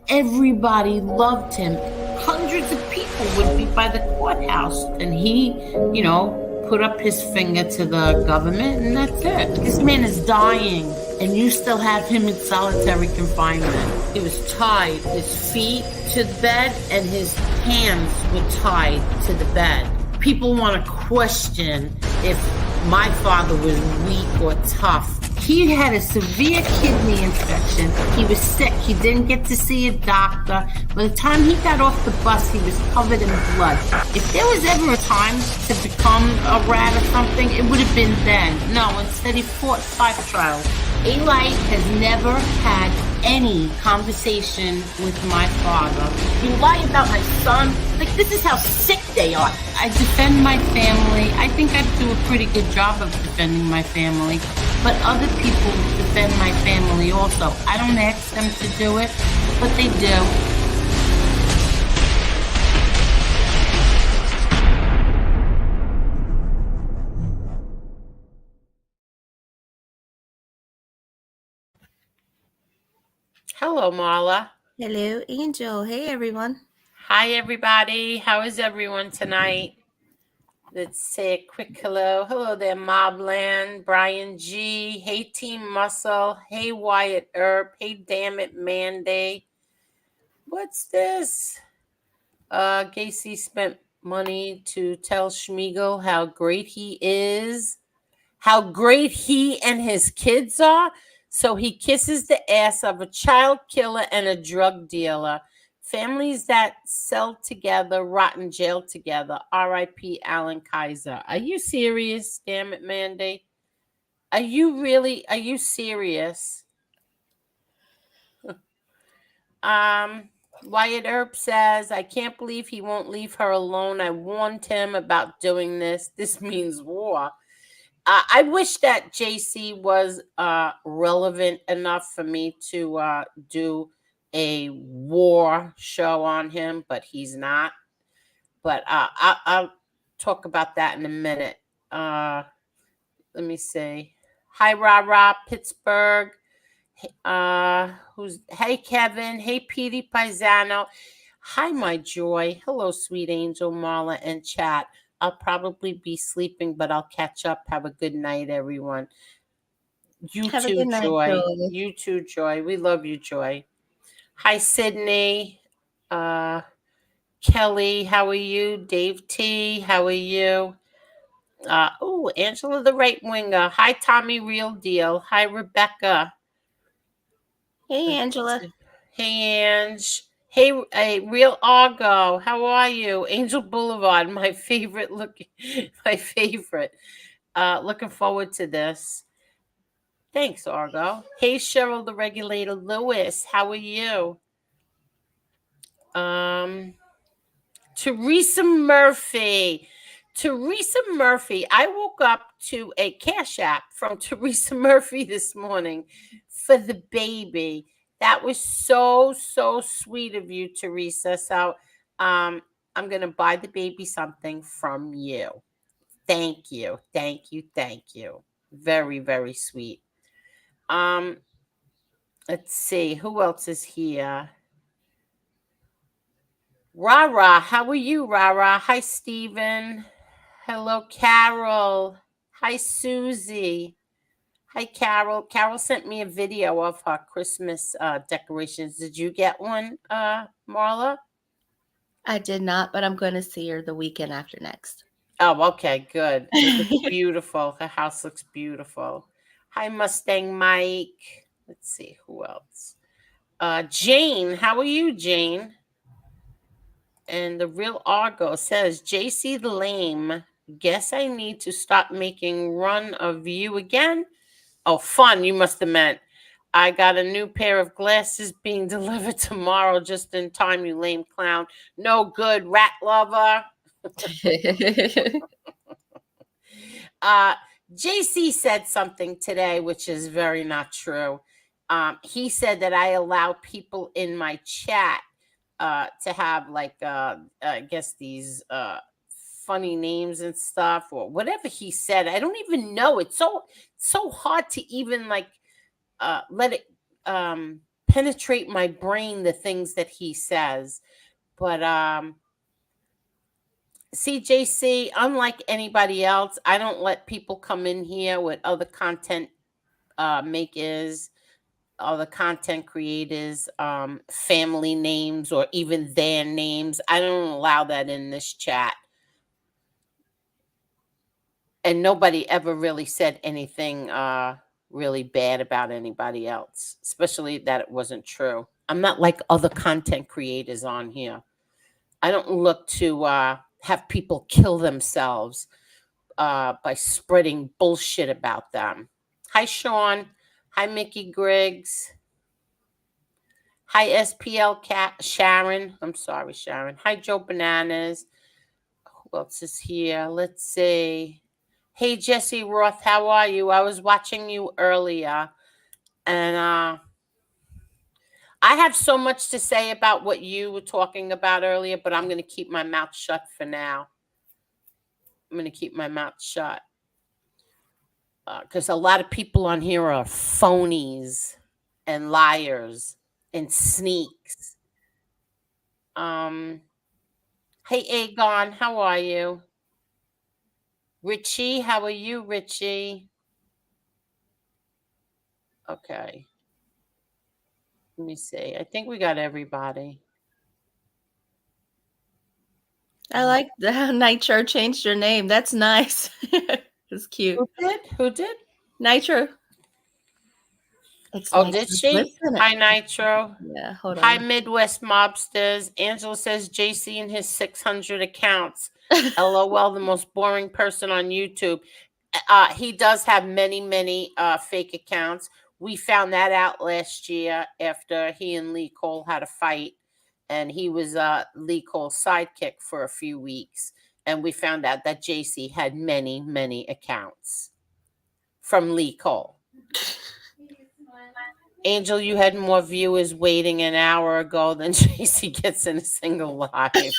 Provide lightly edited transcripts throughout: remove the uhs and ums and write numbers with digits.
Everybody loved him. Hundreds of people would be by the courthouse, and he, put up his finger to the government, and that's it. This man is dying, and you still have him in solitary confinement. He was tied, his feet to the bed, and his hands were tied to the bed. People want to question if my father was weak or tough. He had a severe kidney infection. He was sick. He didn't get to see a doctor. By the time he got off the bus, he was covered in blood. If there was ever a time to become a rat or something, it would have been then. No, instead he fought 5 trials. Eli has never had any conversation with my father. You lie about my son? Like, this is how sick they are. I defend my family. I think I do a pretty good job of defending my family. But other people defend my family also. I don't ask them to do it, but they do. Hello, Marla. Hello, Angel. Hey, everyone. Hi, everybody. How is everyone tonight? Let's say a quick hello. Hello there, Mobland, Brian G. Hey, Team Muscle. Hey, Wyatt Earp. Hey, Damn It, Manday. What's this? Gacy spent money to tell Schmiegel how great he is, how great he and his kids are. So he kisses the ass of a child killer and a drug dealer. Families that sell together, rot in jail together. R.I.P. Alan Kaiser. Are you serious? Damn it, Mandy. Are you serious? Wyatt Earp says, I can't believe he won't leave her alone. I warned him about doing this. This means war. I wish that JC was relevant enough for me to do a war show on him, but he's not. But I'll talk about that in a minute. Let me see. Hi, Rah, Pittsburgh. Hey, Kevin. Hey, Petey Paisano. Hi, my joy. Hello, sweet angel, Marla, and chat. I'll probably be sleeping, but I'll catch up. Have a good night, everyone. You Have a too, good night, Joy. Joy. You too, Joy. We love you, Joy. Hi, Sydney. Kelly, how are you? Dave T, how are you? Angela the right winger. Hi, Tommy Real Deal. Hi, Rebecca. Hey, Angela. Hey, Ange. Hey, Real Argo. How are you? Angel Boulevard, my favorite. My favorite. Looking forward to this. Thanks, Argo. Hey, Cheryl the Regulator Lewis. How are you? Teresa Murphy. Teresa Murphy. I woke up to a Cash App from Teresa Murphy this morning for the baby. That was so sweet of you, Teresa. So I'm going to buy the baby something from you. Thank you. Thank you. Thank you. Very, very sweet. Let's see. Who else is here? Rara, how are you, Rara? Hi, Stephen. Hello, Carol. Hi, Susie. Hi, Carol. Carol sent me a video of her Christmas decorations. Did you get one, Marla? I did not, but I'm going to see her the weekend after next. Oh, okay, good. It looks beautiful. Her house looks beautiful. Hi, Mustang Mike. Let's see, who else? Jane, how are you, Jane? And the Real Argo says, JC the Lame, guess I need to stop making run of you again. Oh, fun, you must have meant. I got a new pair of glasses being delivered tomorrow just in time, you lame clown. No good, rat lover. JC said something today, which is very not true. He said that I allow people in my chat to have like I guess these funny names and stuff or whatever he said. I don't even know. It's so hard to even like let it penetrate my brain, the things that he says. But CJC, unlike anybody else, I don't let people come in here with other content makers, other content creators, family names, or even their names. I don't allow that in this chat. And nobody ever really said anything really bad about anybody else, especially that it wasn't true. I'm not like other content creators on here. I don't look to have people kill themselves by spreading bullshit about them. Hi, Sean. Hi, Mickey Griggs. Hi, SPL Cat Sharon. I'm sorry, Sharon. Hi, Joe Bananas. Who else is here? Let's see. Hey, Jesse Roth, how are you? I was watching you earlier, and I have so much to say about what you were talking about earlier, but I'm going to keep my mouth shut for now. I'm going to keep my mouth shut because a lot of people on here are phonies and liars and sneaks. Hey, Aegon, how are you? Richie, how are you, Richie? Okay. Let me see. I think we got everybody. I like how Nitro changed your name. That's nice. It's cute. Who did? Who did? Nitro. It's Oh, Nitro. did she? Listen. Hi, Nitro. Yeah, hold Hi, on. Midwest Mobsters. Angela says JC and his 600 accounts. LOL, the most boring person on YouTube. He does have many, many fake accounts. We found that out last year after he and Lee Cole had a fight. And he was Lee Cole's sidekick for a few weeks. And we found out that JC had many, many accounts from Lee Cole. Angel, you had more viewers waiting an hour ago than JC gets in a single live.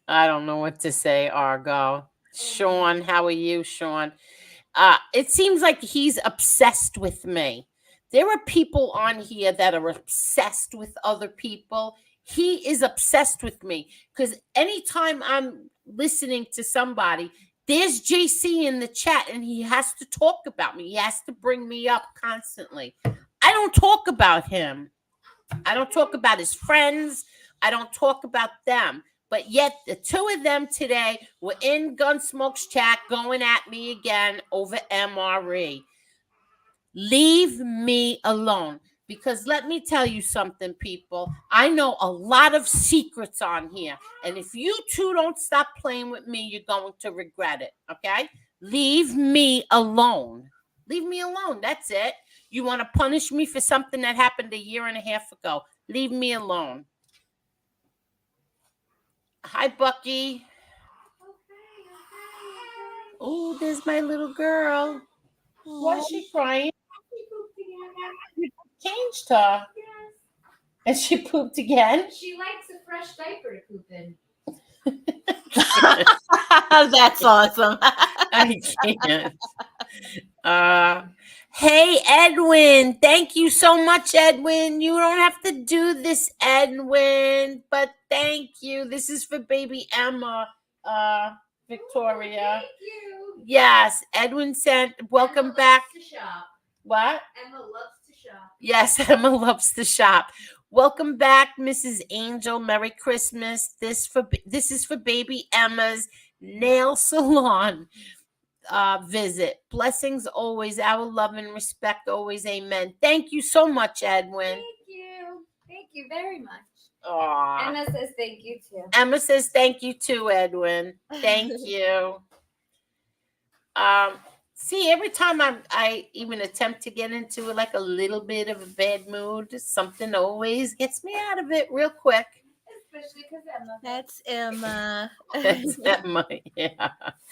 I don't know what to say, Argo. Sean, how are you, Sean? It seems like he's obsessed with me. There are people on here that are obsessed with other people. He is obsessed with me because anytime I'm listening to somebody, there's JC in the chat and he has to talk about me. He has to bring me up constantly. I don't talk about him. I don't talk about his friends. I don't talk about them. But yet the two of them today were in Gunsmoke's chat going at me again over MRE. Leave me alone. Because let me tell you something, people. I know a lot of secrets on here. And if you two don't stop playing with me, you're going to regret it. Okay? Leave me alone. Leave me alone. That's it. You want to punish me for something that happened a year and a half ago. Leave me alone. Hi, Bucky. Oh, there's my little girl. Why is she crying? You changed her. And she pooped again? She likes a fresh diaper to poop in. That's awesome. I can't. Hey, Edwin. Thank you so much, Edwin. You don't have to do this, Edwin, but thank you. This is for baby Emma, Victoria. Thank you. Yes, Edwin sent. Welcome Emma back. Loves to shop. What? Emma loves to shop. Yes, Emma loves to shop. Welcome back, Mrs. Angel. Merry Christmas. This is for baby Emma's nail salon visit. Blessings always. Our love and respect always. Amen. Thank you so much, Edwin. Thank you. Thank you very much. Aww. Emma says thank you too. Emma says thank you too, Edwin. Thank you. See, every time I even attempt to get into like a little bit of a bad mood, something always gets me out of it real quick. Especially because Emma. That's Emma. That's Emma, yeah.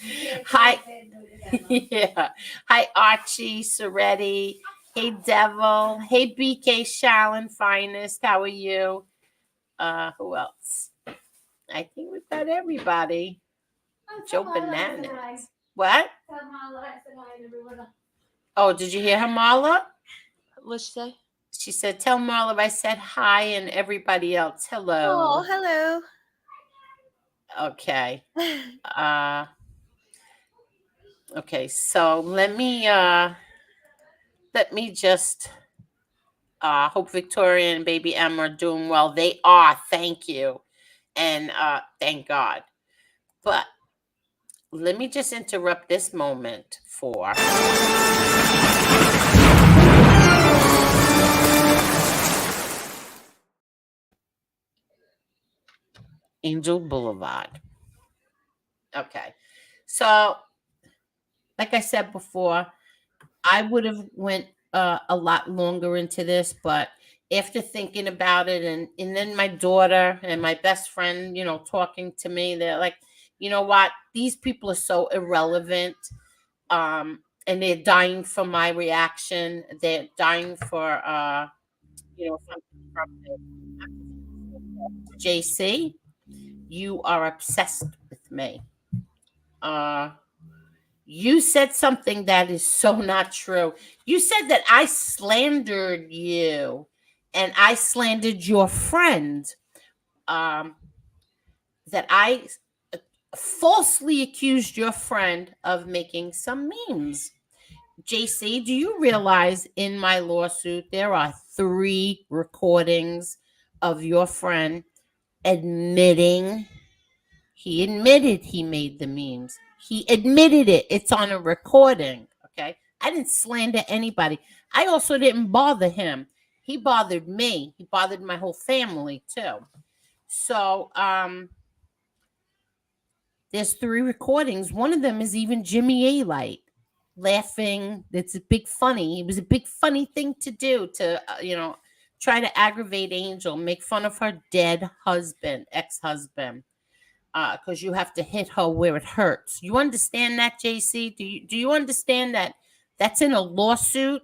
Yeah, Hi. Emma. Yeah. Hi, Archie, Soretti. Hey, Devil. Hey, BK Shallon Finest. How are you? Who else? I think we've got everybody. Oh, Joe tell Mala I said Bananas. hi. What? Tell Mala I said hi and everyone else. Oh, did you hear her, Marla? What'd she say? She said, tell Marla I said hi and everybody else hello. Oh, hello. Okay. Okay, so let me just hope Victoria and baby Emma are doing well. They are, thank you. And thank God. But let me just interrupt this moment for Angel Boulevard. Okay. So, like I said before, I would have went a lot longer into this, but after thinking about it, and then my daughter and my best friend, talking to me, they're like, you know what? These people are so irrelevant, and they're dying for my reaction. They're dying for something from it. JC, you are obsessed with me. You said something that is so not true. You said that I slandered you and I slandered your friend. That I falsely accused your friend of making some memes. JC, do you realize in my lawsuit there are 3 recordings of your friend admitting he admitted he made the memes. He admitted it. It's on a recording. Okay. I didn't slander anybody. I also didn't bother him. He bothered me. He bothered my whole family too. So there's 3 recordings. One of them is even Jimmy A. Light laughing. It's a big funny. It was a big funny thing to do to try to aggravate Angel, make fun of her dead husband, ex-husband. Because you have to hit her where it hurts. You understand that, JC? Do you understand that that's in a lawsuit?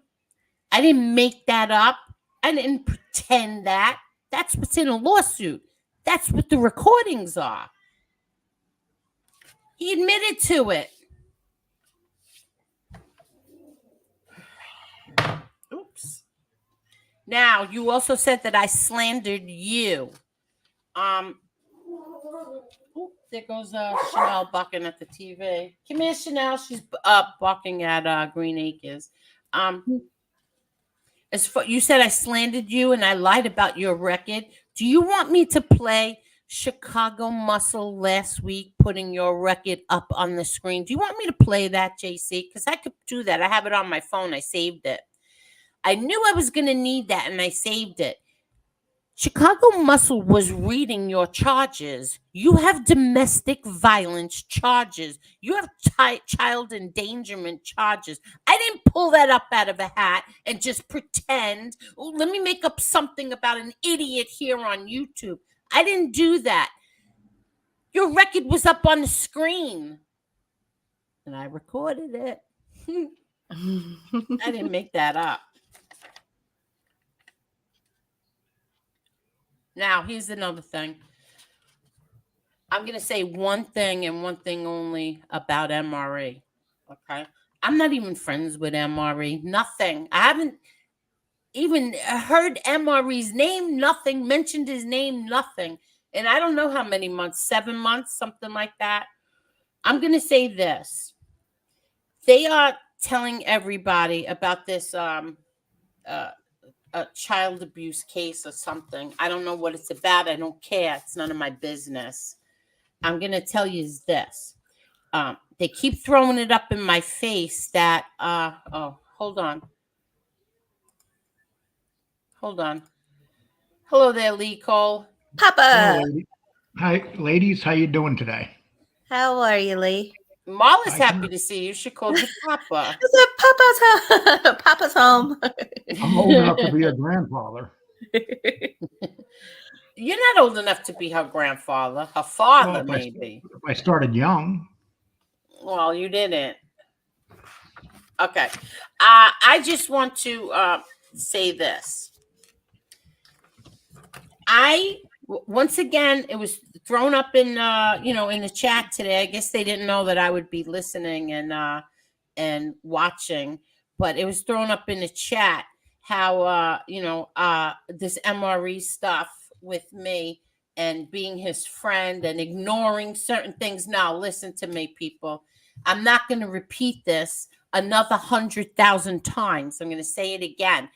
I didn't make that up. I didn't pretend that. That's what's in a lawsuit. That's what the recordings are. He admitted to it. Oops. Now, you also said that I slandered you. There goes Chanel barking at the TV. Come here, Chanel. She's barking at Green Acres. As for you said I slandered you and I lied about your record. Do you want me to play Chicago Muscle last week, putting your record up on the screen? Do you want me to play that, JC? Because I could do that. I have it on my phone. I saved it. I knew I was going to need that, and I saved it. Chicago Muscle was reading your charges. You have domestic violence charges. You have child endangerment charges. I didn't pull that up out of a hat and just pretend, oh, let me make up something about an idiot here on YouTube. I didn't do that. Your record was up on the screen. And I recorded it. I didn't make that up. Now, here's another thing. I'm going to say one thing and one thing only about MRE. Okay? I'm not even friends with MRE. Nothing. I haven't even heard MRE's name. Nothing. Mentioned his name. Nothing. And I don't know how many months. 7 months. Something like that. I'm going to say this. They are telling everybody about this a child abuse case or something. I don't know what it's about. I don't care. It's none of my business. I'm going to tell you is this. They keep throwing it up in my face that, hold on. Hello there, Lee Cole. Papa. Hi, ladies. How you doing today? How are you, Lee? Marla's happy to see you. She called you Papa. I said Papa's home. I'm old enough to be a grandfather. You're not old enough to be her grandfather. Her father, Well, maybe. If I started young. Well, you didn't. Okay. I just want to say this. Once again, it was thrown up in in the chat today. I guess they didn't know that I would be listening and watching, but it was thrown up in the chat. how this MRE stuff with me and being his friend and ignoring certain things. Now, listen to me, people. I'm not going to repeat this another 100,000 times. I'm going to say it again.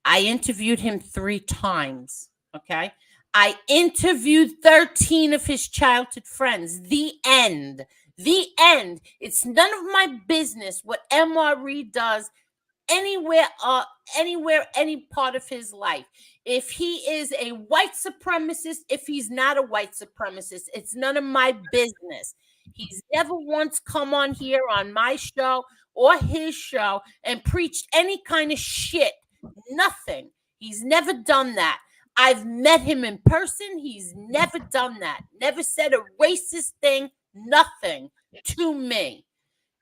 I interviewed him 3 times. Okay. I interviewed 13 of his childhood friends. The end. The end. It's none of my business what MRE does anywhere, any part of his life. If he is a white supremacist, if he's not a white supremacist, it's none of my business. He's never once come on here on my show or his show and preached any kind of shit. Nothing. He's never done that. I've met him in person. He's never done that. Never said a racist thing. Nothing to me.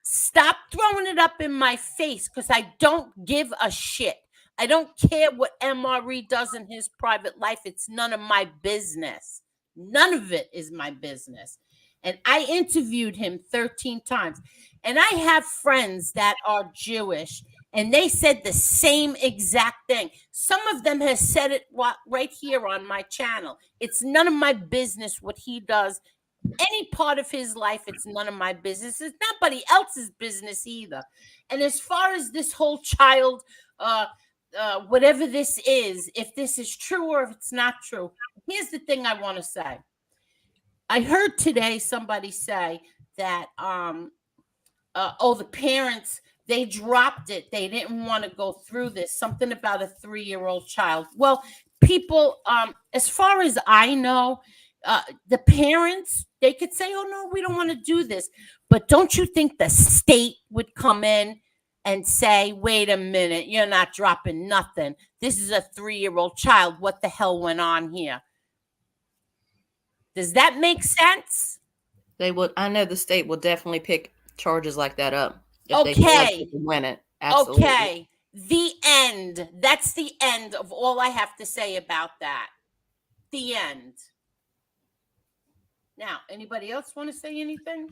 Stop throwing it up in my face because I don't give a shit. I don't care what MRE does in his private life. It's none of my business. None of it is my business. And I interviewed him 13 times. And I have friends that are Jewish, and they said the same exact thing. Some of them have said it right here on my channel. It's none of my business what he does. Any part of his life, it's none of my business. It's nobody else's business either. And as far as this whole child, whatever this is, if this is true or if it's not true, here's the thing I want to say. I heard today somebody say that, the parents, they dropped it. They didn't want to go through this. Something about a 3-year-old child. Well, people, as far as I know, the parents, they could say, oh, no, we don't want to do this. But don't you think the state would come in and say, wait a minute, you're not dropping nothing. This is a 3-year-old child. What the hell went on here? Does that make sense? They would. I know the state will definitely pick charges like that up. Okay. They win it. Absolutely. Okay. The end. That's the end of all I have to say about that. The end. Now, anybody else want to say anything?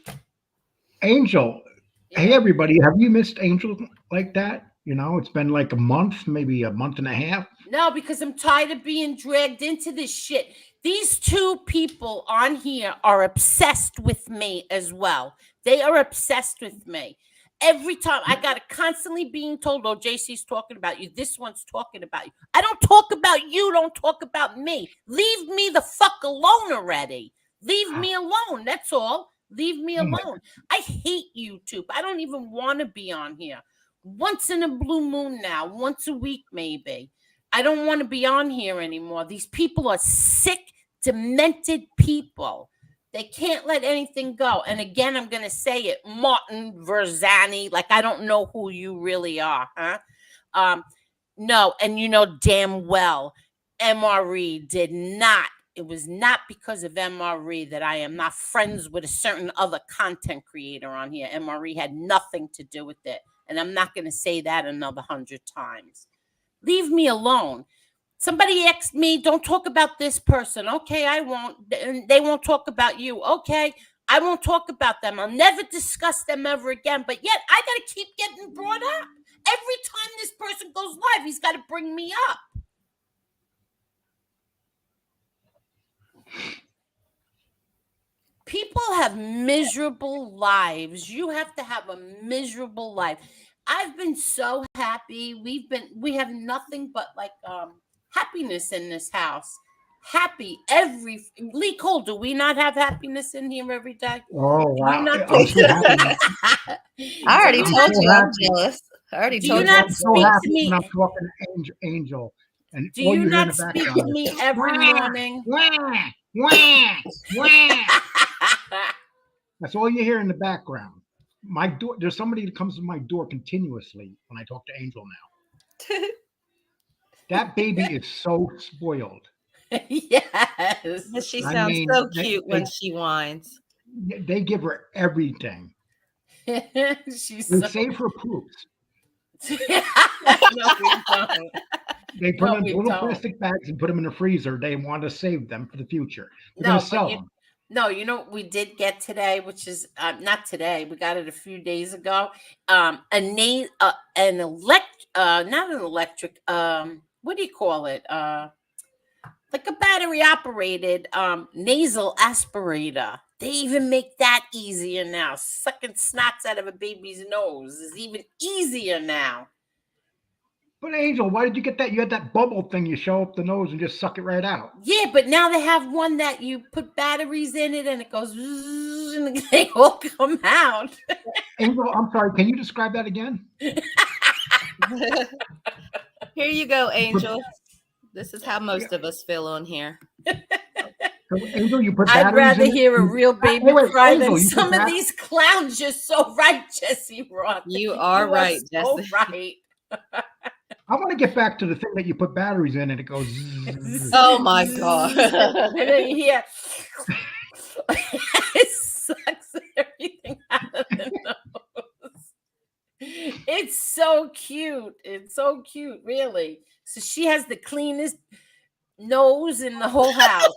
Angel, hey everybody, have you missed Angel like that? You know, it's been like a month, maybe a month and a half. No, because I'm tired of being dragged into this shit. These 2 people on here are obsessed with me as well. They are obsessed with me. Every time I got to constantly being told, oh, JC's talking about you. This one's talking about you. I don't talk about you. Don't talk about me. Leave me the fuck alone already. Leave me alone. That's all. Leave me alone. I hate YouTube. I don't even want to be on here. Once in a blue moon now, once a week maybe. I don't want to be on here anymore. These people are sick, demented people. They can't let anything go. And again, I'm going to say it, Martin Verzani, like I don't know who you really are, huh? No, and you know damn well MRE did not. It was not because of MRE that I am not friends with a certain other content creator on here. MRE had nothing to do with it. And I'm not going to say that another 100 times. Leave me alone. Somebody asked me, don't talk about this person. Okay, I won't. They won't talk about you. Okay, I won't talk about them. I'll never discuss them ever again. But yet, I got to keep getting brought up. Every time this person goes live, he's got to bring me up. People have miserable lives. You have to have a miserable life. I've been so happy. We have nothing but like happiness in this house. Happy every Lee Cole, do we not have happiness in here every day? Oh, wow. I'm so happy. I already I'm told so you I'm happy. jealous. I already Do told you you. not I'm so speak happy to me? when I'm talking to Angel. And Do all you hear in not the speak background to me is, every "Wah, morning? wah, wah, wah." That's all you hear in the background. My door, there's somebody that comes to my door continuously when I talk to Angel now. That baby is so spoiled. Yes. She I sounds mean, so cute when she whines. They give her everything. She's They so... save her poops. No, we don't. They put No, them we in little don't. plastic bags and put them in the freezer. They want to save them for the future. They're No, going to but sell you, them. no, you know what we did get today, which is not today. We got it a few days ago. An not an electric, what do you call it? Like a battery operated nasal aspirator. They even make that easier now. Sucking snots out of a baby's nose is even easier now. But Angel, why did you get that? You had that bubble thing you show up the nose and just suck it right out. Yeah, but now they have one that you put batteries in it and it goes zzz, and they all come out. Angel, I'm sorry, can you describe that again? Here you go, Angel. This is how most of us feel on here. So, Angel, you put I'd batteries rather in it? hear a real baby Wait, cry Angel, than you put some of bat- these clowns. You're so right, Jesse Roth. You are right, so Jesse. right. I want to get back to the thing that you put batteries in and it goes zzz. Oh my God. And then you hear it sucks everything out of the nose. It's so cute. It's so cute, really. So she has the cleanest nose in the whole house.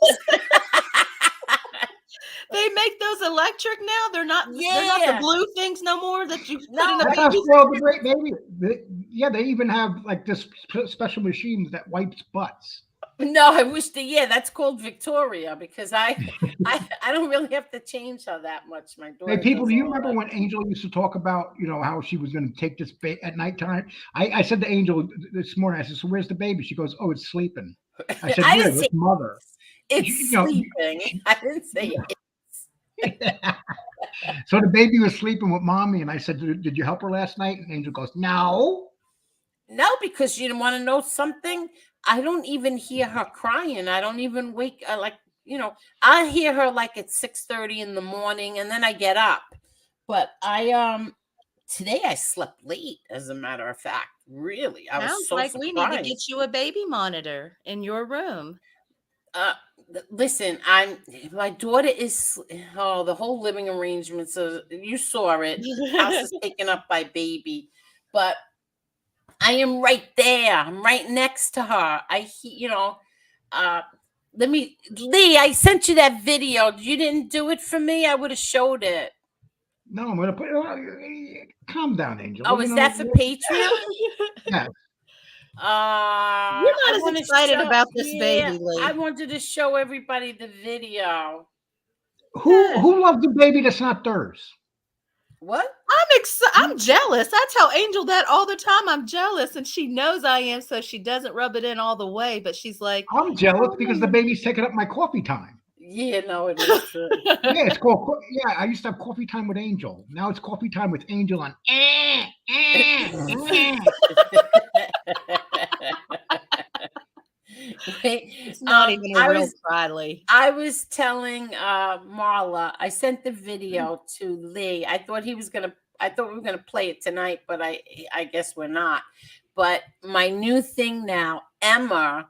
They make those electric now. They're not Yeah. the blue things no more that you put in No. the That's how baby's. spoiled the great baby. They even have like this special machines that wipes butts. No, I wish that's called Victoria because I don't really have to change her that much. My daughter. Hey, people, does do you all remember that. when Angel used to talk about, how she was going to take this at nighttime? I said to Angel this morning, I said, so where's the baby? She goes, oh, it's sleeping. I said, I yeah, didn't say it's mother. it's You know, sleeping. I didn't say it. So the baby was sleeping with mommy, and I said, did you help her last night? And Angel goes, no. No, because you want to know something. I don't even hear her crying. I don't even wake. I hear her like at 6:30 in the morning, and then I get up. But today I slept late. As a matter of fact, really, I was Sounds so like surprised. we need to get you a baby monitor in your room. Listen, my daughter is the whole living arrangement. So you saw it. The house is taken up by baby, but I am right there. I'm right next to her. Lee, I sent you that video. You didn't do it for me. I would have showed it. No, I'm going to put calm down, Angel. Oh, is that for Patreon? Yeah. You're not as excited about this baby, Lee. I wanted to show everybody the video. Who loves the baby that's not theirs? What? I'm jealous. I tell Angel that all the time. I'm jealous, and she knows I am, so she doesn't rub it in all the way. But she's like, I'm jealous because the baby's taking up my coffee time. Yeah, no, it is true. Yeah, it's called. Yeah, I used to have coffee time with Angel. Now it's coffee time with Angel on. it's not even a real cry, Lee. I was telling Marla, I sent the video to Lee. I thought we were gonna play it tonight, but I guess we're not. But my new thing now, Emma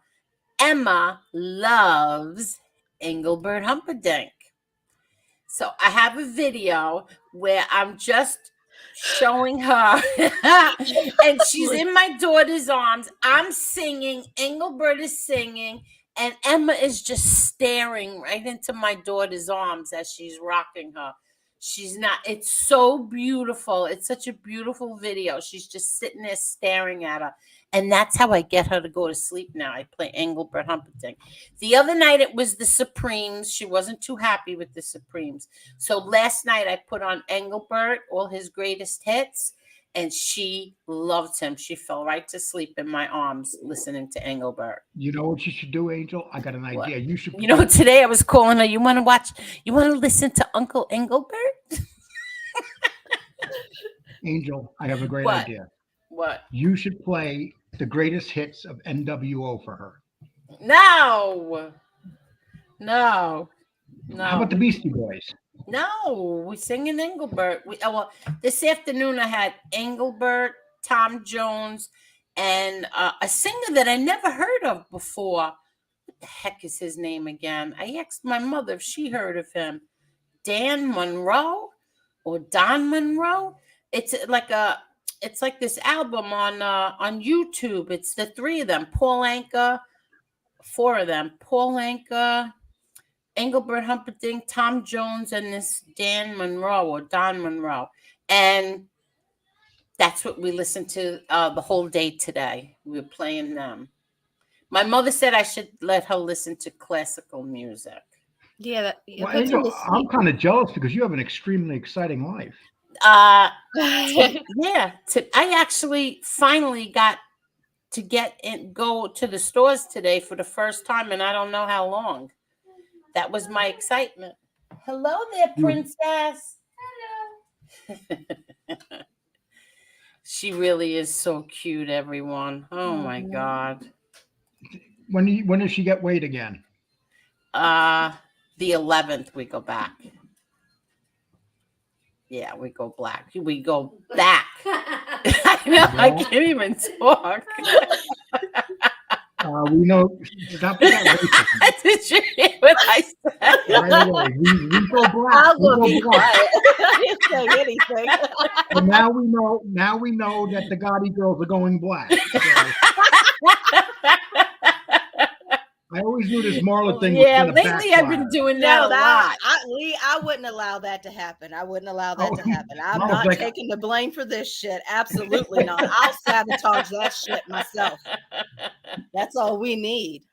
loves Engelbert Humperdinck. So I have a video where I'm just showing her and she's in my daughter's arms. I'm singing, Engelbert is singing, and Emma is just staring right into my daughter's arms as she's rocking her. It's so beautiful. It's such a beautiful video. She's just sitting there staring at her. And that's how I get her to go to sleep now. I play Engelbert Humperdinck. The other night it was the Supremes. She wasn't too happy with the Supremes. So last night I put on Engelbert, all his greatest hits, and she loved him. She fell right to sleep in my arms listening to Engelbert. You know what you should do, Angel? I got an idea. What? You should. Today I was calling her. You want to listen to Uncle Engelbert? Angel, I have a great What? idea. What? You should play the greatest hits of NWO for her. No. How about the Beastie Boys? No, we're singing Engelbert. This afternoon I had Engelbert, Tom Jones, and a singer that I never heard of before. What the heck is his name again? I asked my mother if she heard of him. Dan Monroe or Don Monroe? It's like this album on YouTube. It's the three of them. Paul Anka, four of them. Paul Anka, Engelbert Humperdinck, Tom Jones, and this Dan Monroe or Don Monroe. And That's what we listened to the whole day today. We were playing them. My mother said I should let her listen to classical music. Yeah, that Well, puts you Angel, to I'm kind of jealous because you have an extremely exciting life. sleep. Yeah, I actually finally got to go to the stores today for the first time, and I don't know how long. That was my excitement. Hello there, You- princess. She really is so cute, everyone. Oh my God. When does she get weighed again? The 11th we go back. Yeah, we go back. We go back. I know, I can't even talk. We know. Stop with that racism. Did you hear what I said? Right away. We go black. I'll We go go be black. quiet. I didn't say anything. And now we know. Now we know that the Gotti girls are going black. So, I always knew this Marla thing was Yeah, going to lately I've been backfire. doing that a lot. Lee, I wouldn't allow that to happen. I wouldn't allow that Oh, to happen. I'm I was not like- taking the blame for this shit. Absolutely not. I'll sabotage that shit myself. That's all we need.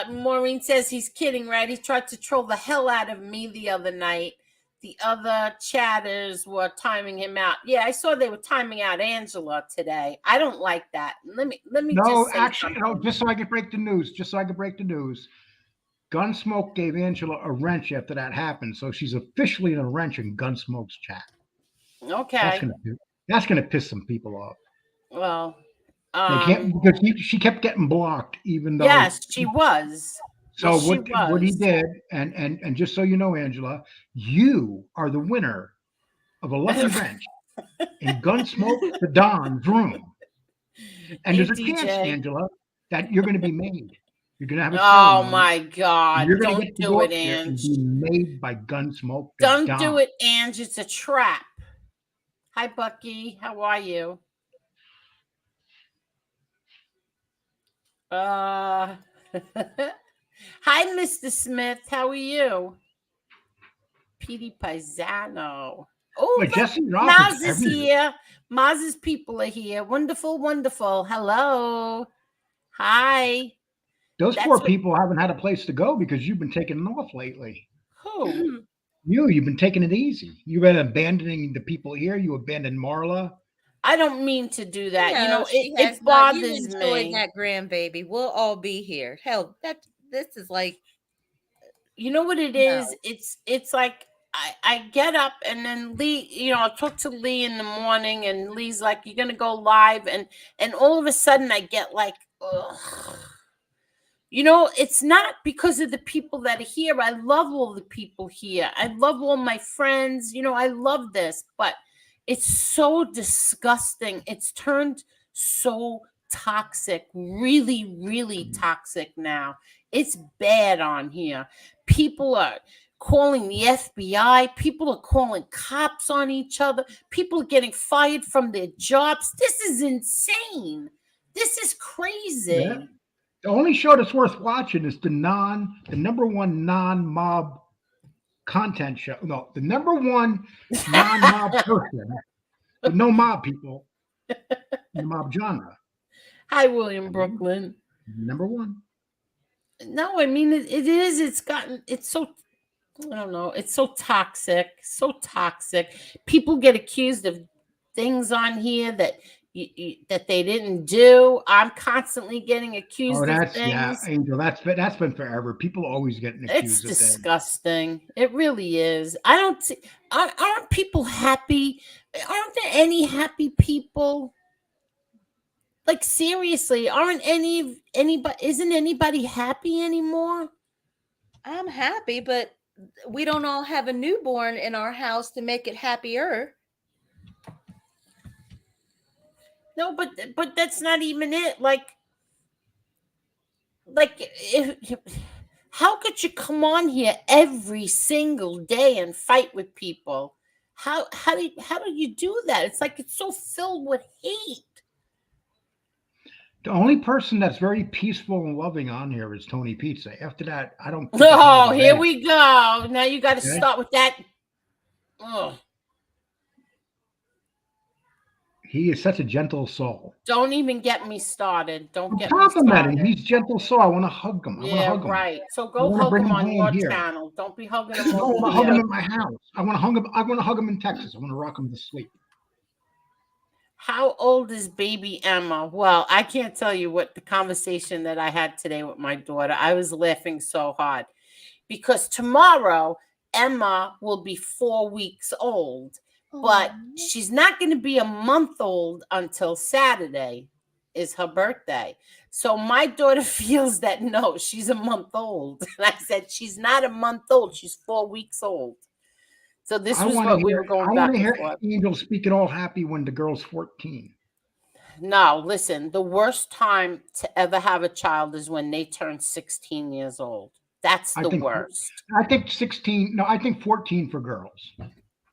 Maureen says he's kidding, right? He tried to troll the hell out of me the other night. The other chatters were timing him out. Yeah, I saw they were timing out Angela today. I don't like that. Let me No, just say actually, no. something. Just so I could break the news. Gunsmoke gave Angela a wrench after that happened, so she's officially in a wrench in Gunsmoke's chat. Okay. That's gonna piss some people off. Well, They can't because she kept getting blocked, even though. yes, she was. So Yes, she what he was. did, and just so you know, Angela, you are the winner of a lucky wrench in Gunsmoke the Don's room. And Hey, there's a chance, DJ. Angela, that you're going to be made. You're going to have a Oh ceremony. my God! You're going to Don't get to do go it, up there and Ange. be made by Gunsmoke the Don't Don. do it, Ange. It's a trap. Hi, Bucky. How are you? Hi, Mr. Smith. How are you? Petey Paisano. Oh, But look, Jesse Maz Ross is everywhere. here. Maz's people are here. Wonderful, wonderful. Hello. Hi. Those That's poor what- people haven't had a place to go because you've been taking them off lately. Who? You've been taking it easy. You've been abandoning the people here. You abandoned Marla. I don't mean to do that. You know, she it has not. You bothers enjoyed me. that grandbaby. We'll all be here. Hell, this is like You know what it is? It's like I get up and then Lee, I'll talk to Lee in the morning and Lee's like, you're gonna go live, and all of a sudden I get like, ugh. It's not because of the people that are here. I love all the people here. I love all my friends. I love this, but it's so disgusting. It's turned so toxic, really, really toxic now. It's bad on here. People are calling the FBI. People are calling cops on each other. People are getting fired from their jobs. This is insane. This is crazy. Yeah. The only show that's worth watching is the number one non-mob content show. No, the number one non-mob person with no mob people in the mob genre. Hi, William Brooklyn. Number one. No, I mean it is. It's so, I don't know. It's so toxic. So toxic. People get accused of things on here that that they didn't do. I'm constantly getting accused of things. Yeah, Angel. That's been forever. People always getting accused. It's disgusting. It really is. I don't see. Aren't people happy? Aren't there any happy people? Like, seriously, isn't anybody happy anymore? I'm happy, but we don't all have a newborn in our house to make it happier. No, but that's not even it. How could you come on here every single day and fight with people? How do you do that? It's like it's so filled with hate. The only person that's very peaceful and loving on here is Tony Pizza. After that, I don't. Oh, here we go. Now you got to Okay. start with that. Oh, He is such a gentle soul. don't even get me started. Don't I'm get me complimenting. started. He's gentle soul. I want to hug him. I want to Yeah, hug him. right. So I go wanna hug bring him him on home your here. channel. Don't be hugging I him want over to hug him here. in my house. I want to hug him. I want to hug him in Texas. I want to rock him to sleep. How old is baby Emma? Well, I can't tell you what the conversation that I had today with my daughter. I was laughing so hard because tomorrow Emma will be 4 weeks old, but she's not going to be a month old until Saturday is her birthday. So my daughter feels that no, she's a month old. And I said, she's not a month old. She's 4 weeks old. So this was what we were going back and forth. Angel speaking all happy when the girl's 14. No, listen, the worst time to ever have a child is when they turn 16 years old. That's the worst. I think 16. No, I think 14 for girls.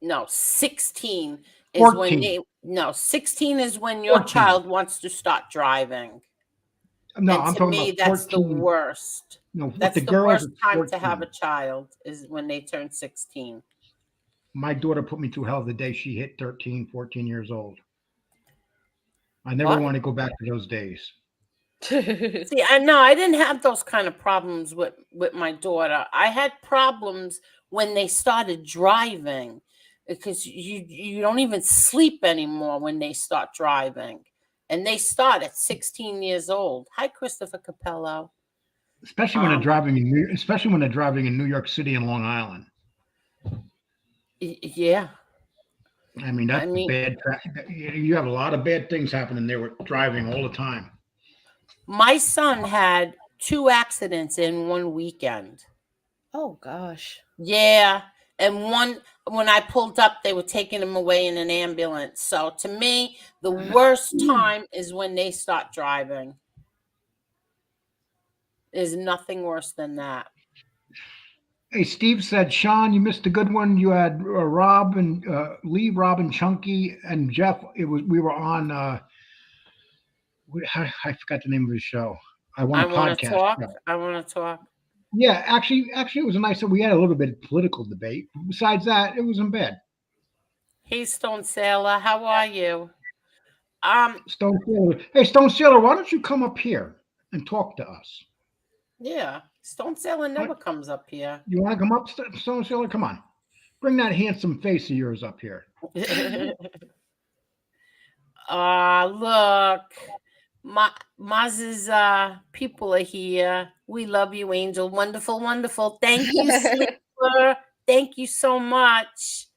No, 16 is 14. when they. No, 16 is when your 14. child wants to start driving. No, And I'm to talking me, about that's 14. the worst. No, That's the the girls worst is time to have 14. a child is when they turn 16. My daughter put me through hell the day she hit 13, 14 years old. I never What? want to go back to those days. See, I know I didn't have those kind of problems with my daughter. I had problems when they started driving because you don't even sleep anymore when they start driving. And they start at 16 years old. Hi, Christopher Capello. Especially when they're driving in New York City and Long Island. Yeah. I mean, that's bad. You have a lot of bad things happening there with driving all the time. My son had 2 accidents in one weekend. Oh gosh. Yeah. And one, when I pulled up, they were taking him away in an ambulance. So to me, the worst time is when they start driving. There's nothing worse than that. Hey, Steve said, Sean, you missed a good one. You had Rob and Lee, Rob and Chunky and Jeff. We were on. I forgot the name of his show. I want to talk. I want to talk. Yeah, actually, it was a nice. We had a little bit of political debate. Besides that, it wasn't bad. Hey, Stone Sailor, how are you? Stone Sailor. Hey, Stone Sailor, why don't you come up here and talk to us? Yeah, Stone Sailor never comes up here. You want to come up, Stone Sailor? Come on. Bring that handsome face of yours up here. Look. Maz's people are here. We love you, Angel. Wonderful, wonderful. Thank you, Sleeper. Thank you so much.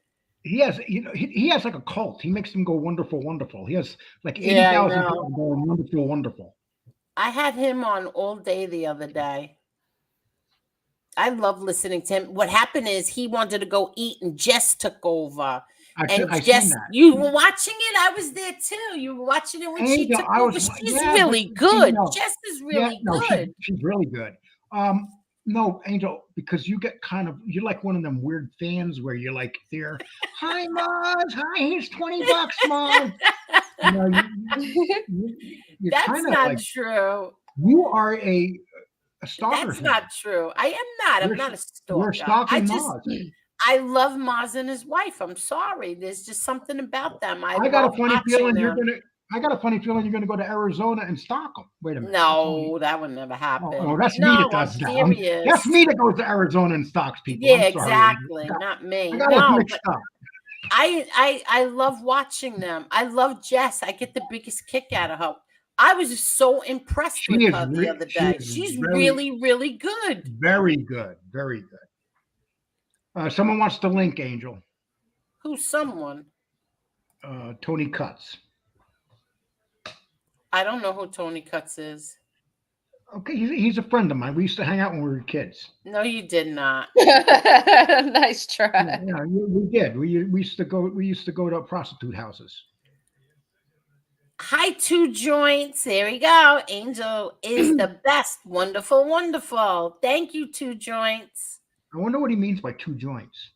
He has, he has like a cult. He makes them go wonderful, wonderful. He has like 80,000 people going wonderful, wonderful. I had him on all day the other day. I love listening to him. What happened is he wanted to go eat, and Jess took over. And Jess, you were watching it. I was there too. You were watching it when she took over. She's really good. Jess is really good. She's really good. No, Angel, because you get you're like one of them weird fans where you're like there. Hi, Maz. Hi, here's $20, Maz. That's not true. You are a stalker. That's not true. I am not. I'm not a stalker. You're stalking Maz. I love Maz and his wife. I'm sorry. There's just something about them. I got a funny feeling you're gonna go to Arizona and stalk them. Wait a minute. No, that would never happen. Oh, that's me that does that. That's me that goes to Arizona and stalks people. Yeah, exactly. Not me. I love watching them. I love Jess. I get the biggest kick out of her. I was so impressed with her the other day. She's really, really good. Very good. Very good. Someone wants to link, Angel. Who's someone? Tony Cutts. I don't know who Tony Cutts is. Okay, he's a friend of mine. We used to hang out when we were kids. No, you did not. Nice try. Yeah, we did. We used to go to prostitute houses. Hi, 2 joints. There we go. Angel is the best. Wonderful, wonderful. Thank you, 2 joints. I wonder what he means by 2 joints.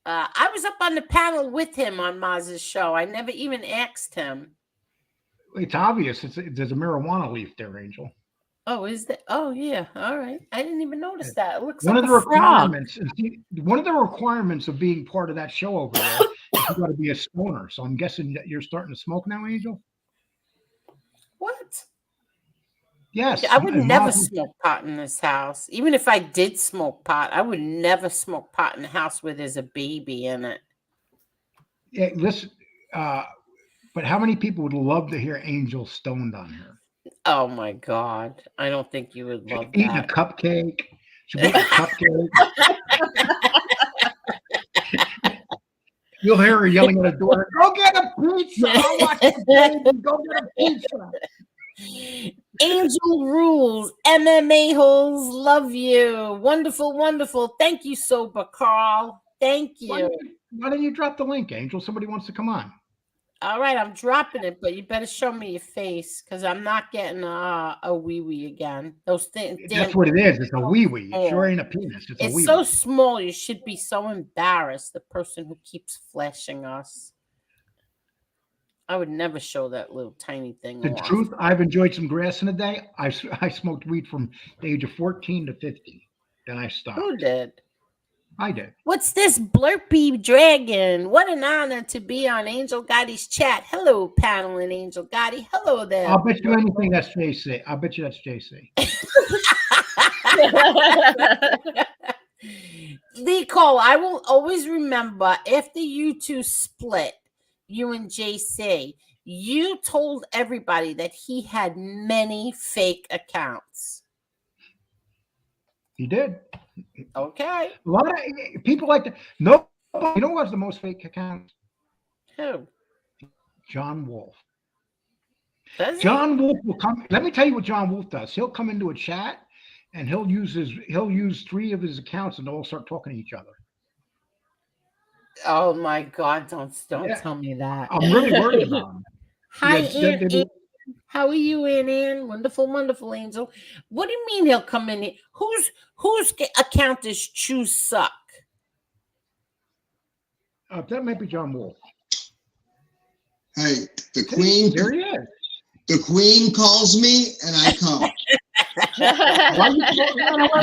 I was up on the panel with him on Maz's show. I never even asked him. It's obvious. There's a marijuana leaf there, Angel. Oh, is that? Oh, yeah. All right. I didn't even notice that. It looks One like of the a frog. requirements, one of the requirements of being part of that show over there is you got to be a stoner. So I'm guessing that you're starting to smoke now, Angel. What? Yes. I would and never Mom- smoke pot in this house. Even if I did smoke pot, I would never smoke pot in a house where there's a baby in it. Yeah, listen. But how many people would love to hear Angel stoned on here? Oh my God. I don't think you would love Eating a that. cupcake. She'll make a cupcake. You'll hear her yelling at the door, "Go get a pizza! I want the baby. Go get a pizza!" Angel rules. MMA holes love you. Wonderful, wonderful. Thank you, Sober Carl. Thank you. Why don't you drop the link, Angel? Somebody wants to come on. All right, I'm dropping it, but you better show me your face because I'm not getting a wee again. Those things. That's what it is. It's a wee. It sure ain't a penis. It's a wee. It's so small. You should be so embarrassed. The person who keeps flashing us. I would never show that little tiny thing. The off. truth, I've enjoyed some grass in a day. I smoked weed from the age of 14 to 50. Then I stopped. Who did? I did. What's this blurpy dragon? What an honor to be on Angel Gotti's chat. Hello, panel and Angel Gotti. Hello there. I'll bet you anything that's JC. I'll bet you that's JC. Lee Cole, I will always remember after you two split, you and JC, you told everybody that he had many fake accounts. He did. Okay. A lot of people like to. No, you know what's the most fake account? Who? John Wolf. Does he? John Wolf will come. Let me tell you what John Wolf does. He'll come into a chat and he'll use 3 of his accounts and they'll all start talking to each other. Oh my God! Don't Yeah. tell me that. I'm really worried about him. Hi, Yeah, Ann. How are you, Ann? Wonderful, wonderful, Angel. What do you mean he'll come in here? Whose account is Chew Suck? That might be John Wolf. Hey, the queen. There he is. The queen calls me, and I come.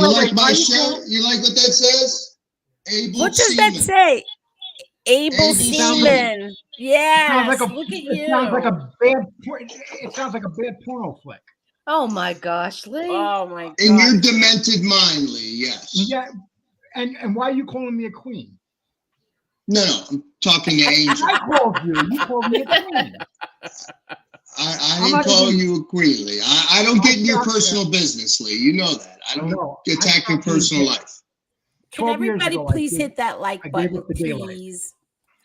You like my show? You like what that says? Able What does seaman. that say? Able Able seaman. seaman. Yes. Look Look at it you. sounds like a bad. It sounds like a bad porno flick. Oh my gosh, Lee. Oh my God. In your demented mind, Lee, yes. Yeah, and why are you calling me a queen? No, I'm talking to Angel. I called you. You called me a queen. I I'm not didn't call even- you a queen, Lee. I don't get in your I'm not- personal business, Lee. You know that. I don't attack your personal life. Can 12 years everybody ago, I please gave- hit that like I gave button, up the daylight. please?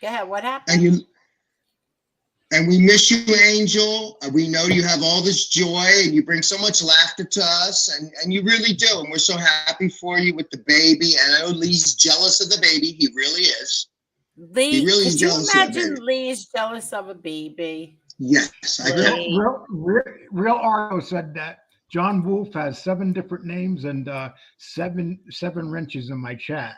Go ahead. What happened? And we miss you, Angel. We know you have all this joy and you bring so much laughter to us, and you really do. And we're so happy for you with the baby. And I know Lee's jealous of the baby. He really is. Lee, He really is could you jealous of that imagine baby. Lee is jealous of a baby? Yes, I do. Real Arlo said that John Wolf has 7 different names and seven wrenches in my chat.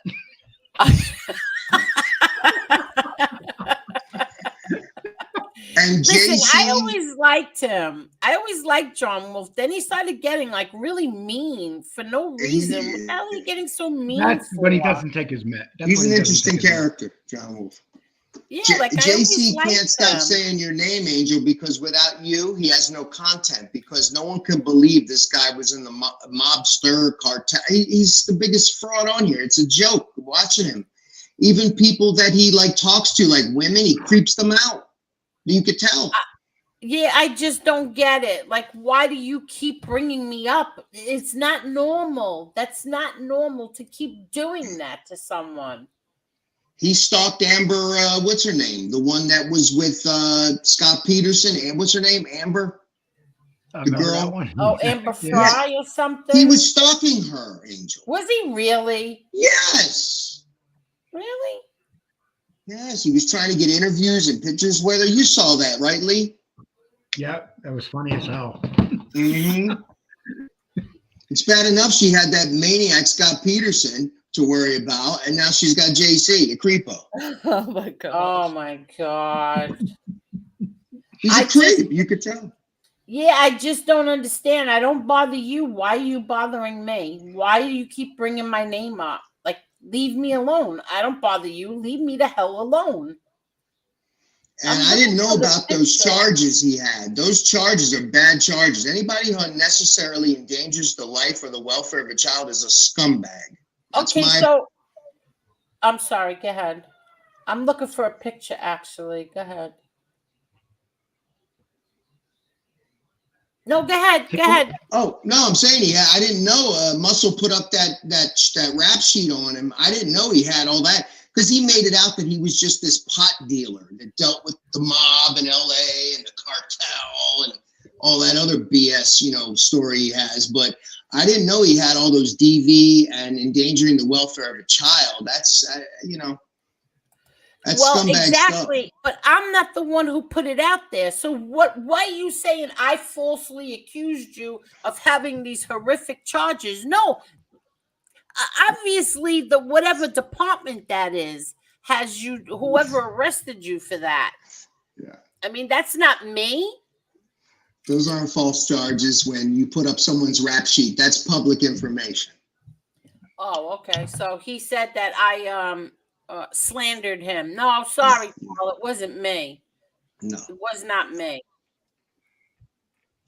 And Listen, I JC, always liked him. I always liked John Wolf. Then he started getting like really mean for no reason. What the hell are you getting so mean That's for? when he doesn't take his met. he's an interesting character, John Wolf. Yeah, like I JC always liked can't stop him. saying your name, Angel, because without you, he has no content. Because no one can believe this guy was in the mobster cartel. He's the biggest fraud on here. It's a joke watching him. Even people that he like talks to, like women, he creeps them out. You could tell. Yeah, I just don't get it. Like, why do you keep bringing me up? It's not normal. That's not normal to keep doing that to someone. He stalked Amber. What's her name? The one that was with Scott Peterson. And what's her name? Amber. The girl. Oh, Amber Yeah. Fry or something? He was stalking her, Angel. Was he really? Yes. Really? Yes, he was trying to get interviews and pictures with her. You saw that, right, Lee? Yeah, that was funny as hell. Mm-hmm. It's bad enough she had that maniac Scott Peterson to worry about, and now she's got JC, a creepo. Oh my god. Oh my God. He's a creep, you could tell. Yeah, I just don't understand. I don't bother you. Why are you bothering me? Why do you keep bringing my name up? Like, leave me alone. I don't bother you. Leave me the hell alone. And I'm I didn't know looking for the about those picture. charges he had. Those charges are bad charges. Anybody who unnecessarily endangers the life or the welfare of a child is a scumbag. That's Okay, my so I'm sorry. Go ahead. I'm looking for a picture, actually. Go ahead. No, go ahead. Go ahead. Oh no, I'm saying I didn't know. Muscle put up that rap sheet on him. I didn't know he had all that because he made it out that he was just this pot dealer that dealt with the mob in L.A. and the cartel and all that other BS, story he has. But I didn't know he had all those DV and endangering the welfare of a child. That's that's Well, scumbag exactly. stuff. But I'm not the one who put it out there. So why are you saying I falsely accused you of having these horrific charges? No. Obviously, the whatever department that is has you, whoever arrested you for that. Yeah. I mean, that's not me. Those aren't false charges when you put up someone's rap sheet. That's public information. Oh, okay. So he said that I slandered him. No, I'm sorry, Paul. It wasn't me. No, It was not me.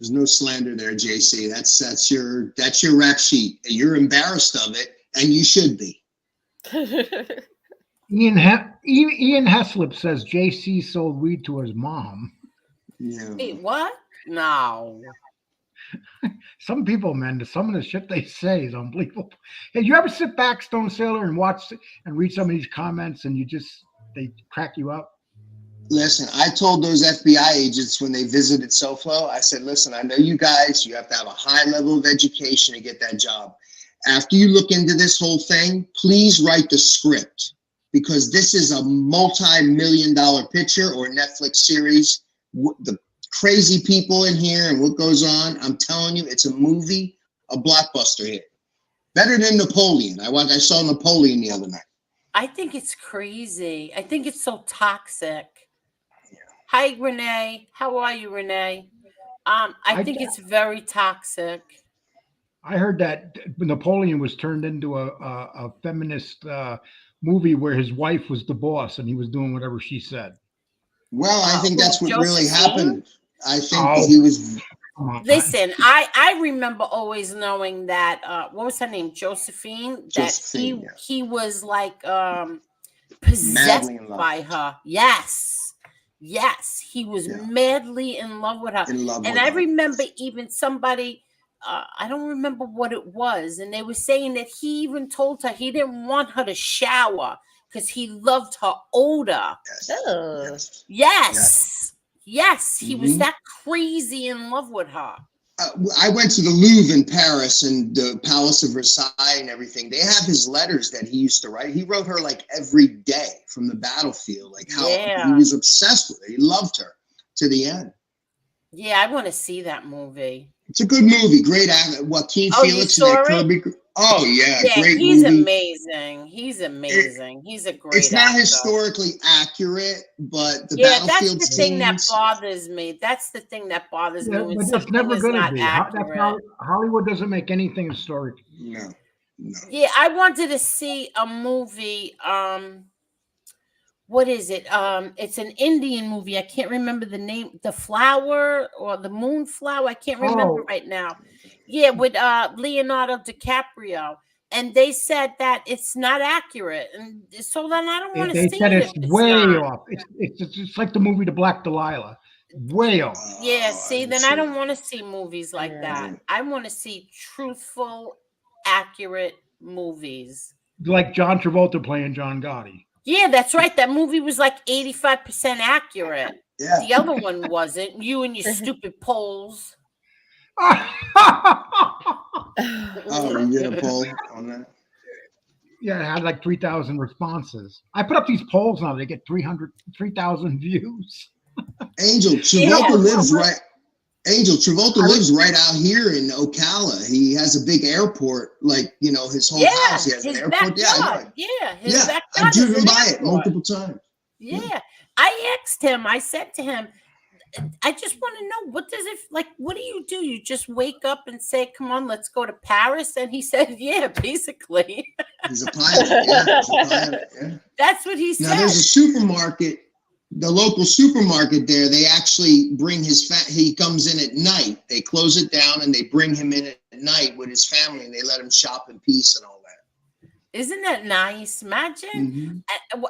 there's no slander there, JC. That's your rap sheet. And you're embarrassed of it, and you should be. Ian Heslip says JC sold weed to his mom. Yeah. Wait, what? No. Some people, man, some of the shit they say is unbelievable. Hey, you ever sit back, Stone Sailor, and watch and read some of these comments, and they crack you up? Listen, I told those FBI agents when they visited SoFlo, I said, listen, I know you guys, you have to have a high level of education to get that job. After you look into this whole thing, please write the script because this is a multi-million-dollar picture or Netflix series. The crazy people in here and what goes on, I'm telling you, it's a movie, a blockbuster hit. Better than Napoleon. I saw Napoleon the other night. I think it's crazy. I think it's so toxic. Yeah. Hi, Renee. How are you, Renee? I think it's very toxic. I heard that Napoleon was turned into a feminist movie where his wife was the boss and he was doing whatever she said. Well, I think that's what really happened. I think he was. Listen, I remember always knowing that what was her name, Josephine. That he was like possessed by her. Yes, he was madly in love with her. And I remember even somebody. I don't remember what it was, and they were saying that he even told her he didn't want her to shower because he loved her odor. Yes, he was that crazy in love with her. I went to the Louvre in Paris and the Palace of Versailles and everything. They have his letters that he used to write. He wrote her like every day from the battlefield, like how he was obsessed with her. He loved her to the end. Yeah, I want to see that movie. It's a good movie. Great actor. Joaquin Phoenix and that Kirby. Oh yeah, great he's movie. Amazing. He's amazing. He's a great. It's not actor. Historically accurate, but the battlefield that's the thing that bothers me. That's the thing that bothers me. When but it's never going to be. Accurate. Hollywood doesn't make anything historic. No. Yeah, I wanted to see a movie. What is it? It's an Indian movie. I can't remember the name. The Flower or the Moonflower. I can't remember right now. Yeah, with Leonardo DiCaprio. And they said that it's not accurate. And so then I don't want to see it. They said it's way off. It's like the movie The Black Delilah. Way off. Yeah, see, then I don't want to see movies like that. I want to see truthful, accurate movies. Like John Travolta playing John Gotti. Yeah, that's right. That movie was like 85% accurate. Yeah. The other one wasn't. You and your stupid polls. You did a poll on that? Yeah, it had like 3,000 responses. I put up these polls now. They get 3,000 views. Angel, Travolta lives right. Angel, Travolta lives right out here in Ocala. He has a big airport, like, his whole house. He has an airport. Backyard. His backyard. I've driven by it multiple times. Yeah. I asked him, I said to him, I just want to know, what does it like? What do? You just wake up and say, "Come on, let's go to Paris"? And he said, "Yeah, basically." He's a pilot. Yeah, he's a pilot. Yeah. That's what he Now said. there's a supermarket, the local supermarket there. They actually bring he comes in at night. They close it down and they bring him in at night with his family, and they let him shop in peace and all that. Isn't that nice? Imagine.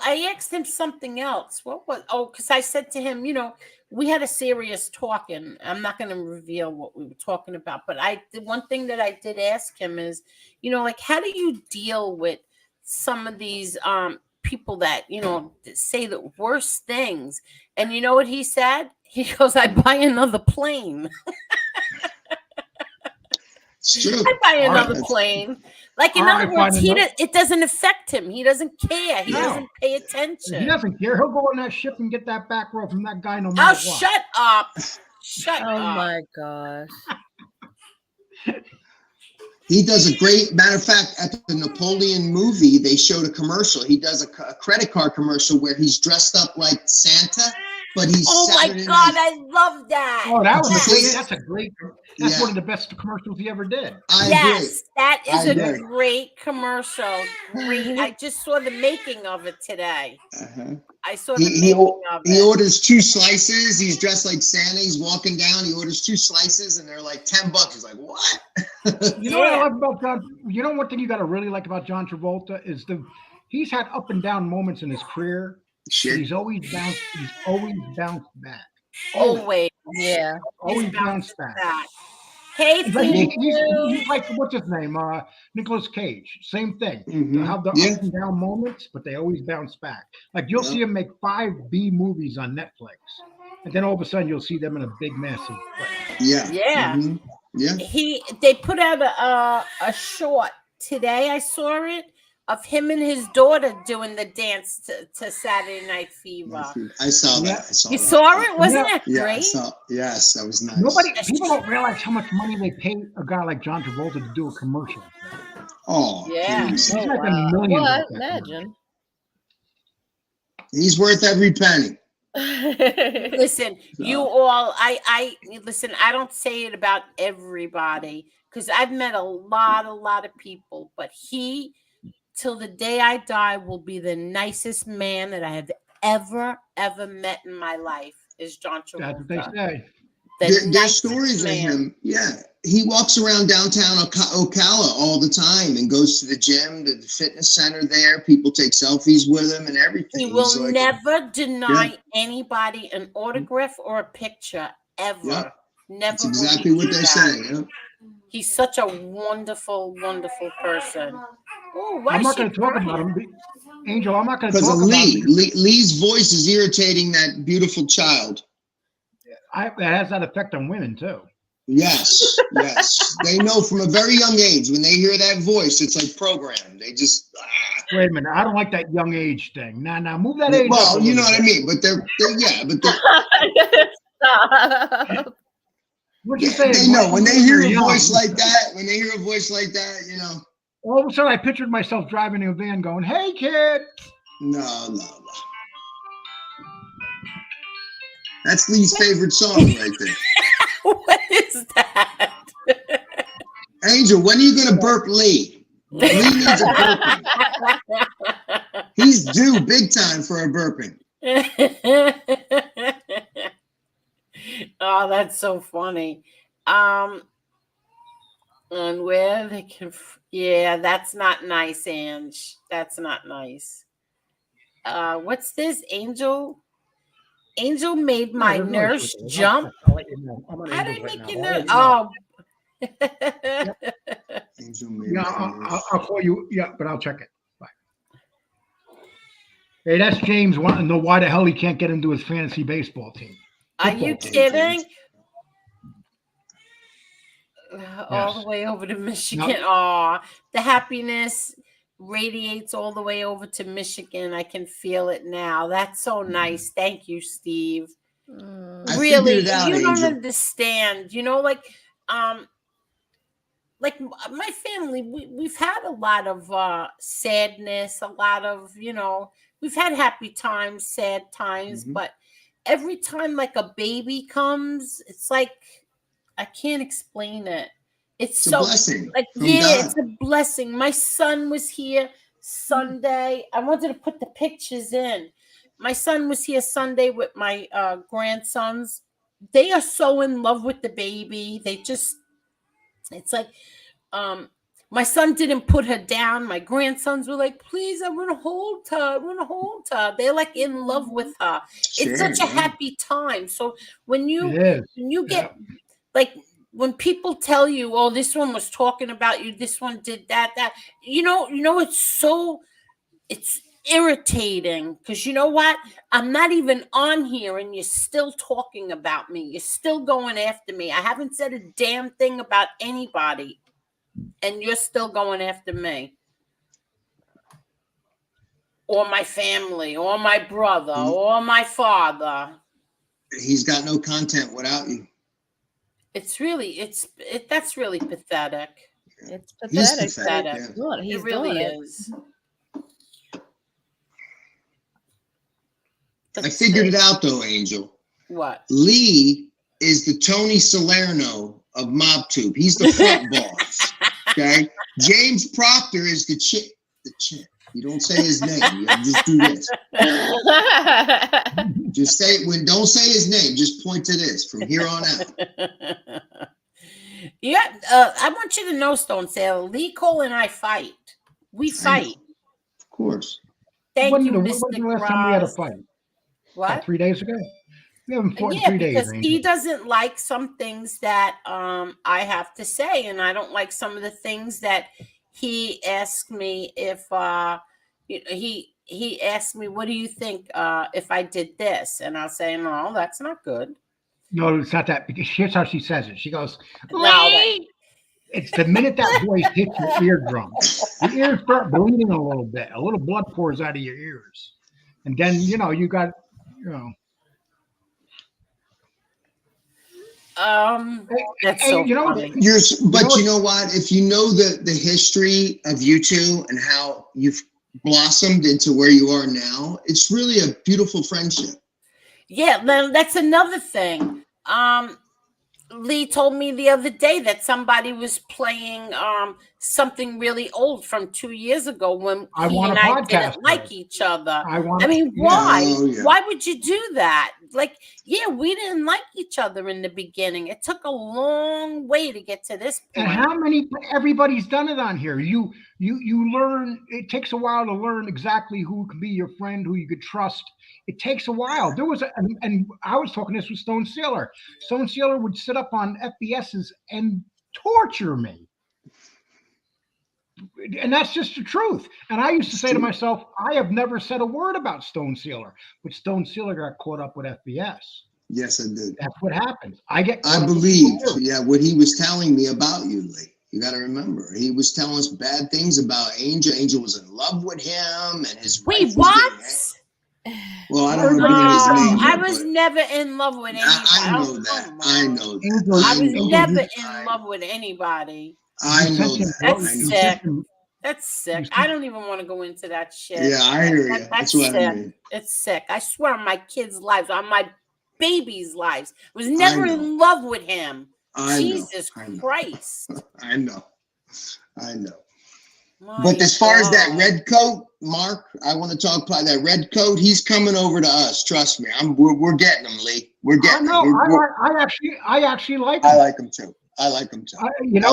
I asked him something else. What was? Oh, because I said to him, we had a serious talk, and I'm not going to reveal what we were talking about. But the one thing that I did ask him is, like, how do you deal with some of these people that say the worst things? And you know what he said? He goes, "I buy another plane." It's true. I buy another plane. Like, in other words, it doesn't affect him. He doesn't care. He doesn't pay attention. He doesn't care. He'll go on that ship and get that back row from that guy no matter what. Shut up. Shut up. Oh my gosh. He does a great, matter of fact, at the Napoleon movie, they showed a commercial. He does a credit card commercial where he's dressed up like Santa, but he's Saturday God, night. I love that. Oh, that's one of the best commercials he ever did. Yes, that is a great commercial. Great. I just saw the making of it today. I saw the making of it. He orders 2 slices. He's dressed like Santa. He's walking down. He orders 2 slices, and they're like $10. He's like, what? You know what I love about John? You know one thing you got to really like about John Travolta is he's had up and down moments in his career. Shit. He's always bounced back. Always. Yeah. Always bounced back. Hey, he's like, what's his name? Nicolas Cage. Same thing. They have the up and down moments, but they always bounce back. Like, you'll see him make 5 B movies on Netflix, and then all of a sudden you'll see them in a big, massive play. Yeah. Yeah. They put out a short today. I saw it, of him and his daughter doing the dance to Saturday Night Fever. I saw that. You saw it? Wasn't that great? I saw. Yes, that was nice. People don't realize how much money they pay a guy like John Travolta to do a commercial. Oh, yeah. He's like $1 million. Well, imagine. He's worth every penny. Listen, you all, I listen, I don't say it about everybody, because I've met a lot of people, but he, till the day I die, will be the nicest man that I have ever met in my life, is John Travolta. That's what they say. There's stories of him. Yeah. He walks around downtown Ocala all the time and goes to the gym, to the fitness center there. People take selfies with him and everything. He will never deny anybody an autograph or a picture, ever. Yeah. Never. That's exactly what they say. Yeah. He's such a wonderful person. Oh, I'm not going to talk about him. Angel, I'm not going to talk about him. Because of Lee's voice is irritating that beautiful child. That has that effect on women, too. Yes. They know from a very young age, when they hear that voice, it's like programmed. They just... Wait a minute. I don't like that young age thing. Now, move that age Well, up you know what I mean. But they're Stop. What'd you say? They know when they hear a voice like that, you know. All of a sudden, I pictured myself driving in a van going, "Hey, kid." No. That's Lee's favorite song right there. What is that? Angel, when are you going to burp Lee? Lee needs a burping. He's due big time for a burping. Oh, that's so funny. And where they can, that's not nice, Ange. That's not nice. What's this? Angel made my nurse jump. How did I make your nurse? Oh. I'll call you. Yeah, but I'll check it. Bye. Hey, that's James wanting to know why the hell he can't get into his fantasy baseball team. Are you kidding? All the way over to Michigan. Nope. Oh, the happiness radiates all the way over to Michigan. I can feel it now. That's so nice. Thank you, Steve. Really, you don't understand. Like my family, we've had a lot of sadness, a lot of, we've had happy times, sad times, but every time like a baby comes, it's like I can't explain it. It's a so blessing like from yeah, God. it's a blessing. My son was here Sunday. I wanted to put the pictures in. My son was here Sunday with my grandsons. They are so in love with the baby. They just, it's like, my son didn't put her down. My grandsons were like, please, I want to hold her. I want to hold her. They're like in love with her. Sure, It's such a yeah. happy time. So when you It is. get like when people tell you, oh, this one was talking about you, this one did that, you know, it's irritating because you know what? I'm not even on here and you're still talking about me. You're still going after me. I haven't said a damn thing about anybody and you're still going after me. Or my family, or my brother, or my father. He's got no content without you. It's really, that's really pathetic. It's He's pathetic. pathetic. Yeah. Look, he's It really doing it. is. I figured it out though, Angel. What? Lee is the Tony Salerno of MobTube. He's the front boss. Okay. James Proctor is the chick. The chick. You don't say his name. You just do this. Just say it don't say his name. Just point to this from here on out. Yeah, I want you to know, Stone Sailor, Lee Cole and I fight. We fight. Of course. Thank When you, was Mr. the last time we had a Cross. fight? What? About 3 days ago? We haven't fought in Yeah, 3 days. because he Angel. doesn't like some things that I have to say, and I don't like some of the things that he asked me if he asked me, what do you think if I did this? And I'll say, no, that's not good. No, it's not that. Because here's how she says it. She goes, No, Lee! It's the minute that voice hits your eardrum. Your ears start bleeding a little bit. A little blood pours out of your ears. And then, you know, you got, you know. That's Hey, so you know, funny. But you know what? If you know the history of you two and how you've blossomed into where you are now, it's really a beautiful friendship. Yeah, that's another thing. Lee told me the other day that somebody was playing something really old from 2 years ago when he and I didn't like each other. I mean, why? Oh, yeah. Why would you do that? Like, yeah, we didn't like each other in the beginning. It took a long way to get to this point. And how many? Everybody's done it on here. You learn. It takes a while to learn exactly who can be your friend, who you could trust. It takes a while. There was, and I was talking this with Stone Sailor. Stone Sailor would sit up on FBS's and torture me. And that's just the truth. And I used to say to myself, I have never said a word about Stone Sailor, but Stone Sailor got caught up with FBS. Yes, I did. That's what happens. I believe, what he was telling me about you, Lee. You got to remember, he was telling us bad things about Angel. Angel was in love with him, and his wife was what? Well, I don't remember his name. I was never in love with anybody. I know that. I know that. I was never in love with anybody. I know that. That's sick. That's sick. I don't even want to go into that shit. Yeah, I hear you. That's what sick. I mean. It's sick. I swear on my kids' lives, on my baby's lives. I was never in love with him. Jesus Christ. I know. But as far as that red coat, Mark, I want to talk about that red coat. He's coming over to us. Trust me. We're getting him, Lee. We're getting him. I actually like him. I like him too.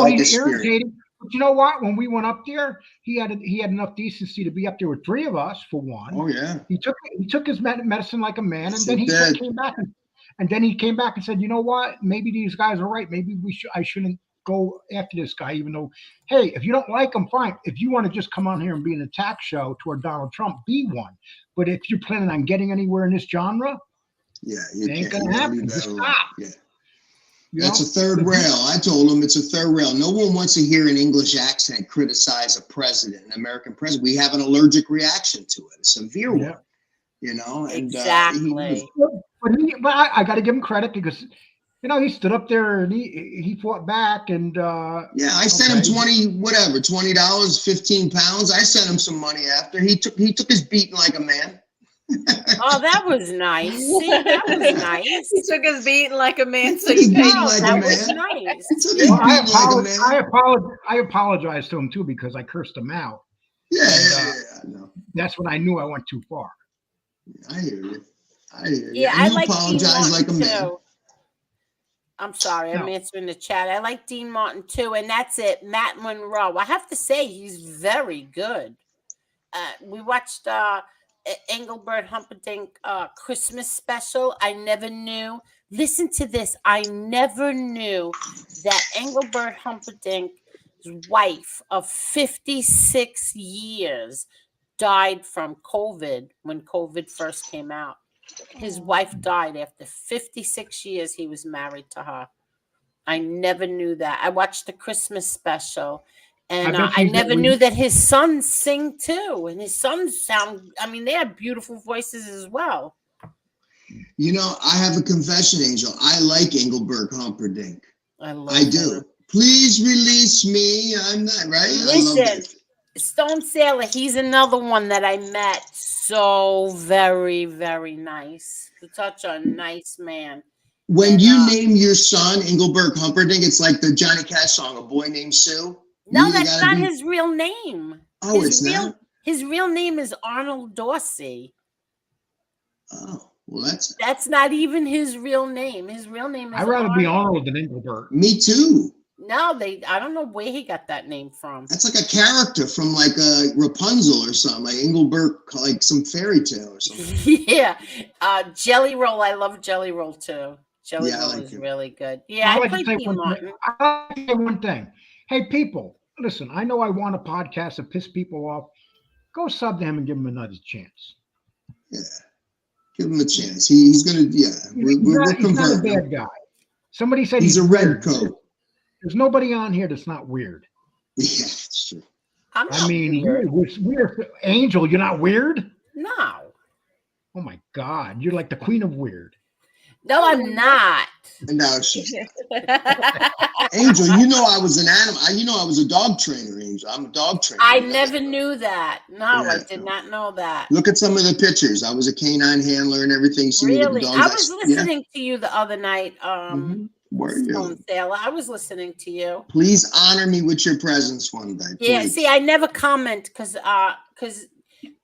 He's irritating. But you know what? When we went up there, he had enough decency to be up there with 3 of us for one. Oh yeah. He took his medicine like a man, and then he came back and said, "You know what? Maybe these guys are right. Maybe I shouldn't go after this guy, even though, hey, if you don't like him, fine. If you want to just come on here and be an attack show toward Donald Trump, be one. But if you're planning on getting anywhere in this genre, it ain't gonna happen. Just stop." Yeah. That's a third rail. I told him it's a third rail. No one wants to hear an English accent criticize a president, an American president. We have an allergic reaction to it, a severe one. You know, and exactly. But I got to give him credit because, you know, he stood up there and he fought back and. I sent him $20, 15 pounds. I sent him some money after he took his beating like a man. Oh, that was nice. See, that was nice. He took his beating like a man, so Took his you beating paid. like a That was man. nice. Took his Well, beating like a man. I apologize to him too because I cursed him out. Yeah, I know. That's when I knew I went too far. I hear you. I hear you. Yeah, And I you like Dean apologize Martin like a man. too. I'm sorry, I'm No. answering the chat. I like Dean Martin too, and that's it. Matt Monroe. I have to say, he's very good. We watched Engelbert Humperdinck Christmas special. I never knew. Listen to this. I never knew that Engelbert Humperdinck's wife of 56 years died from COVID when COVID first came out. His wife died after 56 years he was married to her. I never knew that. I watched the Christmas special, and I never knew that his sons sing too. And his sons sound, I mean, they have beautiful voices as well. You know, I have a confession, Angel. I like Engelbert Humperdinck. I do. him. Please release me. I'm not right. Listen, Stone Sailor, he's another one that I met. So very, very nice. Such a nice man. When you name your son Engelbert Humperdinck, it's like the Johnny Cash song, "A Boy Named Sue." No, that's not his real name. Oh, it's not? His real name is Arnold Dorsey. Oh, well, that's not even his real name. His real name is I'd rather be Arnold than Engelbert. Me too. No, I don't know where he got that name from. That's like a character from like a Rapunzel or something, like Engelbert, like some fairy tale or something. Yeah. Jelly Roll. I love Jelly Roll too. Jelly Roll is really good. Yeah, I like to say one thing. Hey, people, listen, I know I want a podcast to piss people off. Go sub to him and give him another chance. Yeah. Give him a chance. He's going to, we're he's not a bad guy. Somebody said he's a red coat. There's nobody on here that's not weird. Yeah, that's true. I mean, weird. Angel, you're not weird? No. Oh my God, you're like the queen of weird. No, I'm not. No, she's not. Angel, you know I was an animal. You know I was a dog trainer, Angel. I'm a dog trainer. I never knew that. No, I did not know that. Look at some of the pictures. I was a canine handler and everything. Really? I was listening to you the other night. Were you? Stone Sailor. I was listening to you. Please honor me with your presence one day. Please. Yeah, see, I never comment because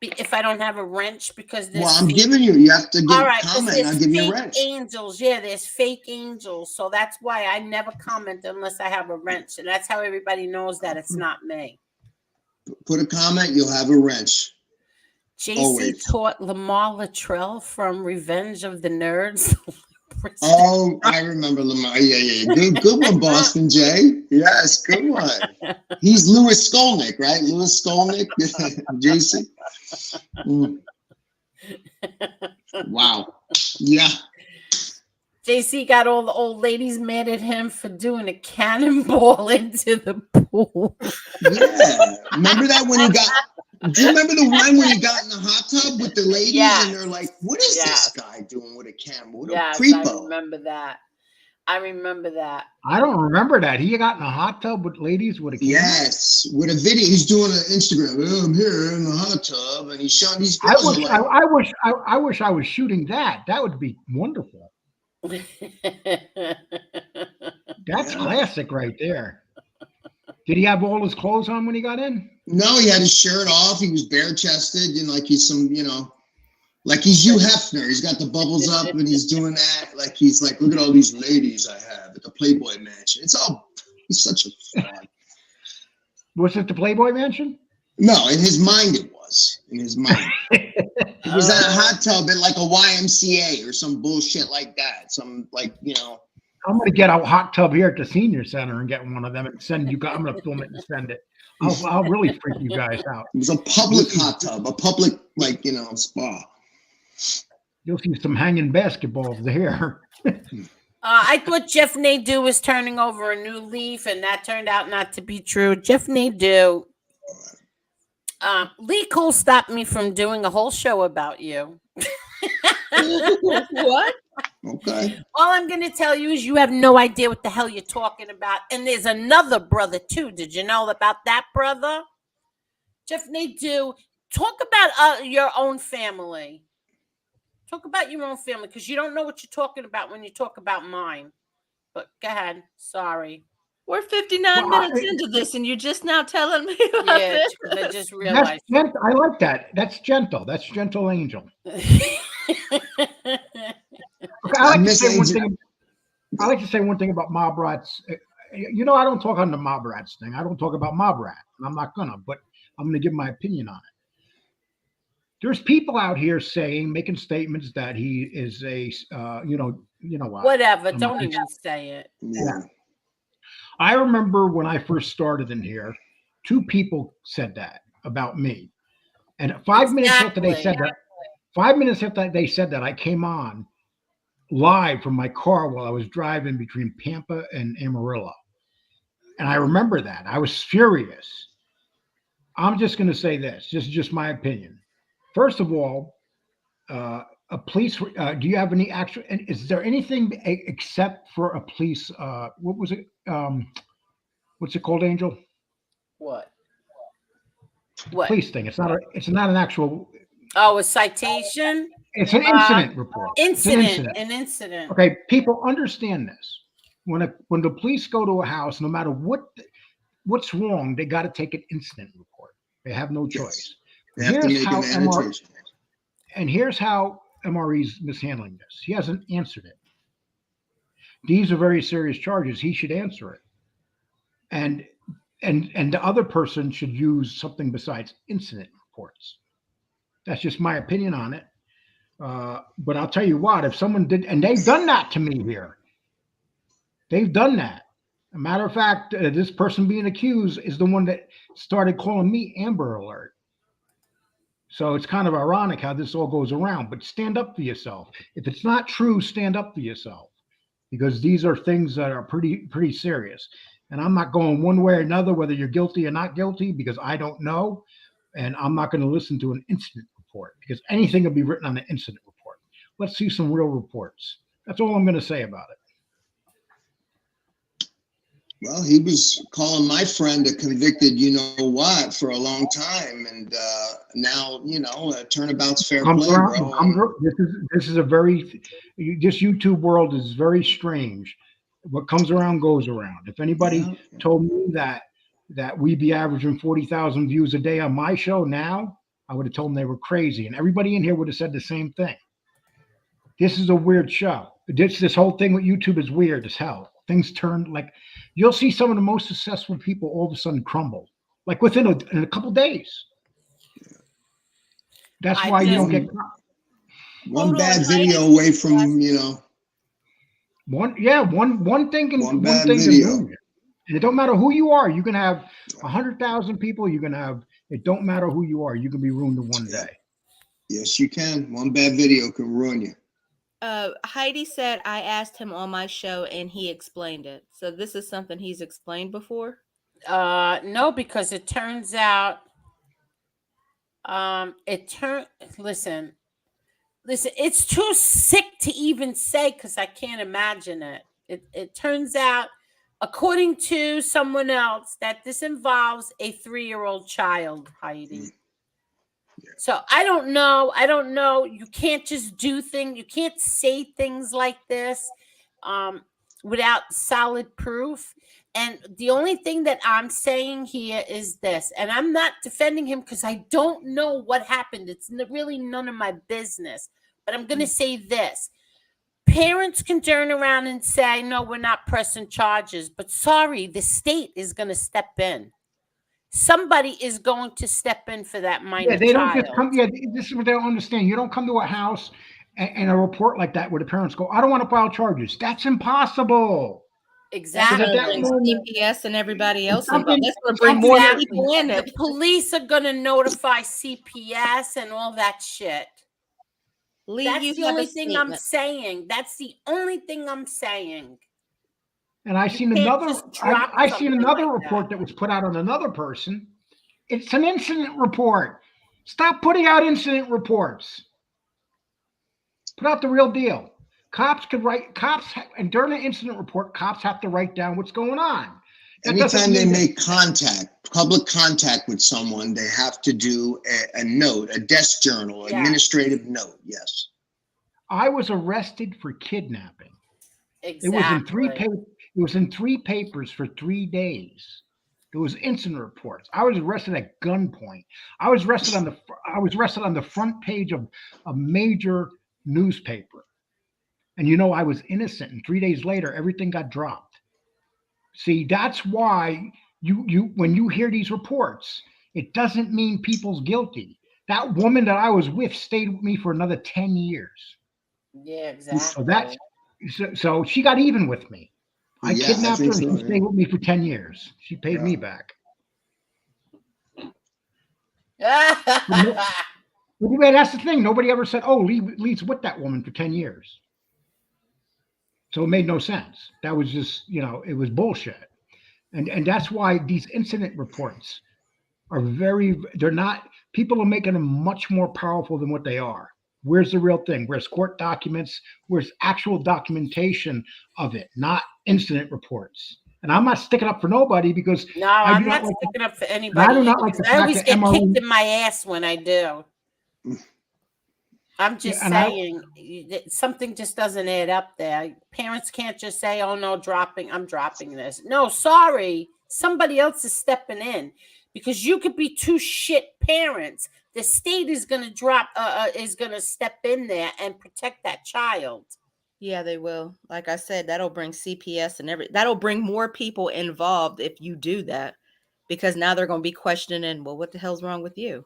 if I don't have a wrench, because well, I'm giving you have to give comment. I'll give you a wrench. Angels, yeah, there's fake angels, so that's why I never comment unless I have a wrench, and that's how everybody knows that it's not me. Put a comment, you'll have a wrench. JC taught Lamar Luttrell from Revenge of the Nerds. Oh, I remember Lamar. Yeah. Good one, Boston Jay. Yes, good one. He's Louis Skolnick, right? Louis Skolnick, JC. Wow. Yeah. JC got all the old ladies mad at him for doing a cannonball into the pool. Yeah. Remember that when he got... Do you remember the one when he got in the hot tub with the ladies and they're like, what is this guy doing with a camera? What a creepo. I remember that. I don't remember that. He got in a hot tub with ladies with a camera? Yes, with a video. He's doing an Instagram. Oh, I'm here in the hot tub and he's showing these I wish I was shooting that. That would be wonderful. That's classic right there. Did he have all his clothes on when he got in? No, he had his shirt off. He was bare chested and like he's some, like he's Hugh Hefner. He's got the bubbles up and he's doing that. Like he's like, look at all these ladies I have at the Playboy Mansion. He's such a fraud. Was it the Playboy Mansion? No, in his mind it was. In his mind. It was at a hot tub at like a YMCA or some bullshit like that. Some like, I'm going to get a hot tub here at the senior center and get one of them and send you guys. I'm going to film it and send it. I'll really freak you guys out. It was a public hot tub, a public, spa. You'll see some hanging basketballs there. I thought Jeff Nadeau was turning over a new leaf, and that turned out not to be true. Jeff Nadeau, Lee Cole stopped me from doing a whole show about you. What? Okay. All I'm going to tell you is you have no idea what the hell you're talking about. And there's another brother, too. Did you know about that brother? Jeff Nadeau, talk about your own family. Talk about your own family, because you don't know what you're talking about when you talk about mine. But go ahead. Sorry. We're 59 minutes into this, and you're just now telling me about Yeah, this. because I just realized. I like that. That's gentle. That's gentle Angel. Okay, I like to say one thing about mob rats. You know, I don't talk on the mob rats thing. I don't talk about mob rat, and I'm not gonna. But I'm gonna give my opinion on it. There's people out here making statements that he is a, you know what? Whatever. Don't even say it. Yeah. I remember when I first started in here, 2 people said that about me, and 5 minutes after they said that, 5 minutes after they said that, I came on live from my car while I was driving between Pampa and Amarillo, and I remember that. I was furious. I'm just going to say this. This is just my opinion. First of all, a police. Do you have any actual? And is there anything except for a police? What was it? What's it called, Angel? What? Police thing. It's not an actual. Oh, a citation? It's an incident report. An incident. Okay, people understand this. When the police go to a house, no matter what's wrong, they got to take an incident report. They have no choice. They have to make an annotation. And here's how MRE's mishandling this. He hasn't answered it. These are very serious charges. He should answer it. And the other person should use something besides incident reports. That's just my opinion on it. But I'll tell you what, if someone did, and they've done that to me here. They've done that. A matter of fact, this person being accused is the one that started calling me Amber Alert. So it's kind of ironic how this all goes around, but stand up for yourself. If it's not true, stand up for yourself, because these are things that are pretty serious. And I'm not going one way or another, whether you're guilty or not guilty, because I don't know. And I'm not going to listen to an incident report, because anything will be written on an incident report. Let's see some real reports. That's all I'm going to say about it. Well, he was calling my friend a convicted, you know what, for a long time, and now, turnabout's fair play, bro. This is a very, this YouTube world is very strange. What comes around goes around. If anybody told me that we'd be averaging 40,000 views a day on my show now, I would have told them they were crazy, and everybody in here would have said the same thing. This is a weird show. This whole thing with YouTube is weird as hell. Things turn, like, you'll see some of the most successful people all of a sudden crumble, like within a couple days. That's why you don't get one bad video away from, one thing can one bad video. And it don't matter who you are. You can have 100,000 people. You can have, it don't matter who you are. You can be ruined in one day. Yes, you can. One bad video can ruin you. Heidi said, I asked him on my show and he explained it. So this is something he's explained before? No, because it turns out, listen, it's too sick to even say, because I can't imagine it. It turns out, according to someone else, that this involves a 3-year-old child, Heidi. So I don't know. You can't just do things. You can't say things like this without solid proof. And the only thing that I'm saying here is this, and I'm not defending him because I don't know what happened. It's really none of my business. But I'm going to say this. Parents can turn around and say, no, we're not pressing charges. But sorry, the state is going to step in. Somebody is going to step in for that minor child. They don't just come. Yeah, this is what they don't understand. You don't come to a house and a report like that where the parents go, I don't want to file charges. That's impossible. Exactly. CPS and everybody else. That's going to bring more people in it. The police are going to notify CPS and all that shit. That's the only thing I'm saying. That's the only thing I'm saying. And I seen another report that was put out on another person. It's an incident report. Stop putting out incident reports. Put out the real deal. And during an incident report, cops have to write down what's going on. Anytime they make public contact with someone, they have to do a note, a desk journal, administrative note. Yes. I was arrested for kidnapping. Exactly. It was in three papers for 3 days. There was incident reports. I was arrested at gunpoint. I was arrested on the front page of a major newspaper. And I was innocent. And 3 days later, everything got dropped. See, that's why when you hear these reports, it doesn't mean people's guilty. That woman that I was with stayed with me for another 10 years. Yeah, exactly. So she got even with me. I kidnapped her and she so, stayed with me for 10 years. She paid me back. But that's the thing. Nobody ever said, oh, Lee's with that woman for 10 years. So it made no sense. That was just, it was bullshit. And that's why these incident reports are people are making them much more powerful than what they are. Where's the real thing? Where's court documents? Where's actual documentation of it, not incident reports? And I'm not sticking up for nobody because no, I'm not sticking up for anybody. I do not like the fact I always that get kicked in my ass when I do. I'm just saying something just doesn't add up there. Parents can't just say, oh no, I'm dropping this. No, sorry. Somebody else is stepping in because you could be two shit parents. The state is going to step in there and protect that child. Yeah, they will. Like I said, that'll bring CPS and that'll bring more people involved if you do that, because now they're going to be questioning, well, what the hell's wrong with you?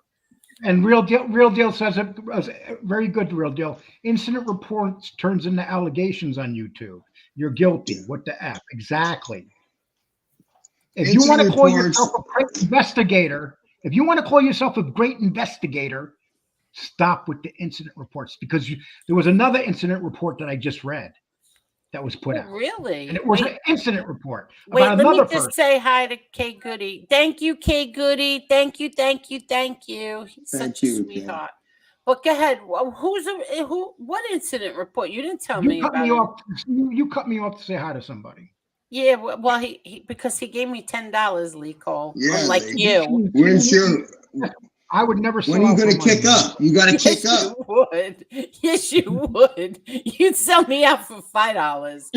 And Real Deal says it was very good. Real Deal. Incident reports turns into allegations on YouTube. You're guilty. What the F? Exactly. If you want to call yourself a great investigator, stop with the incident reports, because there was another incident report that I just read that was put out. Really? And it was an incident report about another let me person. Just say hi to Kay Gotti. Thank you, Kay Gotti. Thank you. He's such a sweetheart. But go ahead. What incident report? You didn't tell me about You cut me off to say hi to somebody. Yeah, well, he because he gave me $10, Lee Cole. Yeah, unlike you. We're sure. I would never. When are you going to kick up? You got to kick up. You would. Yes, you would. You'd sell me out for $5.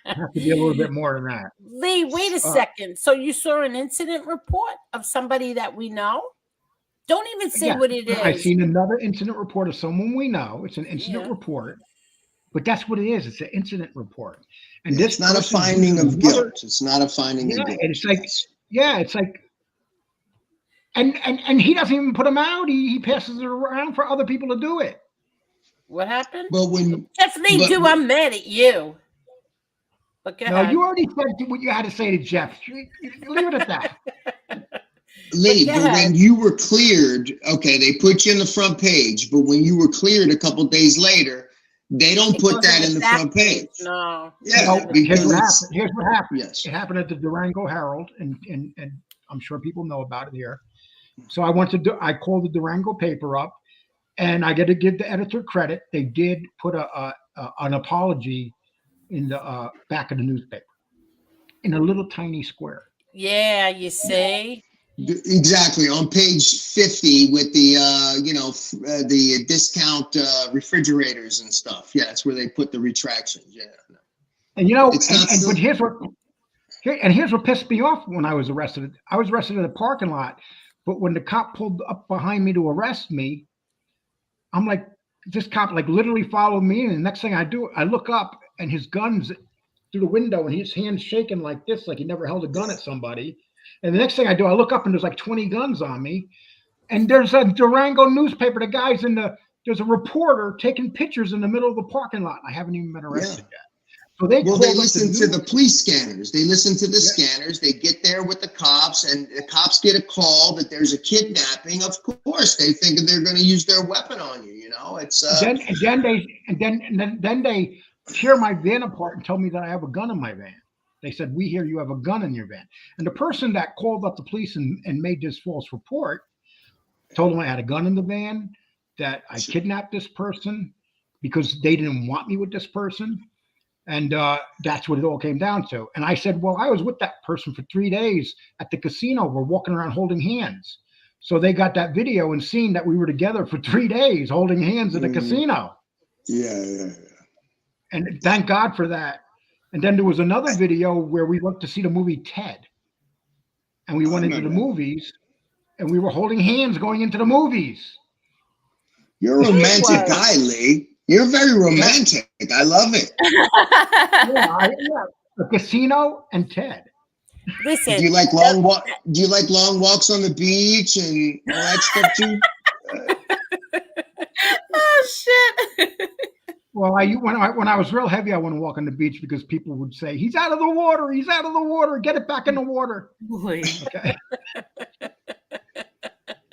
Have to be a little bit more than that. Lee, wait a second. So you saw an incident report of somebody that we know? Don't even say what it is. I've seen another incident report of someone we know. It's an incident report, but that's what it is. It's an incident report, and it's not a finding of guilt. It's not a finding of guilt. It's like, it's like. And he doesn't even put them out. He passes it around for other people to do it. What happened? But when if they do, I'm mad at you. But go ahead. You already said what you had to say to Jeff. Leave it at that. Lee, but when you were cleared, okay, they put you in the front page. But when you were cleared a couple days later, they don't put that in the front page. No. Yeah. Here's what happened. Yes. It happened at the Durango Herald, and I'm sure people know about it here. So I called the Durango paper up, and I got to give the editor credit. They did put an apology in the back of the newspaper in a little tiny square. Yeah, you see. Exactly, on page 50 with the the discount refrigerators and stuff. Yeah, that's where they put the retractions. Yeah. And but here's what pissed me off when I was arrested. I was arrested in the parking lot. But when the cop pulled up behind me to arrest me, I'm like, this cop like literally followed me. And the next thing I do, I look up and his gun's through the window and his hand's shaking like this, like he never held a gun at somebody. And the next thing I do, I look up and there's like 20 guns on me. And there's a Durango newspaper. The guy's there's a reporter taking pictures in the middle of the parking lot. I haven't even been arrested yet. So they listen to the police scanners. They listen to the scanners. They get there with the cops, and the cops get a call that there's a kidnapping. Of course, they think they're going to use their weapon on you. It's then they tear my van apart and tell me that I have a gun in my van. They said, "We hear you have a gun in your van." And the person that called up the police and made this false report told them I had a gun in the van, that I kidnapped this person because they didn't want me with this person. And that's what it all came down to. And I said, well, I was with that person for 3 days at the casino. We're walking around holding hands. So they got that video and seen that we were together for 3 days holding hands at a casino. Yeah. And thank God for that. And then there was another video where we went to see the movie Ted. And we went into the movies and we were holding hands going into the movies. You're a romantic guy, Lee. You're very romantic. I love it. A casino and Ted. Listen, Do you like long walk? Do you like long walks on the beach and all that stuff too? Oh shit. Well, when I was real heavy, I wouldn't walk on the beach because people would say, "He's out of the water. He's out of the water. Get it back in the water." Boy. Okay.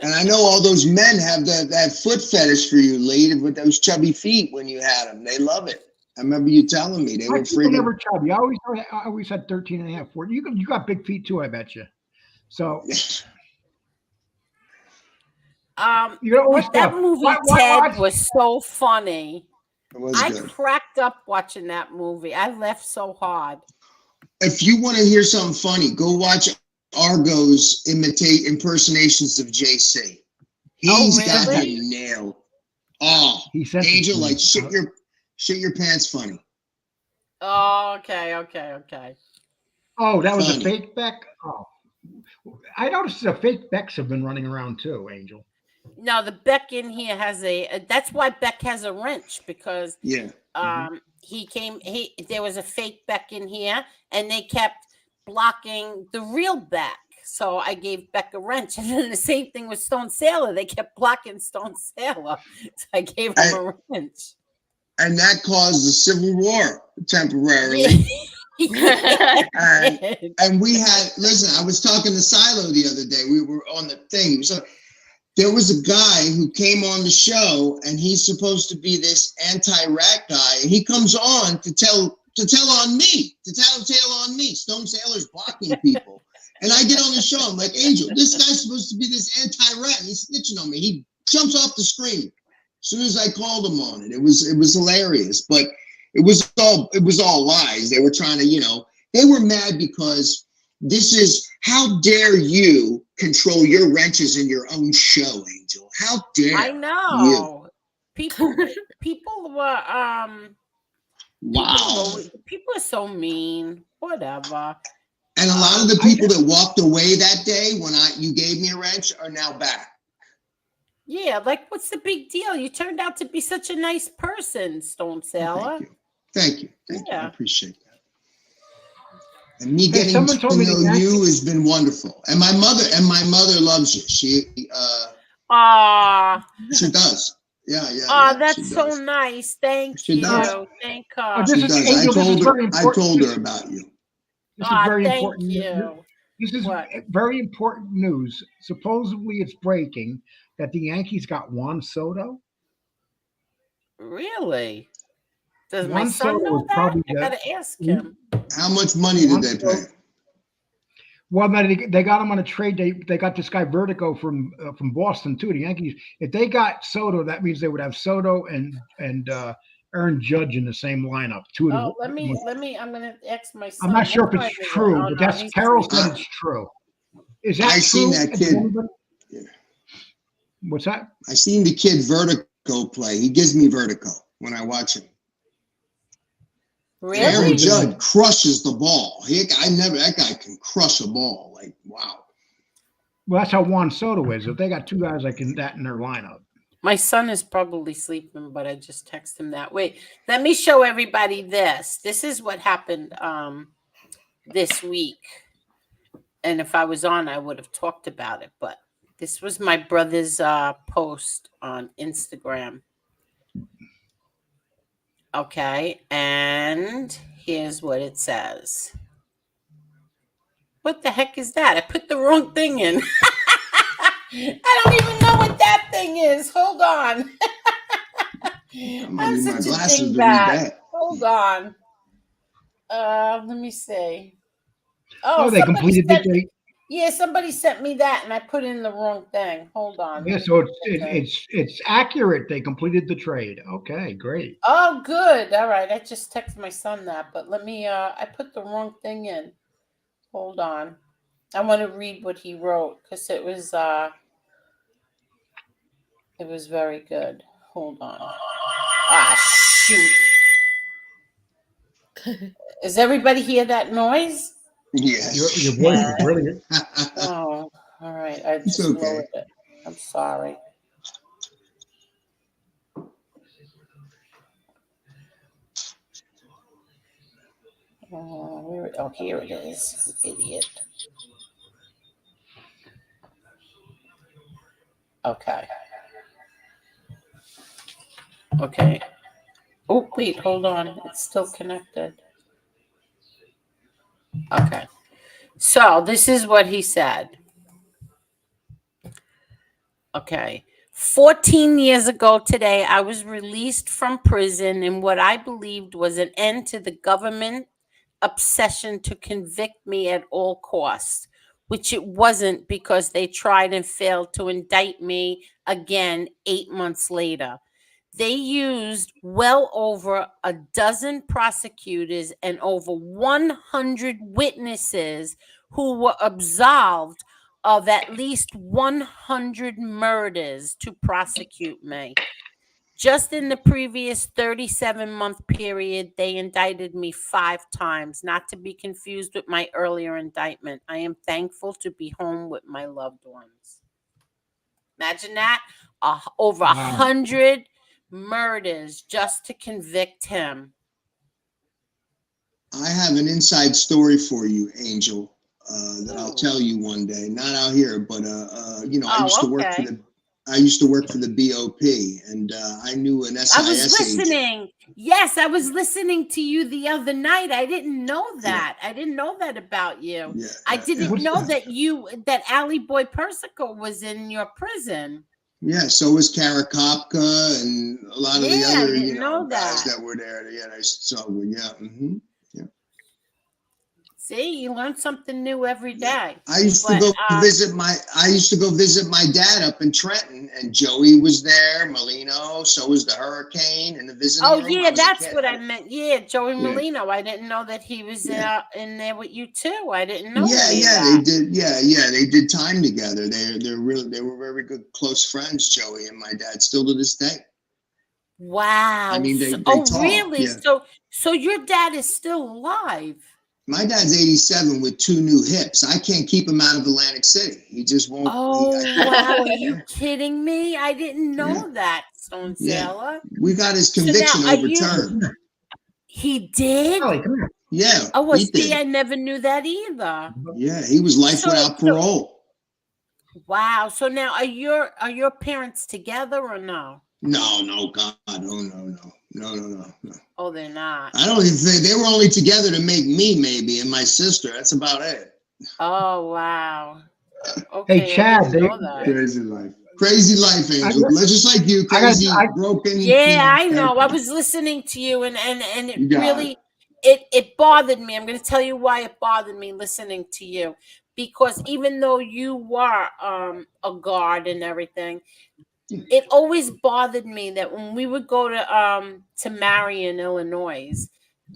And I know all those men have that foot fetish for you, Lee, with those chubby feet when you had them. They love it. I remember you telling me they were freaking. Never chubby. I always had 13 and a half, 14. You got big feet too, I bet you. So. That movie Ted was so funny. I Good. cracked up watching that movie. I laughed so hard. If you want to hear something funny, go watch Argo's impersonations of JC. He's got him nailed. Oh, Angel, like shit your pants funny. Oh, okay. Oh, that was a fake Beck? Oh. I noticed the fake Becks have been running around too, Angel. No, the Beck in here has that's why Beck has a wrench, because there was a fake Beck in here and they kept blocking the real Beck. So I gave Beck a wrench. And then the same thing with Stone Sailor. They kept blocking Stone Sailor. So I gave him a wrench. And that caused the Civil War temporarily. And we had, listen, I was talking to Silo the other day. We were on the thing. There was a guy who came on the show, and he's supposed to be this anti-rat guy, and he comes on to tell on me, to tell on me. Stone Sailor's blocking people. And I get on the show, I'm like, Angel, this guy's supposed to be this anti-rat, and he's snitching on me. He jumps off the screen as soon as I called him on it. It was hilarious, but it was all lies. They were trying to, they were mad because this is, how dare you control your wrenches in your own show, Angel? How dare I know. You? People were wow. People are so mean. Whatever. And a lot of the people that walked away that day when you gave me a wrench are now back. Yeah, like what's the big deal? You turned out to be such a nice person, Stone Sailor. Thank you. I appreciate that. And me getting to know you has been wonderful. And my mother loves you. She does. Yeah. That's so nice. Thank you. Thank God. She does. I told her about you. This is very important. This is very important news. Supposedly it's breaking that the Yankees got Juan Soto. Really? Does Juan my son know that? I gotta ask him. How much money did they pay? Well, they got him on a trade. They got this guy Vertigo from Boston too. The Yankees. If they got Soto, that means they would have Soto and Aaron Judge in the same lineup. Let me. I'm gonna ask my son. I'm not sure if it's true, but that's Carol said it's true. Is that true? Seen that kid. What's that? I seen the kid Vertigo play. He gives me vertigo when I watch him. Really? Aaron Judge crushes the ball. That guy can crush a ball. Like, wow. Well, that's how Juan Soto is. If they got two guys like that in their lineup. My son is probably sleeping, but I just text him that. Wait, let me show everybody this. This is what happened this week. And if I was on, I would have talked about it. But this was my brother's post on Instagram. Okay, and here's what it says. What the heck is that? I put the wrong thing in. I don't even know what that thing is. Hold on. I'm such a dingbat. Hold on. Let me see. Oh, they completed the. Yeah, somebody sent me that, and I put in the wrong thing. Hold on. Yeah, so it's accurate. They completed the trade. Okay, great. Oh, good. All right. I just texted my son that, but let me. I put the wrong thing in. Hold on. I want to read what he wrote because it was. It was very good. Hold on. Ah, shoot. Does everybody hear that noise? Yes. Your voice is really. Oh, all right. I It's just okay. lowered it. I'm sorry. Oh, here it is. Idiot. Okay. Okay. Oh, wait, hold on. It's still connected. Okay. So this is what he said. Okay. 14 years ago today, I was released from prison in what I believed was an end to the government obsession to convict me at all costs, which it wasn't because they tried and failed to indict me again 8 months later. They used well over a dozen prosecutors and over 100 witnesses who were absolved of at least 100 murders to prosecute me. Just in the previous 37-month period, they indicted me 5 times, not to be confused with my earlier indictment. I am thankful to be home with my loved ones. Imagine that. Over 100 murders just to convict him. I have an inside story for you, Angel, that I'll tell you one day. Not out here, but you know, I used to work for the BOP, and I knew an SIS I was agent. listening. Yes, I was listening to you the other night. I didn't know that. I didn't know that about you. Yeah, I didn't What's know that? that Ali Boy Persico was in your prison. Yeah, so was Karakopka and a lot of the Yeah, I other, didn't you know, know guys that. that were there. Yeah, so yeah. See, you learn something new every day. I used to But, go visit my dad up in Trenton, and Joey was there, Molino, so was the Hurricane in the visiting Oh, room. yeah, I was a that's kid. what I meant. Yeah, Joey Yeah. Molino. I didn't know that he was Yeah. in there with you too. I didn't know. Yeah, any of yeah, that. they did. Yeah, they did time together. They were very good close friends, Joey and my dad, still to this day. Wow. I mean, they oh, talk, really? yeah. So your dad is still alive? My dad's 87 with 2 new hips. I can't keep him out of Atlantic City. He just won't. Oh, wow. Are you kidding me? I didn't know that, Stone Yeah. Sailor. We got his So now, conviction are you- overturned. He did? Holly, come here. Yeah. Oh, well, he see, did. I never knew that either. Yeah, he was life without parole. Wow. So now, are your parents together or no? No, God, no. Oh, they're not. I don't even think they were only together to make me, maybe, and my sister. That's about it. Oh, wow. Okay, Hey, Chad, I didn't know that. Crazy life, Angel. Just like you, crazy, broken. Yeah, I know. I was listening to you, and it really it bothered me. I'm going to tell you why it bothered me listening to you, because even though you were a guard and everything, it always bothered me that when we would go to Marion, Illinois,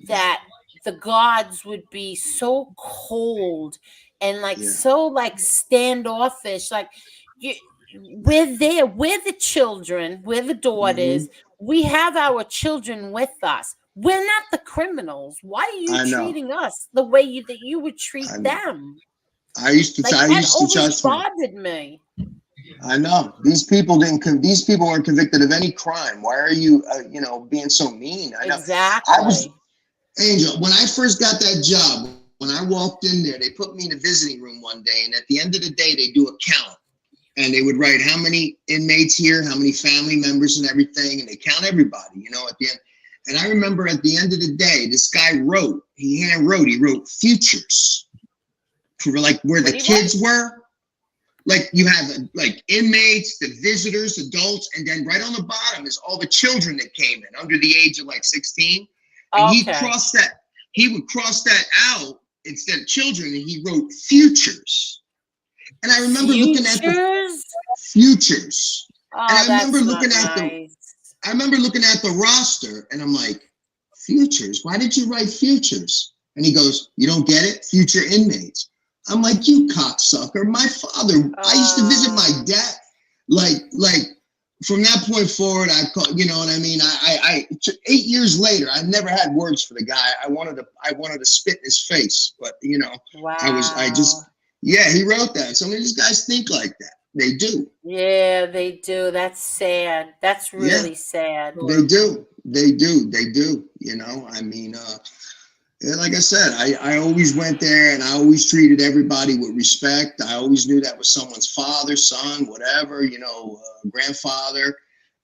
that the guards would be so cold and so standoffish. Like we're there, we're the children, we're the daughters. We have our children with us. We're not the criminals. Why are you treating us the way that you would treat them? I used to always bothered me. I know these people these people weren't convicted of any crime. Why are you, being so mean? I know. Exactly. Angel, when I first got that job, when I walked in there, they put me in a visiting room one day, and at the end of the day, they do a count, and they would write how many inmates here, how many family members, and everything, and they count everybody, at the end. And I remember at the end of the day, this guy wrote futures for where the kids were. Like you have inmates, the visitors, adults, and then right on the bottom is all the children that came in under the age of 16. And he would cross that out instead of children, and he wrote futures. And I remember looking at the futures. Oh, and I remember looking at the roster, and I'm like, futures? Why did you write futures? And he goes, you don't get it? Future inmates. I'm like, you cocksucker. My father, I used to visit my dad, from that point forward, I call, you know what I mean? 8 years later, I never had words for the guy. I wanted to spit in his face, but you know, Wow. yeah, he wrote that. Some of these guys think like that. They do. Yeah, they do. That's sad. That's really sad. They do. You know, I mean, yeah, like I said, I always went there and I always treated everybody with respect. I always knew that was someone's father, son, whatever, you know, grandfather.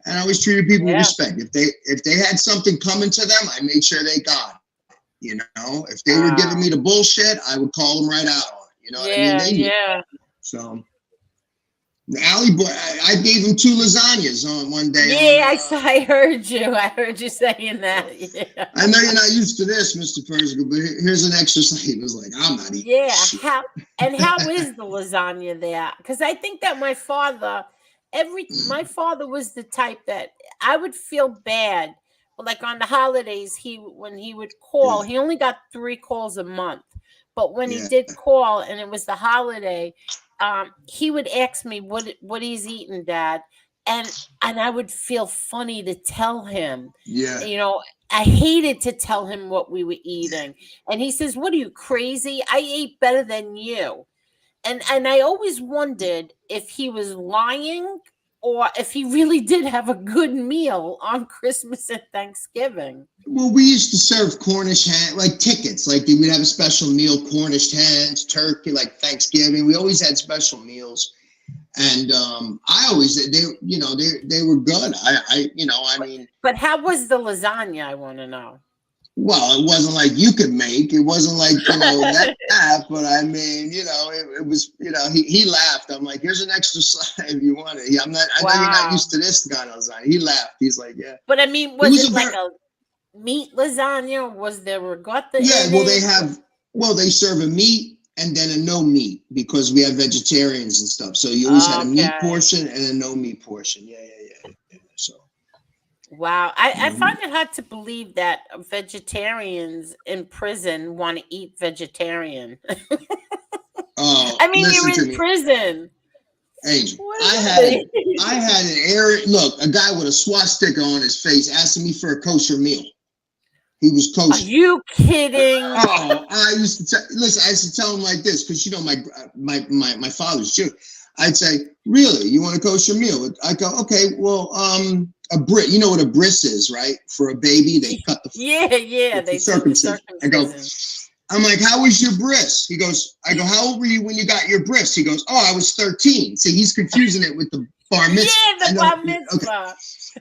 And I always treated people with respect. If they had something coming to them, I made sure they got it. You know, if they were giving me the bullshit, I would call them right out on it. You know what I mean? Yeah. So the alley boy, I gave him 2 lasagnas on one day. Yeah, I heard you. I heard you saying that. Yeah. I know you're not used to this, Mr. Persico, but here's an extra side. He was like, I'm not eating this shit. How is the lasagna there? Because I think that my father was the type that I would feel bad. Like on the holidays, when he would call, he only got 3 calls a month. But when he did call and it was the holiday, he would ask me what he's eating, Dad, and I would feel funny to tell him. Yeah, you know, I hated to tell him what we were eating, and he says, "What are you, crazy? I ate better than you." And I always wondered if he was lying or if he really did have a good meal on Christmas and Thanksgiving. Well, we used to serve Cornish hen, like tickets. Like we'd have a special meal, Cornish hens, turkey, like Thanksgiving. We always had special meals. And I always, they were good. I mean. But how was the lasagna, I want to know? Well, it wasn't like you could make. It wasn't like, that. But I mean, it was, he laughed. I'm like, here's an extra slide if you want it. I know you're not used to this kind of lasagna. He laughed. He's like, yeah. But I mean, was it like a meat lasagna? Was there ricotta? Yeah, well, they serve a meat and then a no meat because we have vegetarians and stuff. So you always had a meat portion and a no meat portion. Yeah. So. Wow. I find it hard to believe that vegetarians in prison want to eat vegetarian. I mean, you're in prison. Angel, I had an area. Look, a guy with a swastika on his face asking me for a kosher meal. He was kosher. Are you kidding? Oh, I used to tell him like this because my father's Jew. I'd say, really, you want a kosher meal? I go, okay, well, a bris. You know what a bris is, right? For a baby, they cut the they circumcision. I go, I'm like, how was your bris? I go, how old were you when you got your bris? He goes, oh, I was 13. See, he's confusing it with the bar mitzvah. Yeah, the bar mitzvah. Okay.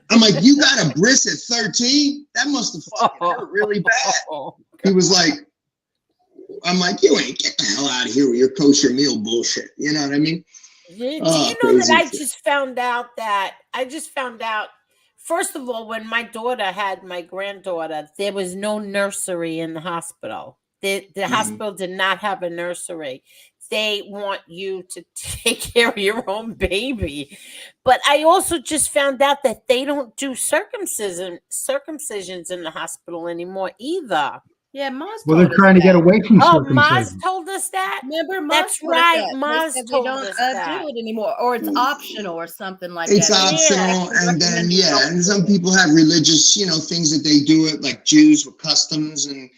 I'm like, you got a bris at 13? That must have fucking hurt really bad. He was like, I'm like, you ain't get the hell out of here with your kosher meal bullshit. You know what I mean? Do you know that I just found out, first of all, when my daughter had my granddaughter, there was no nursery in the hospital. The hospital did not have a nursery. They want you to take care of your own baby. But I also just found out that they don't do circumcisions in the hospital anymore either. Yeah, Maz. Well, they're trying to get away from circumcision. Maz told us that. Remember, Maz that's right. Maz told don't us that. do it anymore, or it's optional, or something like it's that. It's optional, and then and some people have religious, things that they do it, like Jews with customs and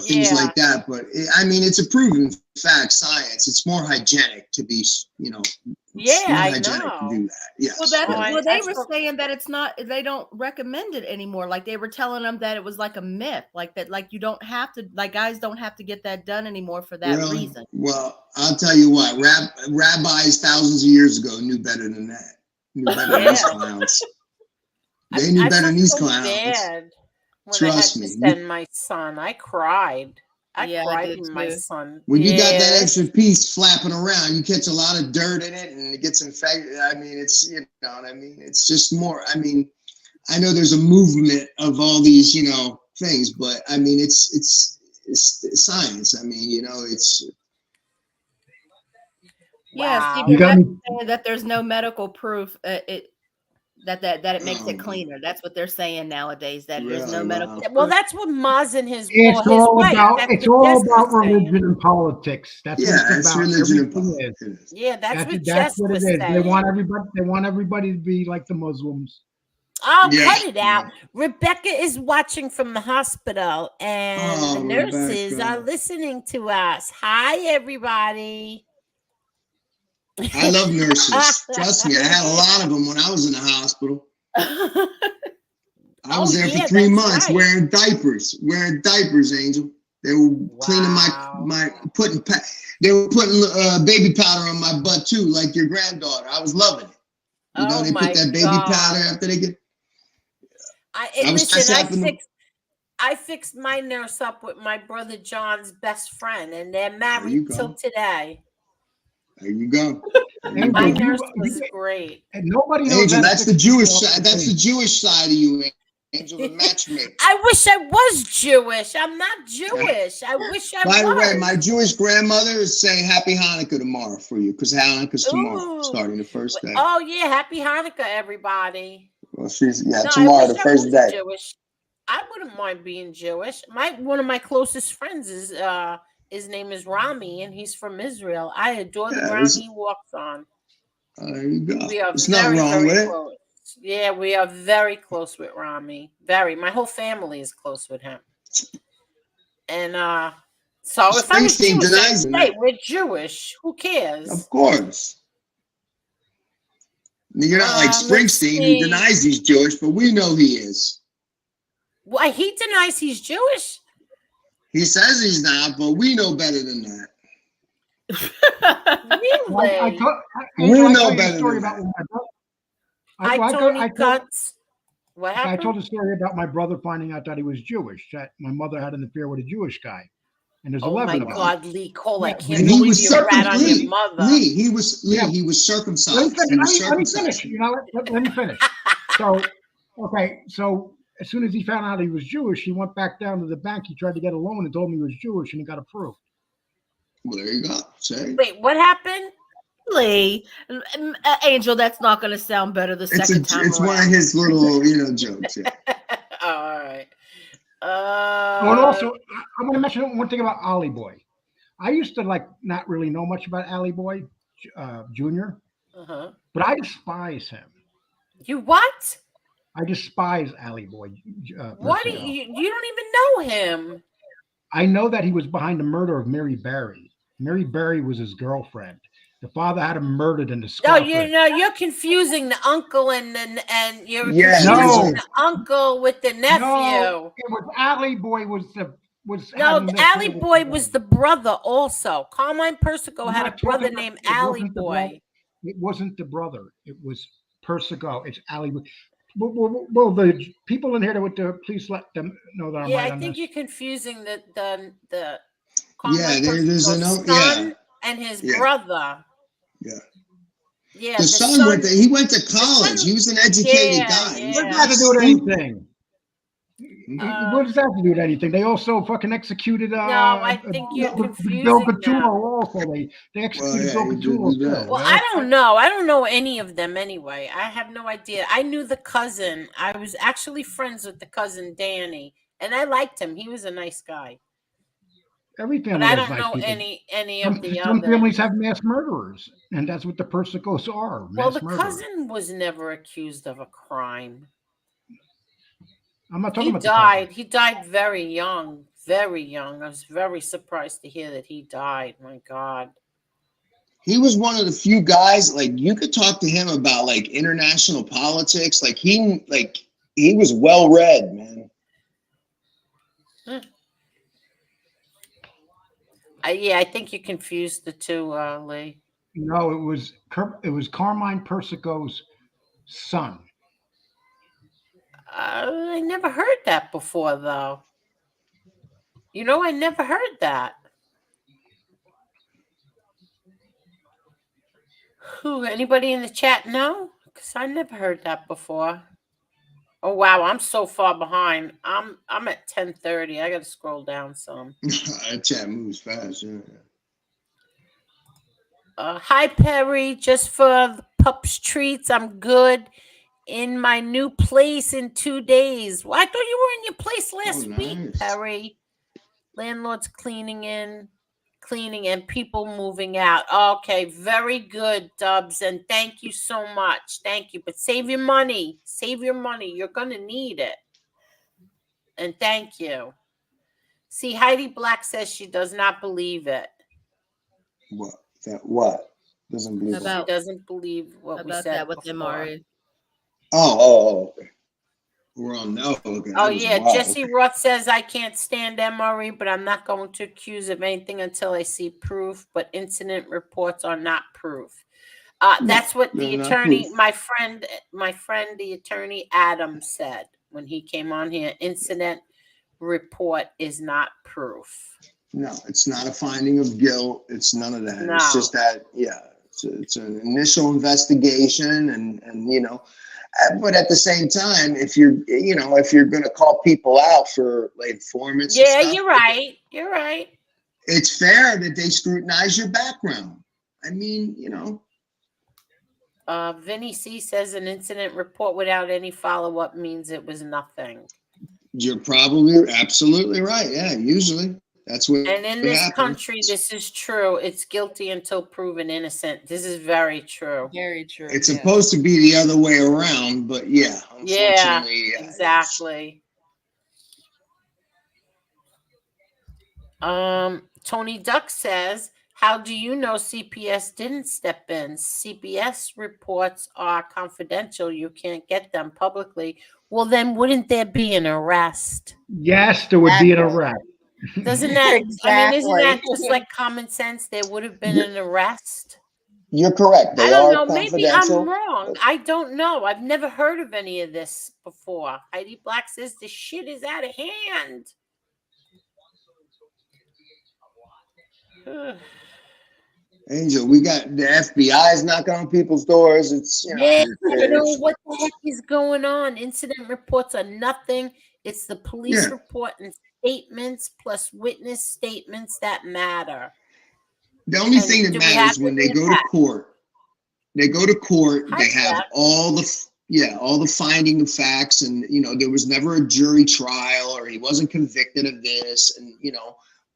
things like that. But I mean, it's a proven fact, science. It's more hygienic to be, I know. To do that. Yeah. Well, they were saying that it's not. They don't recommend it anymore. Like they were telling them that it was like a myth, like that. Like you don't have to. Like guys don't have to get that done anymore for that reason. Well, I'll tell you what. Rabbis thousands of years ago knew better than that. Knew better than these clowns. They knew better than these clowns. Bad when Trust I had me. to send my son, I cried. I cried in my son. When you got that extra piece flapping around, you catch a lot of dirt in it and it gets infected. I mean, it's, what I mean? It's just more, I mean, I know there's a movement of all these, things, but I mean, it's science. I mean, it's. Yeah, wow. Steve, you're not saying that there's no medical proof. That it makes it Oh, cleaner. That's what they're saying nowadays. That there's no really? medical. Wow. Well, that's what Maz and his It's his all wife. about That's it's what all Jess about was saying. religion and politics. That's Yeah, what it's it's about. religion and Everything politics. is. It is. Yeah, that's what That's Jess what it was is. saying. They want everybody to be like the Muslims. Oh, Yeah. cut it out. Rebecca is watching from the hospital, and the Oh, nurses Rebecca. are listening to us. Hi, everybody. I love nurses. Trust me, I had a lot of them when I was in the hospial. I was there for 3 months wearing diapers, Angel. They were cleaning they were putting baby powder on my butt too, like your granddaughter. I was loving it. You know, they put that baby powder after they get. I fixed my nurse up with my brother John's best friend, and they're married till today. There you go. My nurse was great. And nobody knows Angel, that's the Jewish side. That's the Jewish side of you, Angel, the matchmaker. I wish I was Jewish. I'm not Jewish. I wish I was. By the way, my Jewish grandmother is saying Happy Hanukkah tomorrow for you, because Hanukkah's tomorrow, starting the first day. Oh yeah, Happy Hanukkah, everybody. Well, tomorrow, the first day. Jewish. I wouldn't mind being Jewish. One of my closest friends is his name is Rami, and he's from Israel. I adore the ground he walks on. There you go. There's nothing wrong with it. Close. Yeah, we are very close with Rami. My whole family is close with him. And so if I'm Jewish, hey, we're Jewish. Who cares? Of course. You're not like Springsteen, who denies he's Jewish, but we know he is. Why, he denies he's Jewish? He says he's not, but we know better than that. Really? We know better than that. What happened? I told a story about my brother finding out that he was Jewish, that my mother had an affair with a Jewish guy. And there's 11 of them. Oh my God, Lee Cole, I can't and believe you rat on your mother. He was circumcised. Let me finish. Let me finish. So as soon as he found out he was Jewish, he went back down to the bank. He tried to get a loan and told me he was Jewish, and he got approved. Well, there you go. Wait, what happened? Lee, Angel, that's not going to sound better the second time. It's one of his little, jokes. Yeah. All right. And also, I'm going to mention one thing about Ollie Boy. I used to not really know much about Ollie Boy Jr., but I despise him. You what? I despise Ollie Boy. What do you don't even know him? I know that he was behind the murder of Mary Berry. Mary Berry was his girlfriend. The father had him murdered in the scarf. No, you're confusing the uncle and you're confusing the uncle with the nephew. No, it was Ollie Boy was. Ollie Boy was the brother also. Carmine Persico had a brother named Ollie Boy. It wasn't the brother. It was Persico. It's Ollie Boy. Well, the people in here, please let them know that I'm right on I think this. you're confusing the there's son and his brother. Yeah. The son he went to college. He was an educated guy. What does that have to do with anything? What does that have to do with anything? They also fucking executed. No, I think you're confusing Bill Gattuso also. They executed Bill Gattuso. Well, I don't know. I don't know any of them anyway. I have no idea. I knew the cousin. I was actually friends with the cousin Danny, and I liked him. He was a nice guy. Every family but I don't has know nice any of the some other. families have mass murderers, and that's what the Persicos are. Well, the cousin was never accused of a crime. I'm not talking about. He died very young. Very young. I was very surprised to hear that he died. My God. He was one of the few guys, you could talk to him about international politics. He was well read, man. I think you confused the two, Lee. No, it was Carmine Persico's son. I never heard that before, though. I never heard that. Anybody in the chat know? Because I never heard that before. Oh wow, I'm so far behind. I'm at 10:30. I got to scroll down some. That chat moves fast. Yeah. Hi Perry, just for the pups treats. I'm good. in my new place in 2 days. Well, I thought you were in your place last week, nice. Perry. Landlords cleaning and people moving out. Okay, very good, Dubs, and thank you so much. Thank you. But save your money. Save your money. You're gonna need it. And thank you. See, Heidi Black says she does not believe it. What? That what? Doesn't believe She that. About doesn't believe what we about said that with before. Mari. Oh, okay. We're on no. Okay. Oh that was yeah, wild. Jesse Roth says I can't stand MRE, but I'm not going to accuse of anything until I see proof. But incident reports are not proof. That's what the they're not attorney, proof. my friend, the attorney Adam said when he came on here. Incident report is not proof. No, it's not a finding of guilt. It's none of that. No. It's just that, yeah, it's an initial investigation, and you know, but at the same time, if you're going to call people out for like informants, and Yeah, stuff, you're right. You're right. it's fair that they scrutinize your background. I mean, you know. Vinny C says an incident report without any follow-up means it was nothing. You're probably absolutely right. Yeah, usually that's what. And in this happens. country, this is true. It's guilty until proven innocent. This is very true. Very true. It's yeah. supposed to be the other way around, but yeah, Yeah, unfortunately, exactly. Tony Duck says, how do you know CPS didn't step in? CPS reports are confidential. You can't get them publicly. Well, then wouldn't there be an arrest? Yes, there would be an arrest. Doesn't that, I mean, isn't that Exactly. just like common sense? There would have been an arrest. You're correct. They I don't are know. Maybe I'm confidential. wrong. I don't know. I've never heard of any of this before. Heidi Black says the shit is out of hand. Angel, we got the FBI's knocking on people's doors. It's Yeah, you know what the heck is going on? Incident reports are nothing. It's the police Yeah. report and statements plus witness statements that matter. The only And thing that do we matters have when they any go to facts? court. They go to court. Hi, They have Jack. all the finding of facts, and there was never a jury trial, or he wasn't convicted of this, and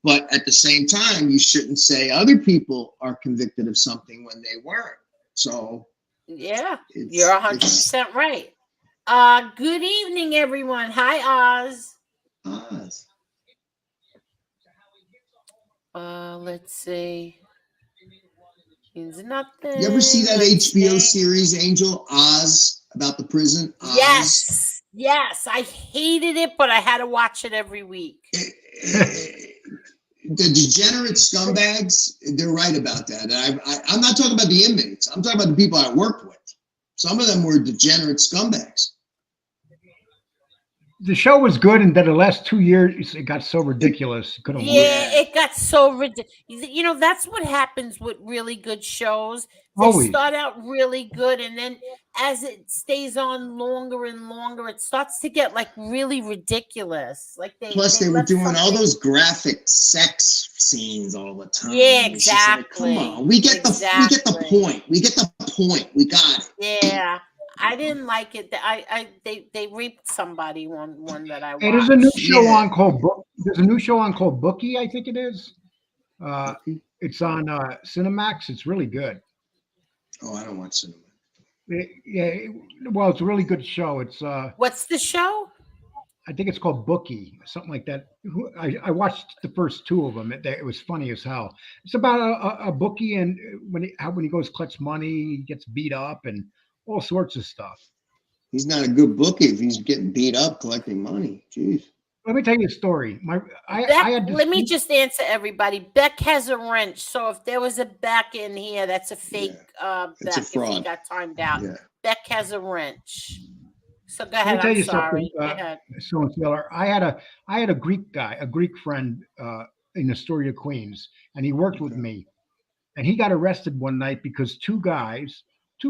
But at the same time, you shouldn't say other people are convicted of something when they weren't. So Yeah, you're 100% right. Good evening, everyone. Hi, Oz. Oz. Let's see. Means nothing. You ever see that Let's HBO see. series, Angel, Oz, about the prison? Oz? Yes. I hated it, but I had to watch it every week. The degenerate scumbags, they're right about that. And I'm not talking about the inmates. I'm talking about the people I worked with. Some of them were degenerate scumbags. The show was good, and then the last 2 years it got so ridiculous. You couldn't Yeah, watch. it got so ridiculous. That's what happens with really good shows. They Always. start out really good, and then as it stays on longer and longer, it starts to get like really ridiculous. Like Plus, they were left doing all something- those graphic sex scenes all the time. Yeah, It's just like, exactly. come on, we get the point. We get the point. We got it. Yeah, I didn't like it. They raped somebody one that I watched. Hey, there's a new show Yeah. on called There's a new show on called Bookie, I think it is. It's on Cinemax. It's really good. Oh, I don't watch cinema. Well, it's a really good show. It's What's the show? I think it's called Bookie, something like that. I watched the first two of them. It was funny as hell. It's about a bookie, and when he goes collects money, he gets beat up and all sorts of stuff. He's not a good bookie if he's getting beat up collecting money. Jeez. Let me tell you a story. Let me just answer everybody. Beck has a wrench, so if there was a Beck in here, that's a fake It's a Beck. If fraud. he got timed out, Yeah. Beck has a wrench. So go Let ahead. me tell I'm you sorry. something. Go ahead. So I had a Greek guy, a Greek friend in Astoria, Queens, and he worked with me. And he got arrested one night because two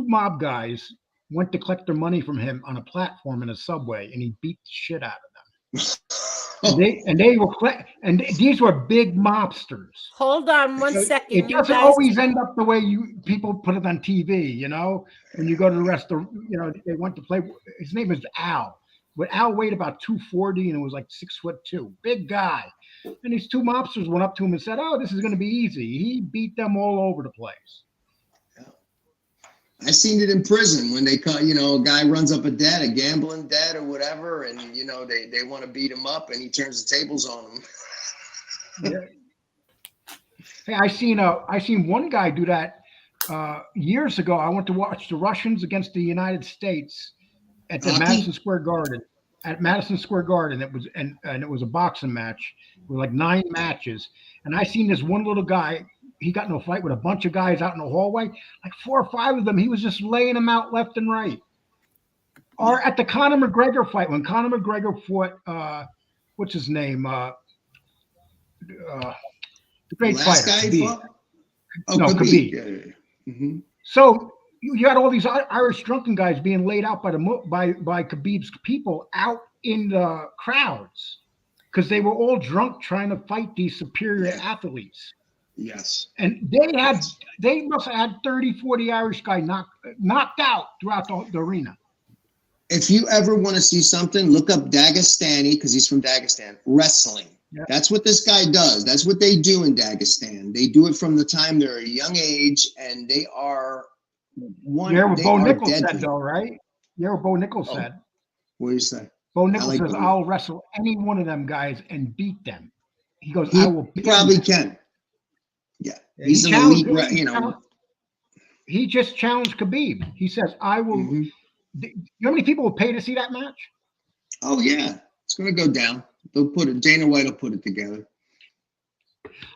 mob guys, went to collect their money from him on a platform in a subway, and he beat the shit out of them. They were these were big mobsters. Hold on one So second. it You doesn't guys, always end up the way people put it on TV. You know, when you go to the restaurant, they went to play. His name is Al. But Al weighed about 240 and it was like 6'2", big guy. And these two mobsters went up to him and said, "Oh, this is going to be easy." He beat them all over the place. I seen it in prison when they caught, a guy runs up a debt, a gambling debt or whatever, and they want to beat him up, and he turns the tables on him. Yeah. Hey, I seen one guy do that years ago. I went to watch the Russians against the United States at the Madison Square Garden. At Madison Square Garden, it was a boxing match with like 9 matches, and I seen this one little guy. He got in a fight with a bunch of guys out in the hallway, like 4 or 5 of them. He was just laying them out left and right. Or at the Conor McGregor fight, when Conor McGregor fought, what's his name? The great Last fighter. guy he Khabib. fought? Oh, No, Khabib. Khabib. Yeah. Mm-hmm. So you had all these Irish drunken guys being laid out by Khabib's people out in the crowds because they were all drunk trying to fight these superior athletes. Yes. And they must have had 30, 40 Irish guys knocked out throughout the arena. If you ever want to see something, look up Dagestani, because he's from Dagestan, wrestling. Yeah. That's what this guy does. That's what they do in Dagestan. They do it from the time they're a young age, and they are one. You hear what Bo Nichols said, though, right? You hear what Bo Nichols said? What do you say? Bo Nichols says, "I'll wrestle any one of them guys and beat them." He goes, "I will." He probably can. Yeah, he's an elite. He just challenged Khabib. He says, "I will." Mm-hmm. You know how many people will pay to see that match? Oh yeah, it's going to go down. They'll put it. Dana White will put it together.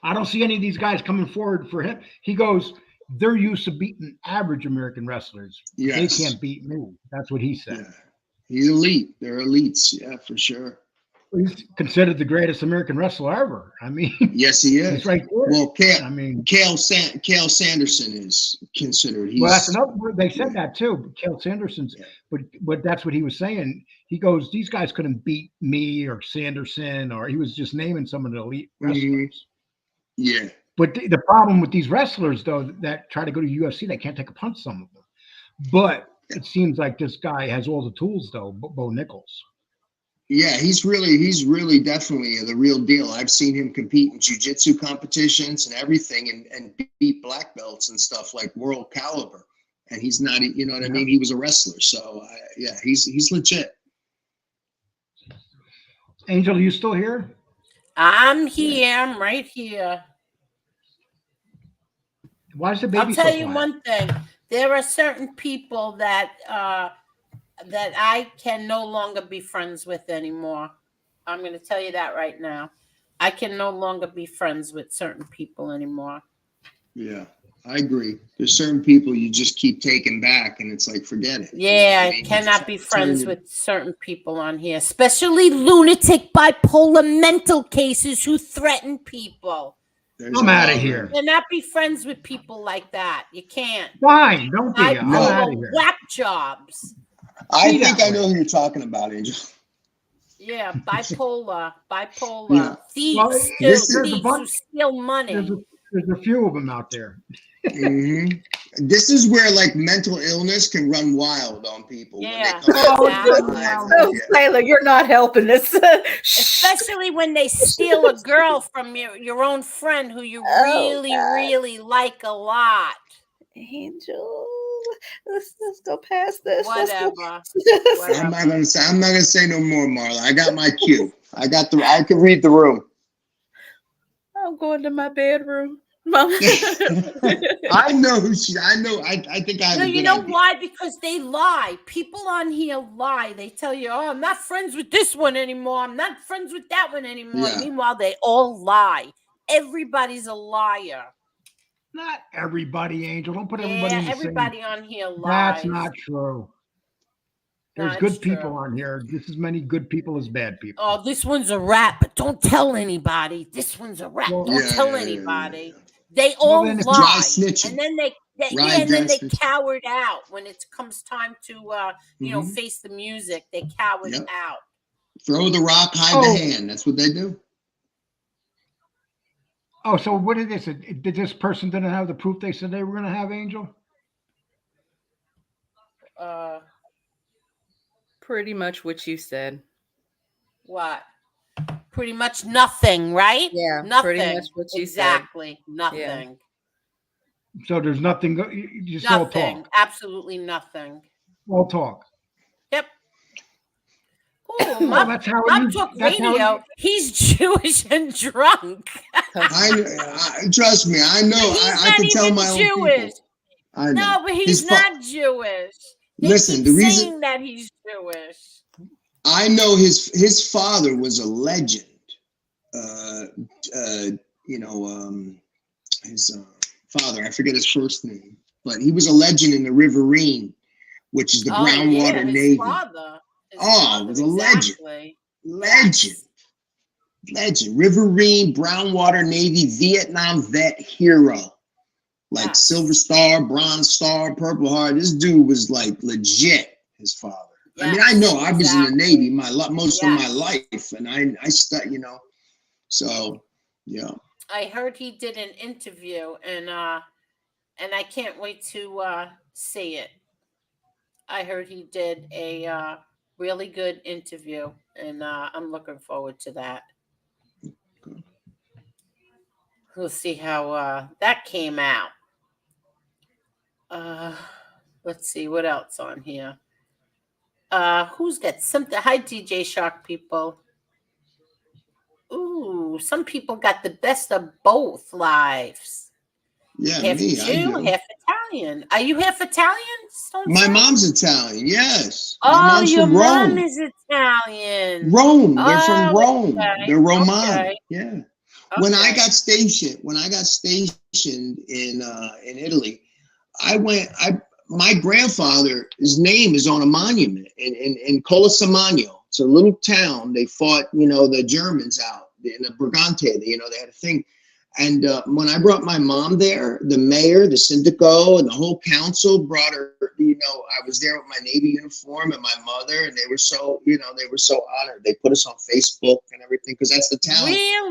I don't see any of these guys coming forward for him. He goes, "They're used to beating average American wrestlers. Yes. They can't beat me." That's what he said. Yeah. He's elite. They're elites. Yeah, for sure. He's considered the greatest American wrestler ever. I mean, yes, he is. He's right there. Well, Cael Sanderson is considered. Well, that's another. They said that too. Cael Sanderson's, but that's what he was saying. He goes, "These guys couldn't beat me or Sanderson," or he was just naming some of the elite wrestlers. Yeah. But the problem with these wrestlers, though, that try to go to UFC, they can't take a punch. Some of them, but it seems like this guy has all the tools, though. Bo Nichols. Yeah, he's really definitely the real deal. I've seen him compete in jiu-jitsu competitions and everything and beat black belts and stuff like world caliber. And he's not, you know what I mean? He was a wrestler. So, he's legit. Angel, are you still here? I'm here. Yeah. I'm right here. Why is the baby I'll tell so you quiet? one thing. There are certain people that I can no longer be friends with anymore. I'm going to tell you that right now. I can no longer be friends with certain people anymore. Yeah, I agree. There's certain people you just keep taking back, and it's like, forget it. Yeah, I cannot be friends with certain people on here, especially lunatic, bipolar, mental cases who threaten people. I'm out of here. You cannot be friends with people like that. You can't. Fine, don't be. I'm out of here. Whack jobs. I think I know who you're talking about, Angel. Yeah, bipolar, Yeah. thieves, who steal money. There's a few of them out there. Mm-hmm. This is where like mental illness can run wild on people. Yeah. Taylor, you're not helping us. Especially when they steal a girl from your own friend who you really like a lot. Angel, let's go past this. Whatever. I'm not gonna say no more, Marla. I got my cue. I can read the room. I'm going to my bedroom. I know who she. I know. I think I have. No, you know why? Because they lie. People on here lie. They tell you, "Oh, I'm not friends with this one anymore. I'm not friends with that one anymore." Yeah. Meanwhile, they all lie. Everybody's a liar. Not everybody, Angel. Don't put everybody in the everybody same. On here lies. That's not true. There's good people on here. Just as many good people as bad people. Oh, this one's a rat, but don't tell anybody. This one's a rat. Don't tell anybody. Yeah. They all lie, and then they cowered out when it comes time to face the music. They cowered out. Throw the rock, hide the hand. That's what they do. Oh, so what is this? Did this person didn't have the proof they said they were going to have, Angel? Pretty much what you said. What? Pretty much nothing, right? Yeah, nothing. pretty much what you exactly. said. Nothing. So there's nothing. Just all Nothing. talk. Absolutely nothing. All talk. Yep. Ooh, Well, Mob, that's how Mob you. Talk That's how Radio. you, He's Jewish and drunk. I trust me. I know. He's I not can tell even my own Jewish. people. I know. No, but he's not Jewish. They Listen, keep the reason saying that he's Jewish. I know his father was a legend. His father, I forget his first name, but he was a legend in the Riverine, which is the groundwater his Navy. Father. His It father, was a legend. exactly. Legend. Legend. Riverine, Brownwater Navy, Vietnam vet hero. Like Yes. Silver Star, Bronze Star, Purple Heart. This dude was like legit, his father. I mean, I know I was in the Navy most of my life, and I studied, so yeah. I heard he did an interview, and I can't wait to see it. I heard he did a really good interview, and I'm looking forward to that. We'll see how that came out. Let's see what else on here. Who's got something? Hi, DJ Shark people. Ooh, some people got the best of both lives. Yeah, half me, Jew, I do. half Italian. Are you half Italian? My mom's Italian, yes. Oh, My mom's your from mom Rome. is Italian. Rome. They're from Rome. Okay, They're Romani. okay. Yeah. When I Okay. got stationed in Italy, my grandfather, his name is on a monument in Colasamagno. It's a little town. They fought, the Germans out in the Brigante. They had a thing. And when I brought my mom there, the mayor, the syndico, and the whole council brought her, I was there with my Navy uniform and my mother, and they were so honored. They put us on Facebook and everything, because that's the town.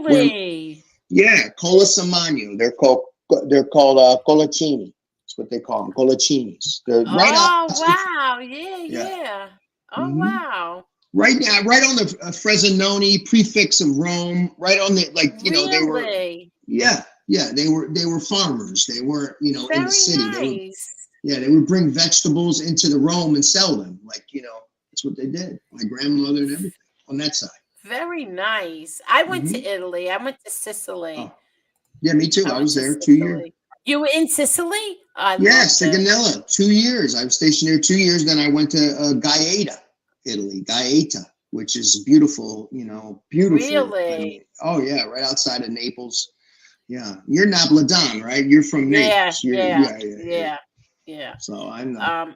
Really? Yeah, Colasamagno. They're called Colacini. That's what they call them, Colacinis. They're right Oh, out. wow. Yeah. Oh, Mhm. wow. Right now, right on the Fresnone prefix of Rome. Right on the they were. Really? Yeah. They were farmers. They weren't in the Very city. nice. They would bring vegetables into the Rome and sell them. That's what they did. My grandmother and everything on that side. Very nice. I went to Mhm. Italy. I went to Sicily. Oh. Yeah, me too. I went was to there 2 Sicily. years. You were in Sicily? I Yes, loved it. Sigonella, 2 years. I was stationed there 2 years. Then I went to Gaeta, Italy, Gaeta, which is beautiful, beautiful. Really? Oh, yeah, right outside of Naples. Yeah. You're Napolitan, right? You're from Naples. Yeah. So I know.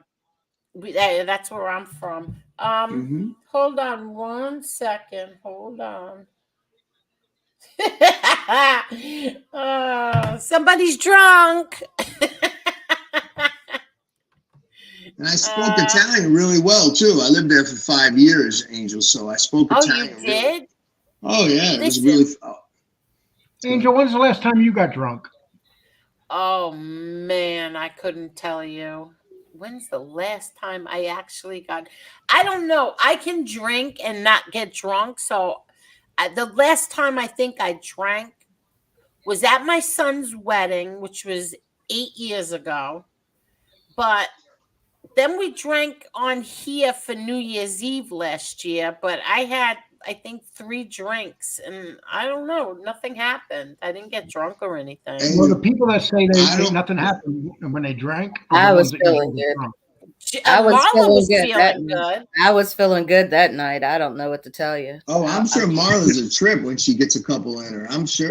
That's where I'm from. Mhm. Hold on 1 second. Hold on. Somebody's drunk. And I spoke Italian really well, too. I lived there for 5 years, Angel, so I spoke Italian. You did? Oh, yeah. It was Listen. really... Angel, when's the last time you got drunk? Oh, man, I couldn't tell you. When's the last time I actually got... I don't know. I can drink and not get drunk, so the last time I think I drank was at my son's wedding, which was 8 years ago. But then we drank on here for New Year's Eve last year, but I had, I think, 3 drinks, and I don't know, nothing happened. I didn't get drunk or anything. Hey, Well, the people that say don't- nothing happened when they drank, are the I was ones that usually feeling get good. drunk. I was Marla feeling was good that feeling night. good. I was feeling good that night. I don't know what to tell you. Oh, I'm sure Marla's a trip when she gets a couple in her. I'm sure.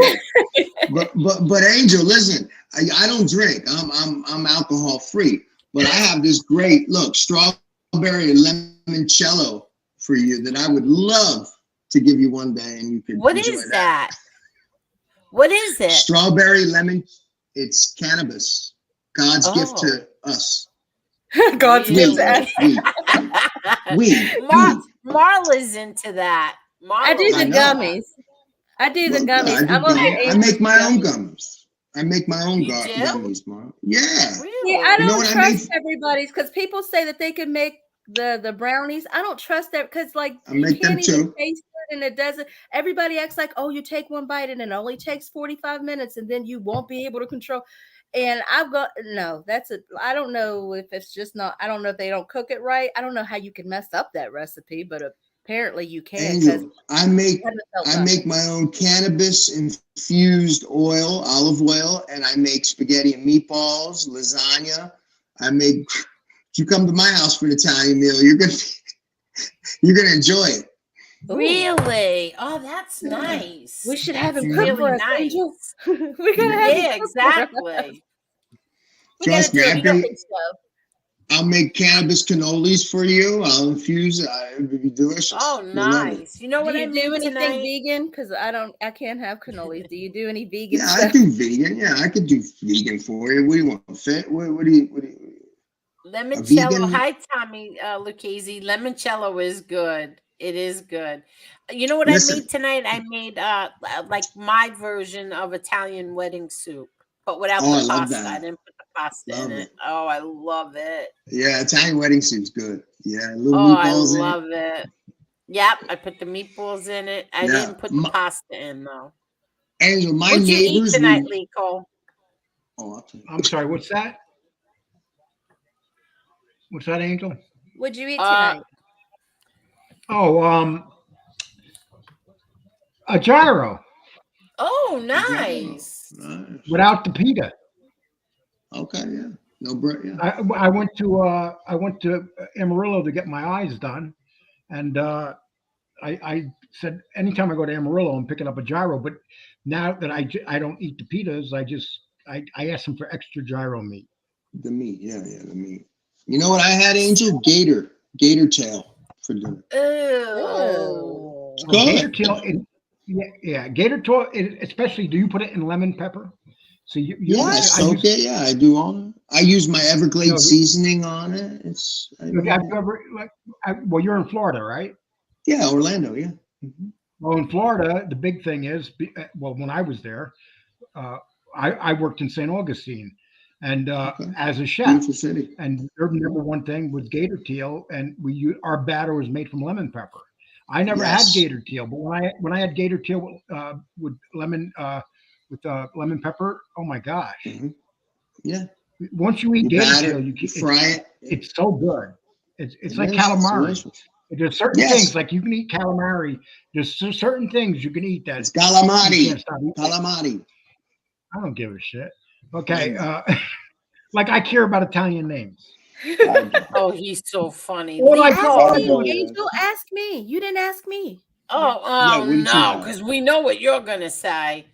but Angel, listen, I don't drink. I'm alcohol free. But I have this great strawberry limoncello for you that I would love to give you one day, and you could. What enjoy is that? What is it? Strawberry lemon. It's cannabis. God's gift to us. God's Really? gift to us. Weed. Marla's into that. I do Marla's the I know. gummies. I do the Well, gummies. I, do I'm over gummies. I here. make my own gums. I make my own You do? gummies, Mom. Yeah. Really? Yeah, I You know don't what I trust made? everybody's because people say that they can make the brownies. I don't trust that because like I you make them can't even too. taste it and it doesn't. Everybody acts like, oh, you take one bite and it only takes 45 minutes and then you won't be able to control. And I've got no, that's a I don't know if it's just not, I don't know if they don't cook it right. I don't know how you can mess up that recipe, but apparently you can because Angel, I make my own cannabis infused oil, olive oil, and I make spaghetti and meatballs, lasagna. If you come to my house for an Italian meal, you're gonna enjoy it. Really? Oh, that's nice. we should have That's him cook really for us, nice. Angel. We gotta have Yeah, him cook for us. exactly. We gotta Trust me, do a cooking show. I'll make cannabis cannolis for you. I'll infuse it. It'll be delicious. Oh, You'll love it. nice. You know what Do I you made do anything tonight? vegan? Because I can't have cannolis. Do you do any vegan Yeah, I stuff? do vegan. Yeah, I could do vegan for you. What do you want? Fit? What do you? Limoncello. vegan? Hi, Tommy Lucchese. Limoncello is good. It is good. You know what Listen. I made tonight? I made like my version of Italian wedding soup, but without Oh, I the love pasta. that. I didn't put the pasta Love in it. it. Oh, I love it. Yeah, Italian wedding soup's good. Yeah, little Oh, I meatballs in it. love it. Yep, I put the meatballs in it. I Yeah, didn't put the pasta in though. Angel, my What'd you eat neighbors. tonight, Lico? Oh, I'll tell you. I'm sorry, what's that? What's that, Angel? What'd you eat tonight? Oh, a gyro Oh, nice. Nice. without the pita. Okay, yeah. No bread, yeah. I went to Amarillo to get my eyes done, and I said anytime I go to Amarillo, I'm picking up a gyro. But now that I don't eat the pitas, I ask them for extra gyro meat. The meat, yeah, the meat. You know what I had, Angel? Gator tail for dinner. Ew. It's Gator good. tail, gator tail. Especially, do you put it in lemon pepper? So Yeah, I soak it. Yeah, I do all that. I use my Everglades seasoning on it. Have you ever well, you're in Florida, right? Yeah, Orlando. Yeah. Mm-hmm. Well, in Florida, the big thing is, well, when I was there, I worked in St. Augustine, and as a chef, Beautiful city. and their number one thing was gator tail, and our batter was made from lemon pepper. I never had gator tail, but when I had gator tail with lemon pepper, oh my gosh! Mm-hmm. Yeah. Once you eat gator tail, you fry it. It's so good. It's like calamari. There's certain things like you can eat calamari. There's certain things you can eat that it's calamari. You can't stop eating. Calamari. I don't give a shit. Okay, like I care about Italian names. Oh, he's so funny. What I Ask call me, Angel. Ask me. You didn't ask me. Oh no, because we know what you're gonna say.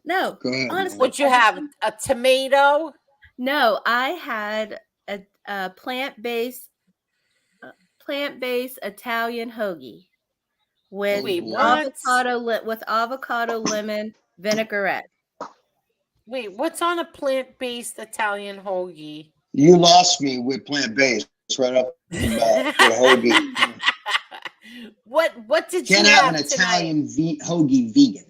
No, Go ahead. honestly, What you have? A tomato? no. I had a plant-based Italian hoagie with avocado lemon vinaigrette. Wait, what's on a plant-based Italian hoagie? You lost me with plant-based right up the hoagie. What did Can't you have have an tonight? Italian hoagie vegan.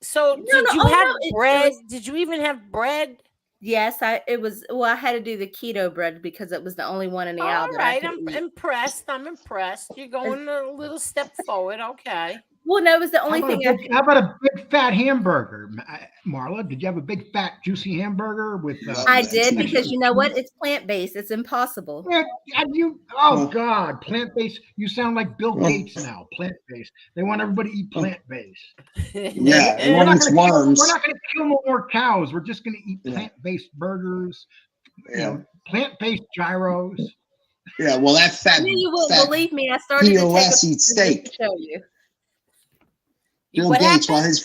So did you have bread? Did you even have bread? Yes, I had to do the keto bread because it was the only one in the aisle. All right, I'm impressed. I'm impressed. You're going a little step forward. Okay. Well, no, it was the only thing. How about a big fat hamburger, Marla? Did you have a big fat juicy hamburger with? I did because you know what? It's plant-based. It's impossible. Oh God, plant-based. You sound like Bill Gates now. Plant-based. They want everybody to eat plant-based. Yeah, they want to eat worms. We're not going to kill no more cows. We're just going to eat plant-based burgers. Yeah. Plant-based gyros. Yeah, well, that fat. I knew you wouldn't believe me. I started to take a eat steak. to show you. Bill What Gates, happened?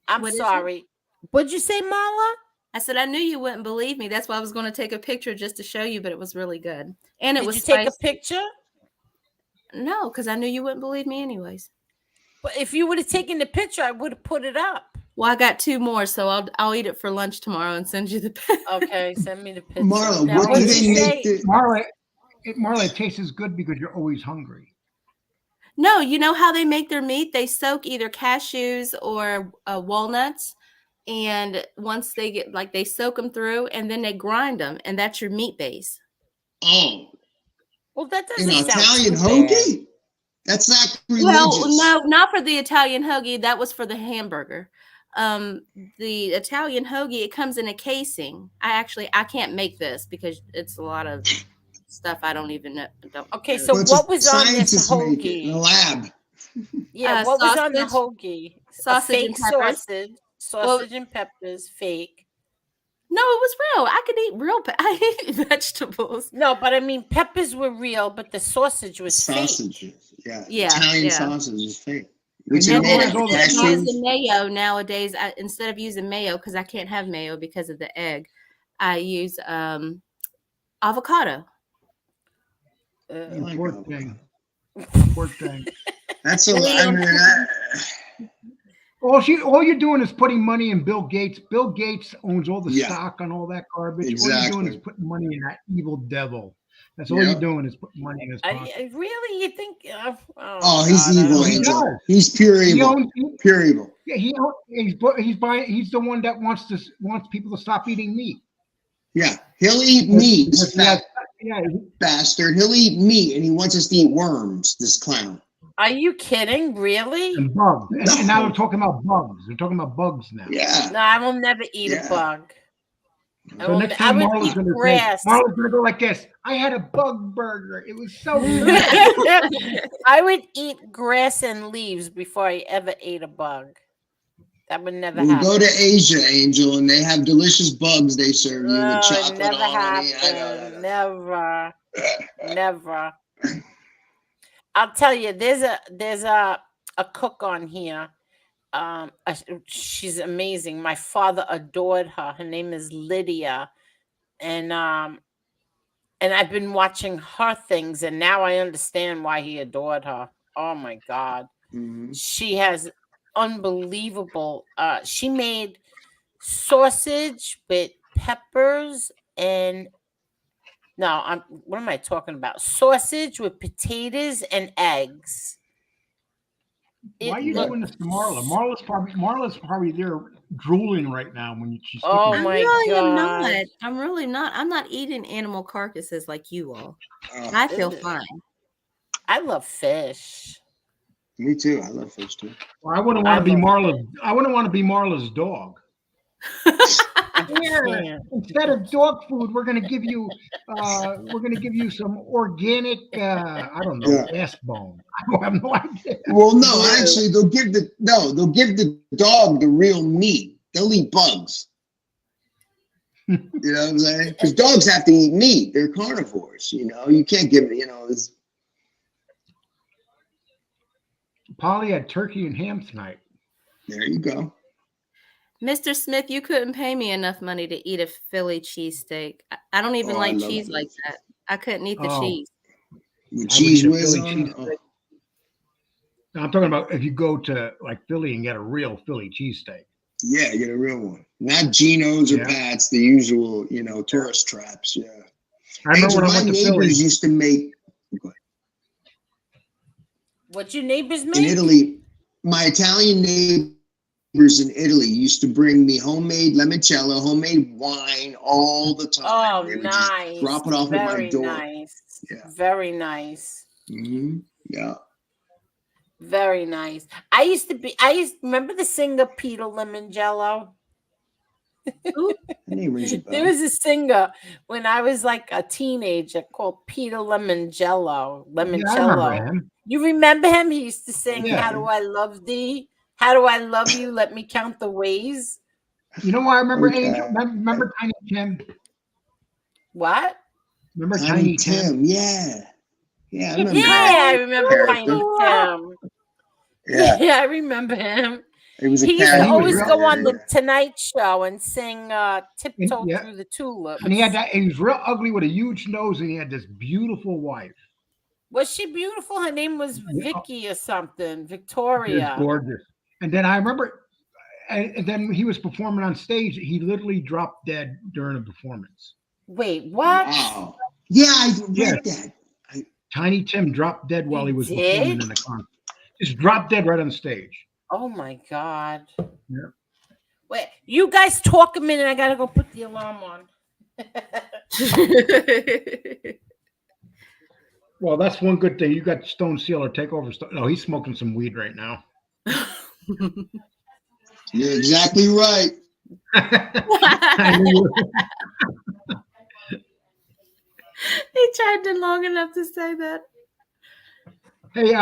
while I'm sorry. What'd you say, Marla? I said I knew you wouldn't believe me. That's why I was going to take a picture just to show you, but it was really good. And it Did was you take spicy. a picture? No, because I knew you wouldn't believe me anyways. But if you would have taken the picture, I would have put it up. Well, I got 2 more, so I'll eat it for lunch tomorrow and send you the picture. Okay, send me the picture. Marla, Now, what what'd do you they say? make the Marla, Marla, it tastes as good because you're always hungry. No, you know how they make their meat? They soak either cashews or walnuts. And once they get like they soak them through and then they grind them, and that's your meat base. Oh, Well, that an doesn't sound Italian too bad. hoagie? That's not Well, religious. no, not for the Italian hoagie. That was for the hamburger. The Italian hoagie, it comes in a casing. I can't make this because it's a lot of stuff I don't even know. Okay, so But what was on this scientists make it in a hoagie? lab. Yeah, what was on the sausage, hoagie? A sausage fake and peppers. sausage and peppers, fake. No, it was real. I could eat real. I eat vegetables. No, but I mean, peppers were real, but the sausage was fake. Sausages. Yeah. Yeah, Italian yeah. sausage is fake. Which And is then made And all out the of instead of cashews. using mayo nowadays, instead of using mayo because I can't have mayo because of the egg, I use avocado. You like poor avocado. thing. Poor thing. That's a lot. I mean, All you're doing is putting money in Bill Gates. Bill Gates owns all the Yeah. stock on all that garbage. All you're doing is Exactly. putting money in that evil devil. That's all Yeah. you're doing is putting money in his pocket. I really, you think? Oh, he's God, I evil, don't- He Angel. does. He's pure He evil. owns. Pure evil. Yeah, he's the one that wants people to stop eating meat. Yeah. He'll eat meat, Because this he has- fat yeah, bastard. He'll eat meat and he wants us to eat worms, this clown. Are you kidding? Really? and bugs. And now No. they're talking about bugs. They're talking about bugs now. Yeah. No, I will never eat Yeah. a bug. So next time would Marla's eat gonna grass. Marla's gonna go like this. I had a bug burger. It was so good. I would eat grass and leaves before I ever ate a bug. That would never We'll happen. go to Asia, Angel, and they have delicious bugs they serve you with No, it chocolate never on it. happened. Never, never. I'll tell you, there's a cook on here. She's amazing. My father adored her. Her name is Lydia, and I've been watching her things, and now I understand why he adored her. Oh my God, Mhm. she has unbelievable. She made sausage with peppers and what am I talking about? Sausage with potatoes and eggs. Why are It you looked- doing this to Marla? Marla's probably there drooling right now when she's Oh looking I at my you. really am God. not. I'm really not. I'm not eating animal carcasses like you all. Oh, I feel Ugh. fine. I love fish. me too. I love fish too. Well, I wouldn't I want to be love Marla's. I wouldn't want to be Marla's dog. I Here, can't. instead of dog food, we're gonna give you some organic I don't know, ass bone. I have no idea. Well, no, actually, they'll give the dog the real meat. They'll eat bugs. You know what I'm saying? Because dogs have to eat meat. They're carnivores. You know, you can't give this. Polly had turkey and ham tonight. There you go. Mr. Smith, you couldn't pay me enough money to eat a Philly cheesesteak. I don't even Oh, I like love cheese Philly like that. I couldn't eat the Oh. cheese. With I would cheese eat a whiz Philly on it. cheesesteak. Now, I'm talking about if you go to like Philly and get a real Philly cheesesteak. Yeah, get a real one. Not Geno's or Yeah. Pat's, the usual, tourist traps. Yeah. I remember Angel, when I my went to Philly. neighbors used to make What your neighbors make? in Italy. My Italian neighbors in Italy used to bring me homemade limoncello, homemade wine all the time. Oh, They would just nice. drop it off at my Very door. nice. Yeah. Very nice. Yeah. Very nice. Remember the singer Peter Lemongello? Ooh, That name rings a bell. There was a singer when I was like a teenager called Peter Lemongello. Yeah, I remember Lemoncello. him. You remember him? He used to sing, Yeah. How do I love thee? How do I love you? Let me count the ways. You know why I remember Okay. Angel? Remember Tiny Tim? What? Remember Tiny Tiny Tim? Tim. Yeah. Yeah, I remember Yeah, that I remember Tiny character. Tim. Yeah. Yeah, I remember him. It was a He used to character. always real- go on the Yeah. Tonight Show and sing Tiptoe Yeah. Through the Tulips. And he was real ugly with a huge nose, and he had this beautiful wife. Was she beautiful? Her name was Yeah. Vicky or something. She was Victoria. gorgeous. And then I remember, and then he was performing on stage. He literally dropped dead during a performance. Wait, what? Wow. Yeah, I read Yeah. that. Tiny Tim dropped dead while he was He performing did? in the concert. Just dropped dead right on stage. Oh my God. Yeah. Wait, you guys talk a minute. I gotta go put the alarm on. Well, that's one good thing. You got Stone Sealer take over. No, he's smoking some weed right now. You're exactly right. I knew you- He tried to long enough to say that. Hey,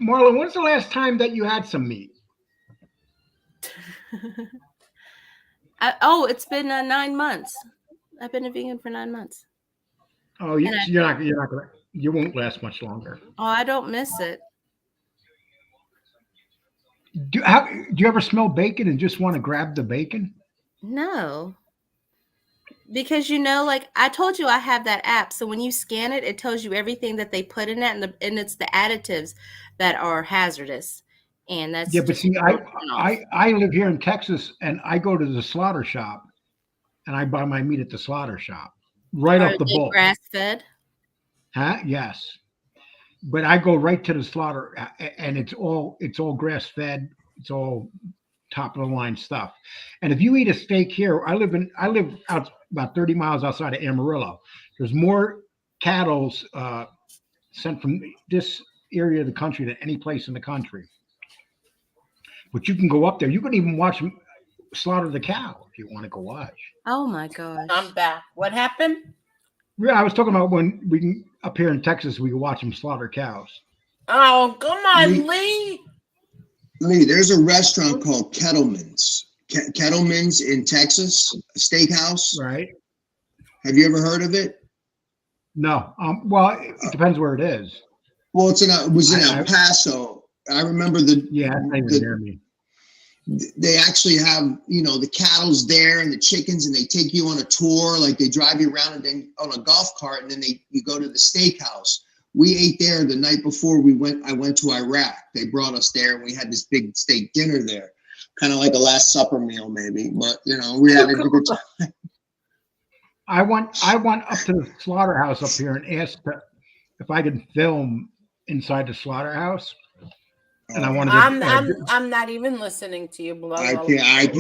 Marlon, when's the last time that you had some meat? It's been 9 months. I've been a vegan for 9 months. Oh, you're not gonna. You won't last much longer. Oh, I don't miss it. Do you ever smell bacon and just want to grab the bacon? No. Because like I told you, I have that app. So when you scan it, it tells you everything that they put in it, and it's the additives that are hazardous. And that's Yeah, but see, I live here in Texas, and I go to the slaughter shop, and I buy my meat at the slaughter shop, right Are off the they bulk. grass fed? Huh? Yes. But I go right to the slaughter, and it's all grass fed. It's all top of the line stuff. And if you eat a steak here, I live out about 30 miles outside of Amarillo. There's more cattle sent from this area of the country than any place in the country. But you can go up there. You can even watch them slaughter the cow if you want to go watch. Oh my gosh. I'm back. What happened? Yeah, I was talking about when we can up here in Texas, we can watch them slaughter cows. Oh, come on, Lee. Lee, there's a restaurant called Kettleman's. Kettleman's in Texas, a steakhouse. Right. Have you ever heard of it? No. Well, it depends where it is. Well, it was in El Paso. I remember Yeah, it's not even near me. They actually have, the cattle's there and the chickens, and they take you on a tour, like they drive you around and then on a golf cart, and then you go to the steakhouse. We ate there the night before I went to Iraq. They brought us there, and we had this big steak dinner there, kind of like a Last Supper meal, maybe. But we had a good time. I went up to the slaughterhouse up here and asked if I could film inside the slaughterhouse, and I wanted to. I'm not even listening to you. Blah, I blah, can't.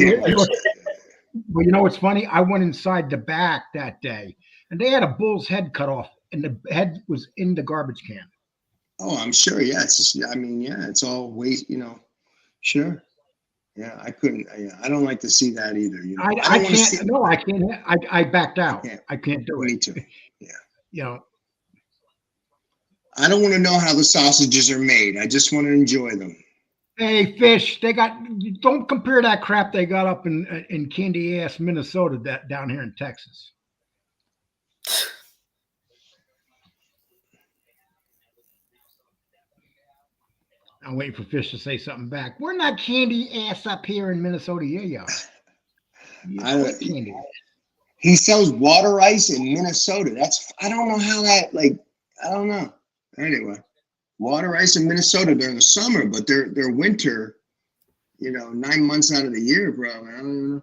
Well, you know what's funny? I went inside the back that day, and they had a bull's head cut off, and the head was in the garbage can. Oh, I'm sure. Yeah, it's all waste. Sure. Yeah, I couldn't. I don't like to see that either. I can't. No, I can't. I backed out. I can't do it. Me too. Yeah. I don't want to know how the sausages are made. I just want to enjoy them. Hey, fish! Don't compare that crap they got up in candy ass Minnesota that down here in Texas. I'm waiting for Fish to say something back. We're not candy ass up here in Minnesota. Yeah. Candy. He sells water ice in Minnesota. I don't know how that, I don't know. Anyway, water ice in Minnesota during the summer, but their winter, 9 months out of the year, bro. I don't even know.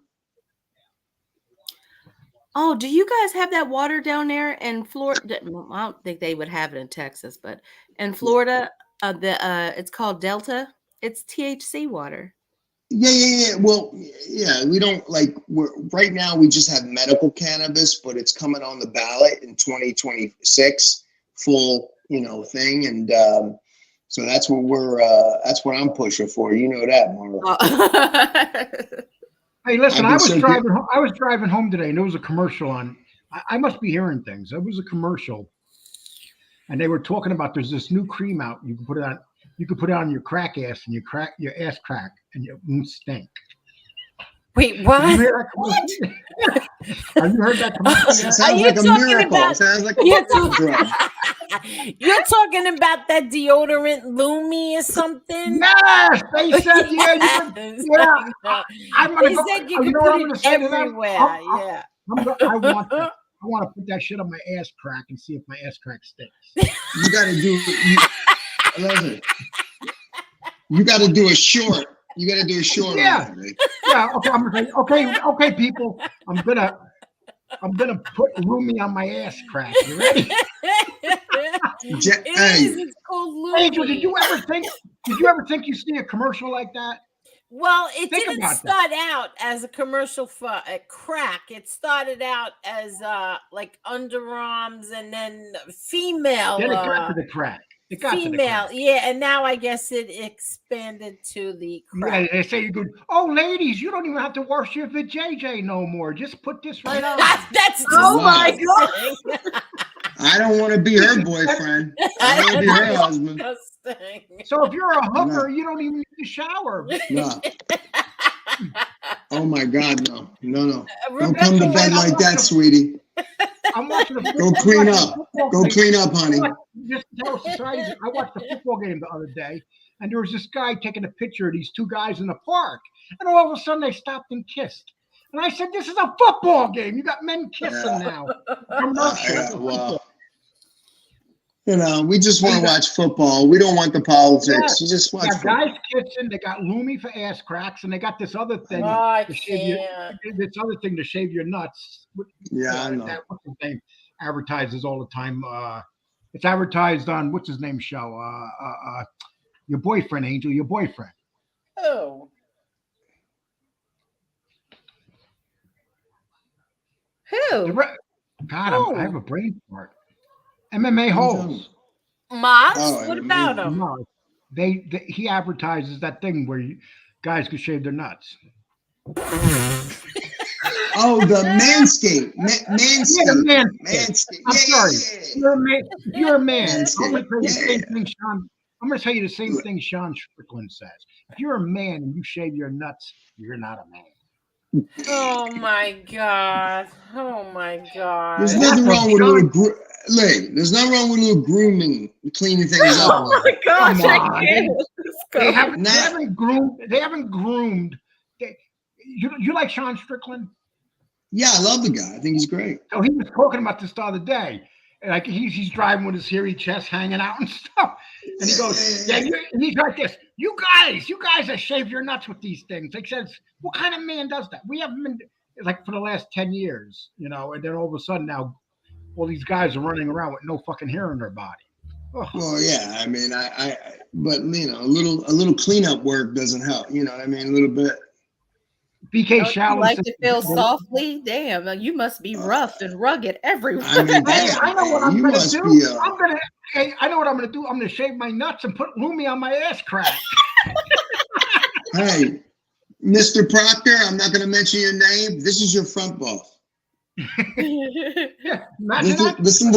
Oh, do you guys have that water down there in Florida? I don't think they would have it in Texas, but in Florida, it's called Delta. It's THC water. Yeah. Well, yeah, we don't right now we just have medical cannabis, but it's coming on the ballot in 2026, full, thing. And so that's what I'm pushing for. You know that, Marla. Hey, listen, I was driving home today, and there was a commercial on. I must be hearing things. There was a commercial, and they were talking about there's this new cream out. You can put it on. You can put it on your crack ass, and your ass crack, and it won't stink. Wait, what? Have you heard that commercial? It sounds like a miracle. It sounds like a drug. You're talking about that deodorant Lumi or something? Yes, they said yeah. I'm gonna They go, said you you can know what I'm put gonna it say to them? everywhere. Yeah. I want to put that shit on my ass crack and see if my ass crack stinks. You got to do. You got to do a short. You got to do a short. Yeah. Yeah. Okay. I'm gonna say, okay, people. I'm gonna. I'm gonna put Lumi on my ass crack. You ready? It's called Lumi. Angel, did you ever think you see a commercial like that? Well, it Think didn't about start out as a commercial for a crack. It started out as like underarms and then female. Then it got to the crack. It got to the female, crack. yeah, and now I guess it expanded to the Yeah, crack. they say you go, oh, ladies, you don't even have to wash your vajayjay no more. Just put this right on. That's Oh my disgusting. I don't want to be her boyfriend. I want to be her husband. Disgusting. So if you're a hooker, No. you don't even need to shower. No. Oh my God, no. Don't Rebecca, come to bed like that, sweetie. I'm watching the Go clean up. Go clean up, honey. Just to tell society, I watched a football game the other day, and there was this guy taking a picture of these two guys in the park, and all of a sudden they stopped and kissed. And I said, "This is a football game. You got men kissing now." Commercial. Well, you know, we just want to watch football. We don't want the politics. You just watch Yeah, football. guys kissing. They got Lumi for ass cracks, and they got this other thing. Oh, I to shave can't. this other thing to shave your nuts. Yeah, I know. That, what's his name? Advertises all the time. It's advertised on what's his name show. Your boyfriend, Angel. Your boyfriend. Oh. Who? God, I have a brain fart. MMA holes. Moss? Oh, What about yeah. him? No, he advertises that thing where guys can shave their nuts. Oh, the Manscaped. Yeah, Manscaped. man. Manscaped. I'm sorry. You're a man. You're a man. Manscaped. I'm going to tell you the same Yeah. thing, Sean. I'm going to tell you the same thing Sean Strickland says. If you're a man and you shave your nuts, you're not a man. Oh my God. Oh my God. There's nothing wrong with a little there's nothing wrong with a little grooming, cleaning things up. Oh my gosh! Come I on. can't. They haven't Nah. groomed. They haven't groomed. You like Sean Strickland? Yeah, I love the guy. I think he's great. So he was talking about this the other day. Like he's driving with his hairy chest hanging out and stuff. And he goes, yeah, and he's like this. You guys that shave your nuts with these things. Like says, what kind of man does that? We haven't been like for the last 10 years, you know, and then all of a sudden now all these guys are running around with no fucking hair in their body. Ugh. Well, yeah, I mean, but you know, a little cleanup work doesn't help. You know what I mean? A little bit. BK You Shallow like to feel softly? Damn, you must be rough and rugged everywhere. I mean, I know what I'm you gonna must do. be I know what I'm gonna do. I'm gonna shave my nuts and put Lumi on my ass crack. Hey, Mr. Proctor, I'm not going to mention your name. This is your front boss. Yeah, imagine that. Listen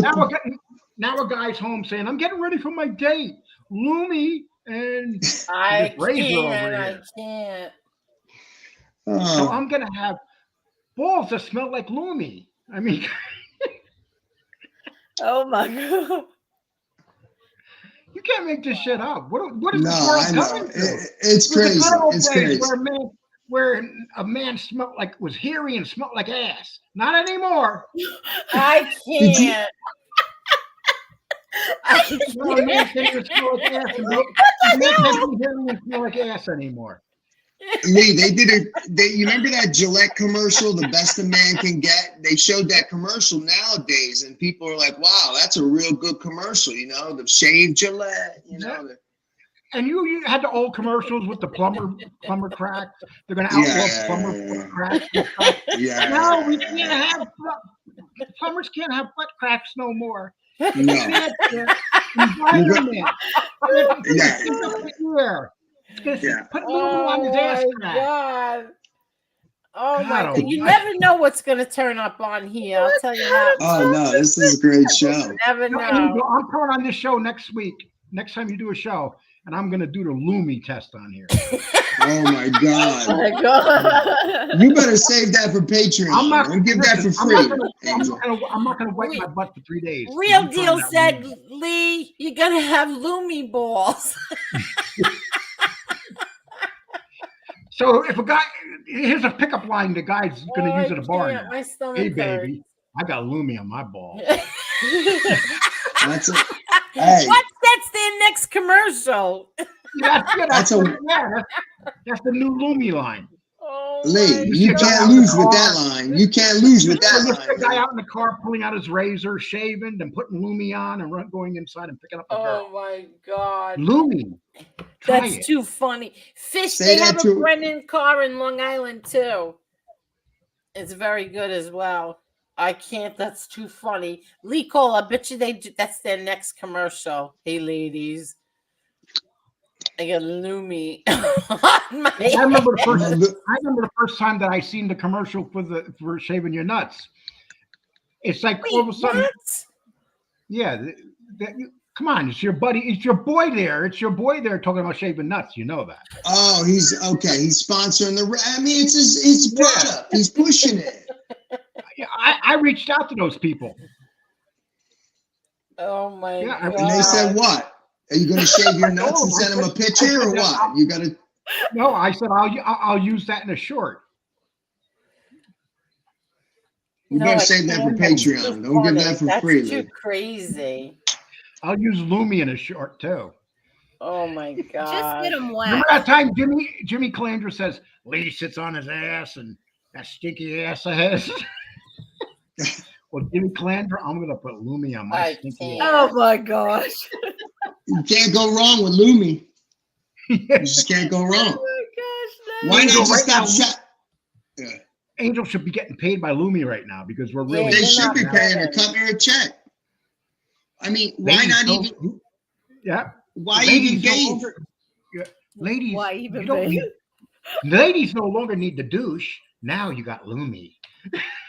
Now a guy's home saying, "I'm getting ready for my date, Lumi and I this razor over can't. I here. can't. So I'm gonna have balls that smell like Lumi." I mean, Oh my god! you can't make this shit up. What is no, this world I know. coming to? It's crazy. It's crazy. Where a man smelled like was hairy and smelled like ass. Not anymore. I can't. No, a man can't smell like ass anymore. A man can't be hairy and smell like ass anymore. Lee, you remember that Gillette commercial, The Best a Man Can Get? They showed that commercial nowadays, and people are like, wow, that's a real good commercial, you know, the shaved Gillette, you know. And you had the old commercials with the plumber cracks. They're going to outlaw plumber cracks. Yeah. No, we can't have plumbers can't have butt cracks no more. No. Environment. Yeah. Put Lulu on his ass crack. God. Oh my God, God. You never know what's going to turn up on here. I'll tell you that. Oh, no, this is a great show. You never No, know. Angel, I'm coming on this show next week. Next time you do a show, and I'm going to do the Lumi test on here. Oh, my Oh God. my god! You better save that for Patreon. I'm not Don't give that for listen, free, Angel. I'm not going to wipe my butt for 3 days. Real I'm trying deal that said, Lumi. Lee, you're going to have Lumi balls. So if a guy, here's a pickup line the guy's going to use at a bar. can't. now. My stomach Hey, hurts. baby, I got Lumi on my ball. That's it. Hey, That's their next commercial. That's That's the new Lumi line. Oh Lee, my you God. can't lose with that line. You can't lose with that You see a guy line. out in the car pulling out his razor, shaving, and putting Lumi on, and going inside and picking up a Oh girl. my God. Lumi, try That's it. too funny. Fish, Say they that have a to- Brennan car in Long Island too. It's very good as well. I can't. That's too funny. Lee Cole, I bet you they do. That's their next commercial. Hey, ladies. I got Lumi on my I remember the first. Look, I remember the first time that I seen the commercial for shaving your nuts. It's like all of a sudden, What? yeah. Come on, it's your buddy. It's your boy there. It's your boy there talking about shaving nuts. You know that. oh, he's okay. He's sponsoring the. I mean, it's his product. He's pushing it. I reached out to those people. Oh my Yeah, God. And they said, "What? Are you going to shave your nuts and send him a picture, or what? You got to." No, I said I'll use that in a short. You No, better I save that for can't. That's too Patreon. Don't give that for funny. free, That's too Lee. crazy. I'll use Lumi in a short too. Oh my Just God. get them Remember wet. that time Jimmy Calandra says Lee sits on his ass and that stinky ass of his. Well, Jimmy Calandra, I'm gonna put Lumi on my I stinky can't. ass. Oh my gosh. You can't go wrong with Lumi. You just can't go Oh wrong. my gosh. Why Angel, not just right stop now, shot? Yeah. Angel should be getting paid by Lumi right now because we're Yeah, really. They you're should not be paying her, bad. cut her a check. I mean, why Ladies not don't- even? Yeah. Why Ladies even no bathe? longer- yeah, ladies, Why even you don't bathe? need- ladies no longer need the douche. Now you got Lumi.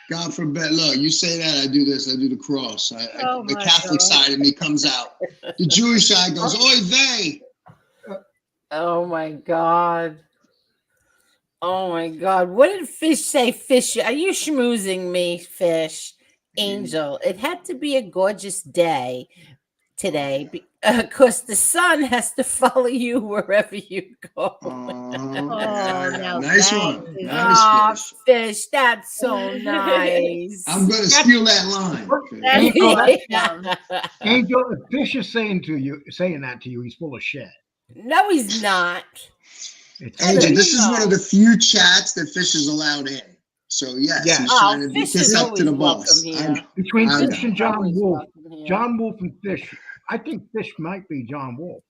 God forbid. Look, you say that, I do this. I do the cross. Oh The my Catholic God. side of me comes out. The Jewish side goes, "Oy vey." Oh my God. Oh my God. What did Fish say? Fish, are you schmoozing me, Fish? Angel, it had to be a gorgeous day today because the sun has to follow you wherever you go. now Nice that one. is- Nice Ah, fish. Fish, that's so nice. I'm going to steal that line. That's Angel, awesome. Angel, if Fish is saying that to you, he's full of shit. No, he's not. It's Angel, do this you is know? one of the few chats that Fish is allowed in. So, yes, Yeah. he's Oh, trying to Fish kiss is up to the always boss. welcome I here. know. between I Fish know. and John Always Wolf. welcome here. John Wolf and Fish. I think Fish might be John Wolf.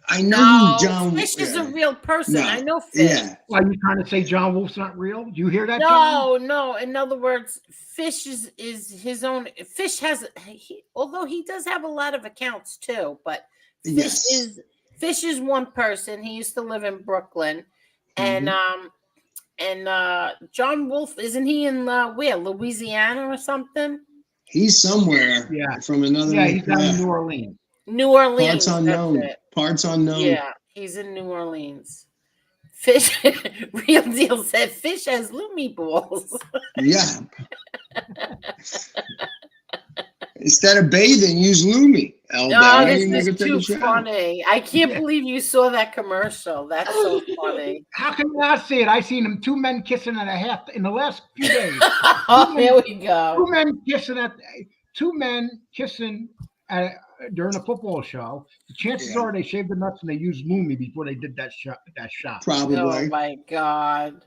I know No, who John Fish is a yeah. real person. No. I know Fish. Yeah. Why are you trying to say John Wolf's not real? You hear that, John? No. In other words, Fish is his own. Fish has, although he does have a lot of accounts too, but Yes. Fish is one person. He used to live in Brooklyn, and John Wolf, isn't he in where, Louisiana or something? He's somewhere Yeah. from another. Yeah, he's down in New Orleans. New Orleans. Parts that's unknown. it. Parts unknown. Yeah, he's in New Orleans. Fish, Real Deal said Fish has Lumi balls. Yeah. Instead of bathing, use Lumi. No, Eldar. this You never is take too a shower. funny. I can't Yeah. believe you saw that commercial. That's so funny. How can you not see it? I seen them 2 men kissing and a half in the last few days. Oh, here we go. 2 men kissing during a football show. The chances Yeah. are they shaved their nuts and they used Lumi before they did that shot. Probably. Oh my God.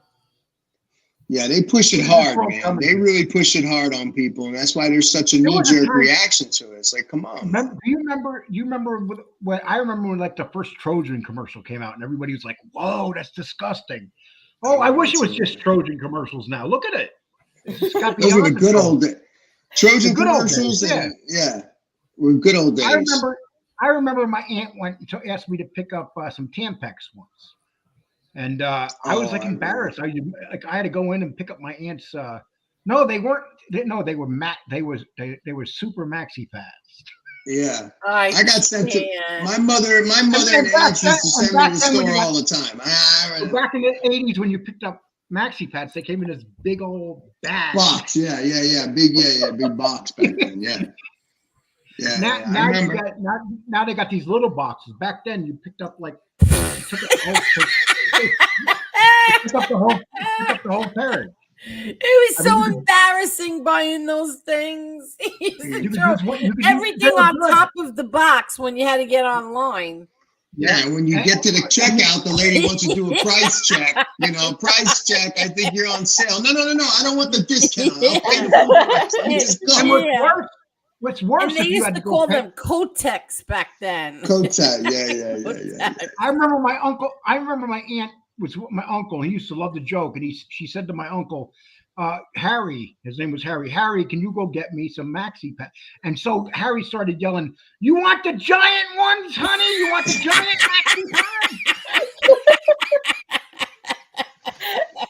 Yeah, they push it hard, man. They really push it hard on people, and that's why there's such a There was a knee-jerk time- reaction to it. It's like, come on. Do you remember when I remember when like the first Trojan commercial came out and everybody was like, "Whoa, that's disgusting." Oh, I wish it was just Trojan commercials now. Look at it. It's got Those were the beyond good control. old days. Trojan The good old commercials, days, and were good old days. I remember my aunt went to ask me to pick up some Tampax once, and I was like I embarrassed. I had to go in and pick up my aunt's. No, they weren't. No, they were They were super maxi pads. Yeah, I got sent to can't. my mother. My mother and aunts used to send me to the store all the time. Back in the 80s, when you picked up maxi pads, they came in this big old bag. Box, yeah, big box back then, yeah. Yeah, I remember. Now they got these little boxes. Back then, you picked up like picked up the whole pair. It was so embarrassing buying those things. He used to You could throw use one- you could use everything zero on good. top of the box when you had to get online. Yeah, when you get to the checkout, the lady wants to do a price check. Price check. I think you're on sale. No. I don't want the discount. I'll pay the full price. Let me just go. And Yeah. what's worse And they if you used had to to go call pay- them Kotex back then. Kotex. Yeah. I remember my uncle. I remember my aunt was my uncle. He used to love the joke, and she said to my uncle, Harry, his name was Harry. Harry, can you go get me some maxi pads? And so Harry started yelling, "You want the giant ones, honey? You want the giant maxi pads?"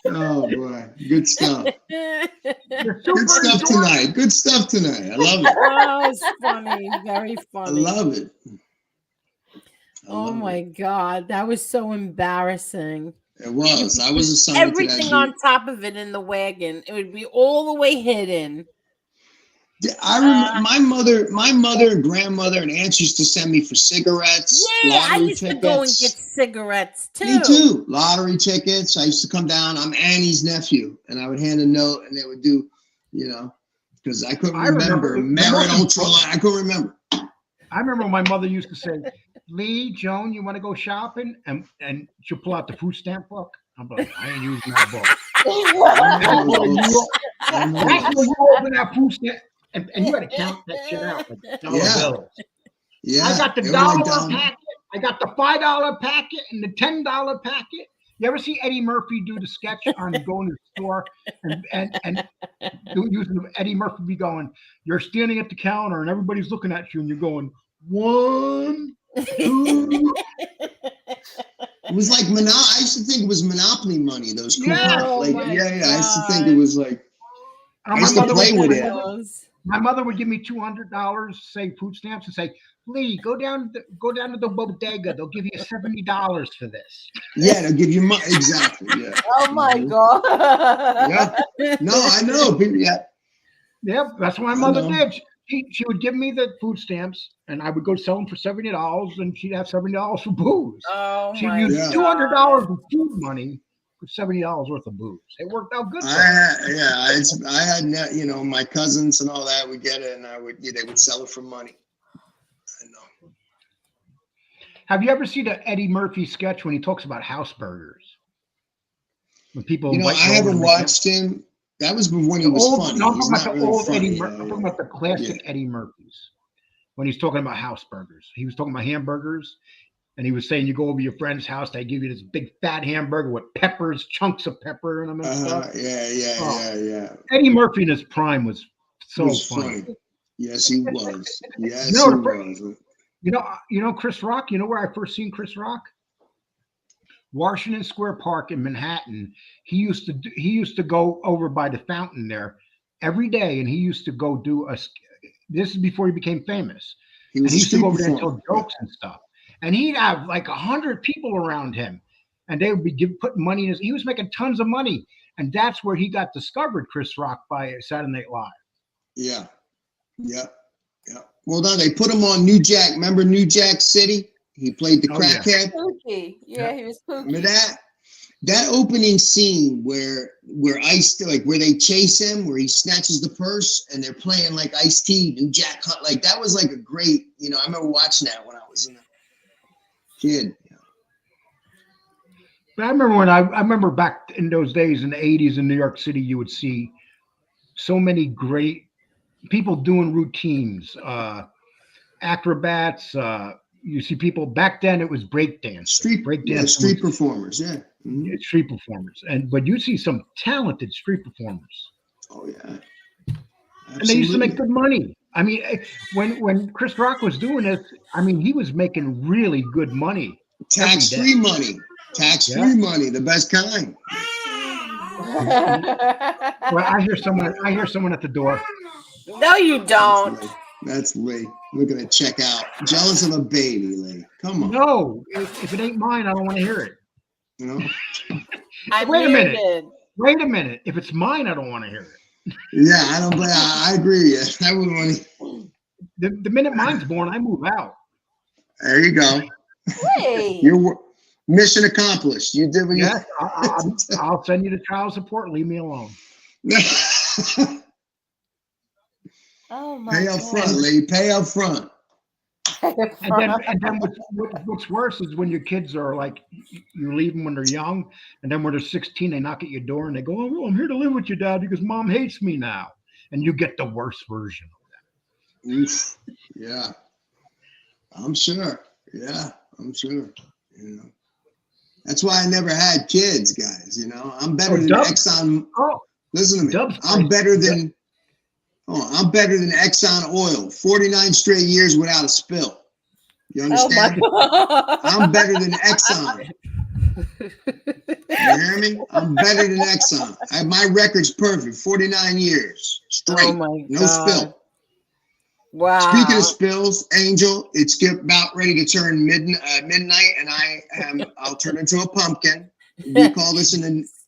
Oh boy, good stuff. They're Good super stuff adorable. tonight. Good stuff tonight. I love it. Oh, it's funny. Very I funny. love it. Oh my God. That was so embarrassing. It was. I was assigned to that Everything dude. on top of it in the wagon. It would be all the way hidden. Yeah, I remember my mother and grandmother and aunts used to send me for cigarettes, Yeah, I lottery used tickets. to go and get cigarettes too. Me too. Lottery tickets. I used to come down. I'm Annie's nephew, and I would hand a note, and they would do, because I couldn't remember. Merit Ultraline. I couldn't remember. I remember my mother used to say, "Lee, Joan, you want to go shopping?" And she'll pull out the food stamp book. I'm like, I ain't using that book. That's when you open that food stamp, and you got to count that shit out like dollar bills. Yeah. I got the it was like $1 packet. I got the $5 packet and the $10 packet. You ever see Eddie Murphy do the sketch on going to the store and using Eddie Murphy be going, you're standing at the counter and everybody's looking at you and you're going, 1, 2. It was like I used to think it was Monopoly money. Those coupons. Yeah. Oh I my used to think it was like. I used to play with it. My mother would give me $200, say food stamps, and say, "Lee, go down to the bodega. They'll give you $70 for this." Yeah, they'll give you money. Exactly. Yeah. Oh my God. Yeah. No, I know. Yeah. Yep, that's what my mother did. She would give me the food stamps, and I would go sell them for $70, and she'd have $70 for booze. Oh She'd my use God. $200 of food money for $70 worth of booze. It worked out good for her. I had my cousins and all that would get it, and they would sell it for money. I know. Have you ever seen the Eddie Murphy sketch when he talks about house burgers? When people, I haven't watched him. That was when he was funny. No, I'm He's talking about not the really old funny. Eddie Murphy. I'm talking about the classic Eddie Murphys. When he's talking about house burgers, he was talking about hamburgers, and he was saying you go over your friend's house, they give you this big fat hamburger with peppers, chunks of pepper in them and stuff. Yeah. Eddie Murphy in his prime was so funny. Yes, he was. Yes, You he was. You know Chris Rock. You know where I first seen Chris Rock? Washington Square Park in Manhattan. He used to go over by the fountain there every day, and he used to go do this is before he became famous. He used to go over there and tell jokes and stuff. And he'd have like 100 people around him, and they would be putting money in he was making tons of money. And that's where he got discovered, Chris Rock, by Saturday Night Live. Yeah. Well, no, they put him on New Jack. Remember New Jack City? He played the crackhead. Pookie. Yeah, he was Pookie. Remember that opening scene where Ice, like where they chase him, where he snatches the purse and they're playing like Ice-T, New Jack Hunt. Like that was like a great, I remember watching that when I was a kid. But I remember I remember back in those days in the 80s in New York City, you would see so many great people doing routines, acrobats. You see people back then. It was breakdance, street performers. Yeah, mm-hmm. Street performers, but you see some talented street performers. Oh yeah, absolutely. And they used to make good money. I mean, when Chris Rock was doing this, I mean, he was making really good money. Tax-free money. Tax-free money, the best kind. Well, I hear someone at the door. No, you don't. That's Lee. Looking to check out. Jealous of a baby, Lee. Come on. No, if it ain't mine, I don't want to hear it. Wait a minute. If it's mine, I don't want to hear it. Yeah, I agree with you. I wouldn't want to. The minute mine's born, I move out. There you go. Hey. Your mission accomplished. You did what you. Yeah, I'll send you to child support. Leave me alone. Oh my Pay up front, Lee. Pay up front. And then what's worse is when your kids are like, you leave them when they're young, and then when they're 16, they knock at your door and they go, "Oh, I'm here to live with you, Dad, because Mom hates me now," and you get the worst version of Oof. Yeah. I'm sure. Yeah, I'm sure. You know. That's why I never had kids, guys. You know, I'm better than Dubs. Exxon. Oh, Listen to me. Dubs. I'm better than Exxon Oil. 49 straight years without a spill. You understand? God. I'm better than Exxon. You hear me? I'm better than Exxon. My record's perfect. 49 years straight. Oh my No God. spill. Wow. Speaking of spills, Angel, it's about ready to turn midnight, and I'll turn into a pumpkin. We call this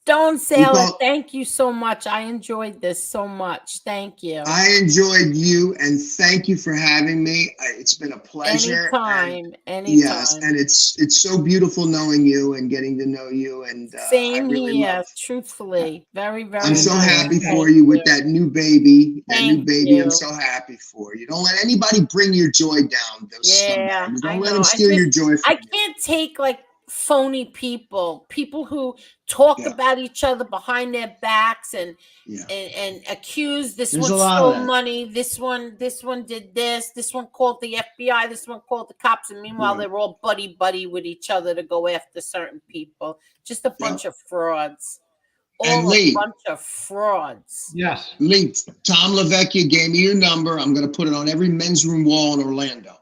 Stone Sailor, call- thank you so much. I enjoyed this so much. Thank you. I enjoyed you, and thank you for having me. It's been a pleasure. Anytime. Yes, and it's so beautiful knowing you and getting to know you. And Same I really here, truthfully. Very, very I'm so nice. happy for Thank you with that new baby. Thank I'm you. so happy for you. Don't let anybody bring your joy down. Those Yeah, scumbags. I Don't let know. them steal your joy from I you. can't take like phony people who talk Yeah. about each other behind their backs and Yeah. and accuse this There's one a lot of stole that. money, this one did this one called the FBI, this one called the cops, and meanwhile Yeah. they're all buddy with each other to go after certain people. Just a bunch of frauds. And All a Lee. bunch of frauds. yes. Lee, Tom LaVecchia gave me your number. I'm going to put it on every men's room wall in Orlando.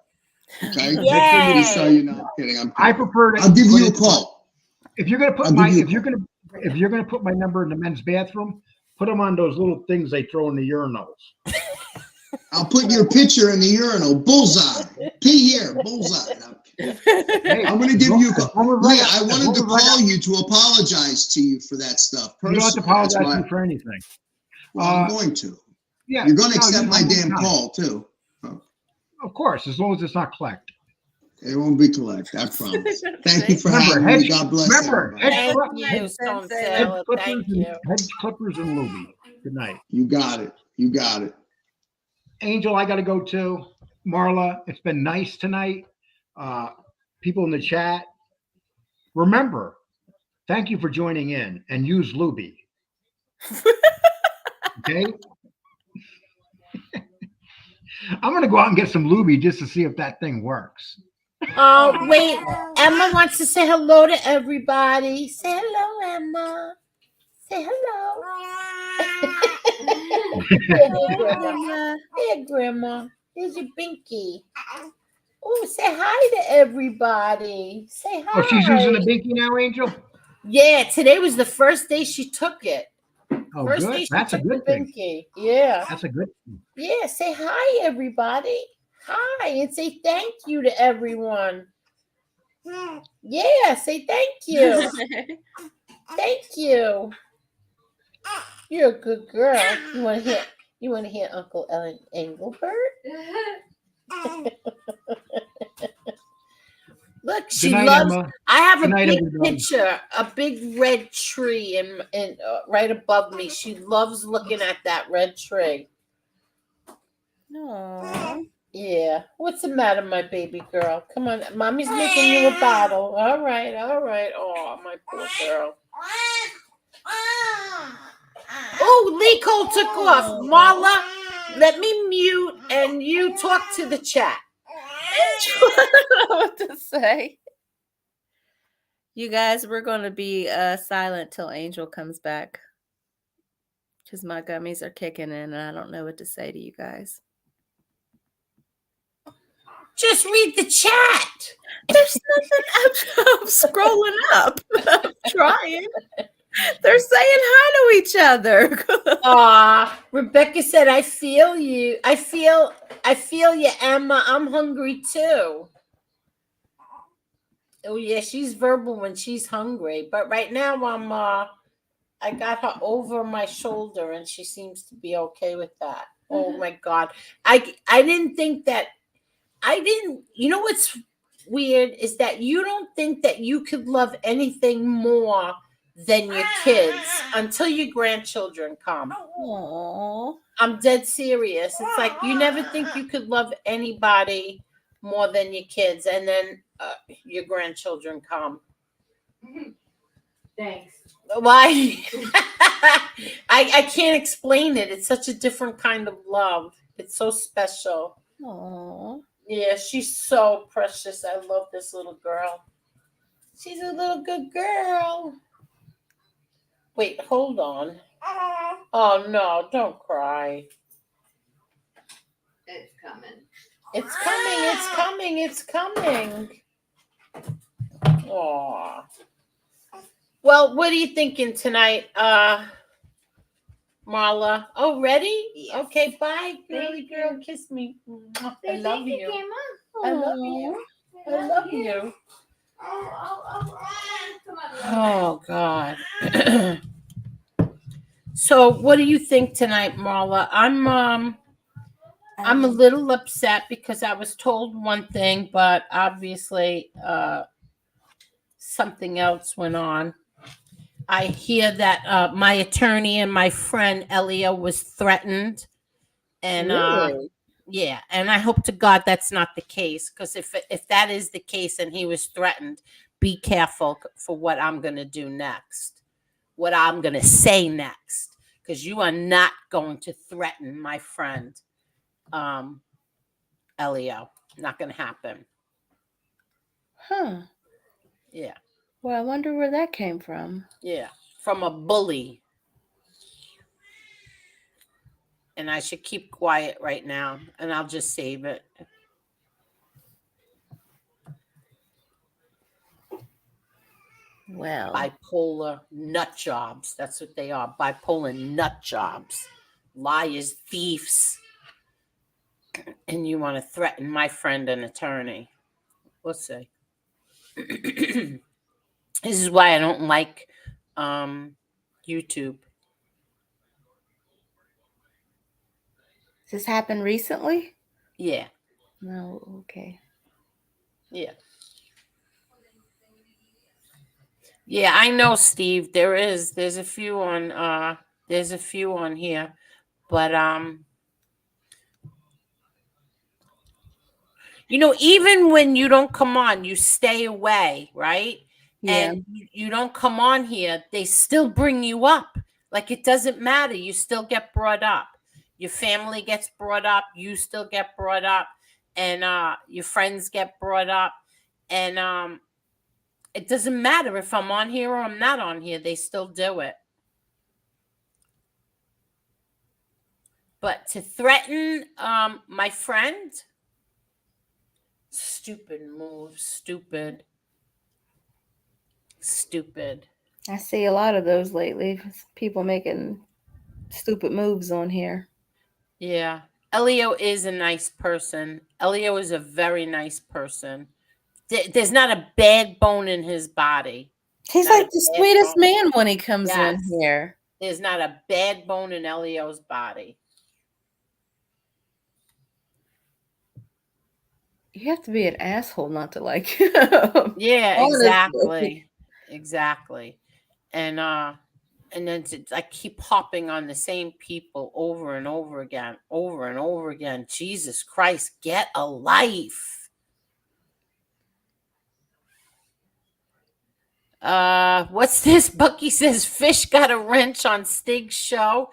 Okay? Yay. Just so you know, I'm kidding. I'm I kidding. prefer to. I'll give put you a it- call. If you're gonna put I'll my, give you a if you're gonna put my number in the men's bathroom, put them on those little things they throw in the urinals. I'll put your picture in the urinal. Bullseye. Pee here. Bullseye. Hey, I'm going to give you a call. Lee, Lee, I wanted to call you to apologize to you for that stuff. You don't have to personally. That's apologize why- to me for anything. Well, I'm going to. Yeah, You're going to no, accept you my don't damn have to. call, too. Of course, as long as it's not collect. It won't be collect. I promise. Thank you for Remember, having me. God bless remember, everybody. head Thank clip- you, Stone head head Sailor. clippers Thank and you. head clippers and Luby. Good night. You got it. You got it. Angel, I got to go too. Marla, it's been nice tonight. People in the chat, remember, thank you for joining in and use Luby. Okay? I'm going to go out and get some Luby just to see if that thing works. Oh, wait. Emma wants to say hello to everybody. Say hello, Emma. Say hello. Hey, Grandma. Hey, Grandma. Here's your binky. Oh, say hi to everybody. Say hi. Oh, she's using the binky now, Angel? Yeah, today was the first day she took it. Oh, First day good. she That's a took good the thing. binky. Yeah. That's a good thing. Yeah, say hi, everybody. Hi, and say thank you to everyone. Yeah, say thank you. Thank you. You're a good girl. You want to hear Uncle Ellen Engelbert? Look, she Good night, loves. Emma. I have Good a night, big everybody. picture, a big red tree, and right above me. She loves looking at that red tree. Aww. Yeah. What's the matter, my baby girl? Come on, mommy's making you a bottle. All right, all right. Oh, my poor girl. Oh, Lee Cole took off. Marla, let me mute and you talk to the chat. I don't know what to say. You guys, we're going to be silent till Angel comes back because my gummies are kicking in and I don't know what to say to you guys. Just read the chat. There's nothing. I'm scrolling up. I'm trying. They're saying hi to each other. Rebecca said, I feel you. I feel you, Emma. I'm hungry too. Oh yeah, she's verbal when she's hungry. But right now I got her over my shoulder and she seems to be okay with that. Oh my God. I didn't think that you know what's weird is that you don't think that you could love anything more than your kids until your grandchildren come. Aww. I'm dead serious. It's like you never think you could love anybody more than your kids, and then your grandchildren come. Thanks. Why? I can't explain it. It's such a different kind of love. It's so special. Aww. Yeah, she's so precious. I love this little girl. She's a little good girl. Wait, hold on. Oh no, don't cry. It's coming. It's coming, it's coming, it's coming. Aw. Well, what are you thinking tonight, Marla? Oh, ready? Yes. Okay, bye, girly Thank girl. you. Kiss me. I Thank love you. you. Came on. I love you. I love you. Come on. Oh God. So, what do you think tonight, Marla? I'm a little upset because I was told one thing, but obviously something else went on. I hear that my attorney and my friend Elia was threatened, and Really? yeah, and I hope to God that's not the case, because if that is the case and he was threatened, be careful for what I'm going to do next, what I'm going to say next, because you are not going to threaten my friend Elio. Not going to happen. Huh. Yeah. Well, I wonder where that came from. Yeah. From a bully. And I should keep quiet right now, and I'll just save it. Well, Bipolar nut jobs. That's what they are. Bipolar nut jobs. Liars, thieves. And you want to threaten my friend and attorney. We'll see. This is why I don't like YouTube. this happened recently? Yeah. No, okay. Yeah. Yeah, I know, Steve. There's a few on here. But even when you don't come on, you stay away, right? Yeah. And you don't come on here, they still bring you up. Like, it doesn't matter. You still get brought up. Your family gets brought up. You still get brought up. And your friends get brought up. And it doesn't matter if I'm on here or I'm not on here. They still do it. But to threaten my friend, stupid move, stupid. I see a lot of those lately. People making stupid moves on here. Yeah. Elio is a nice person. Elio is a very nice person. There's not a bad bone in his body. He's Not like a the bad sweetest bone. man when he comes Yes. in here. There's not a bad bone in Elio's body. You have to be an asshole not to like him. Yeah, Honestly. exactly. And then I keep hopping on the same people over and over again. Jesus Christ, get a life. What's this? Bucky says Fish got a wrench on Stig's show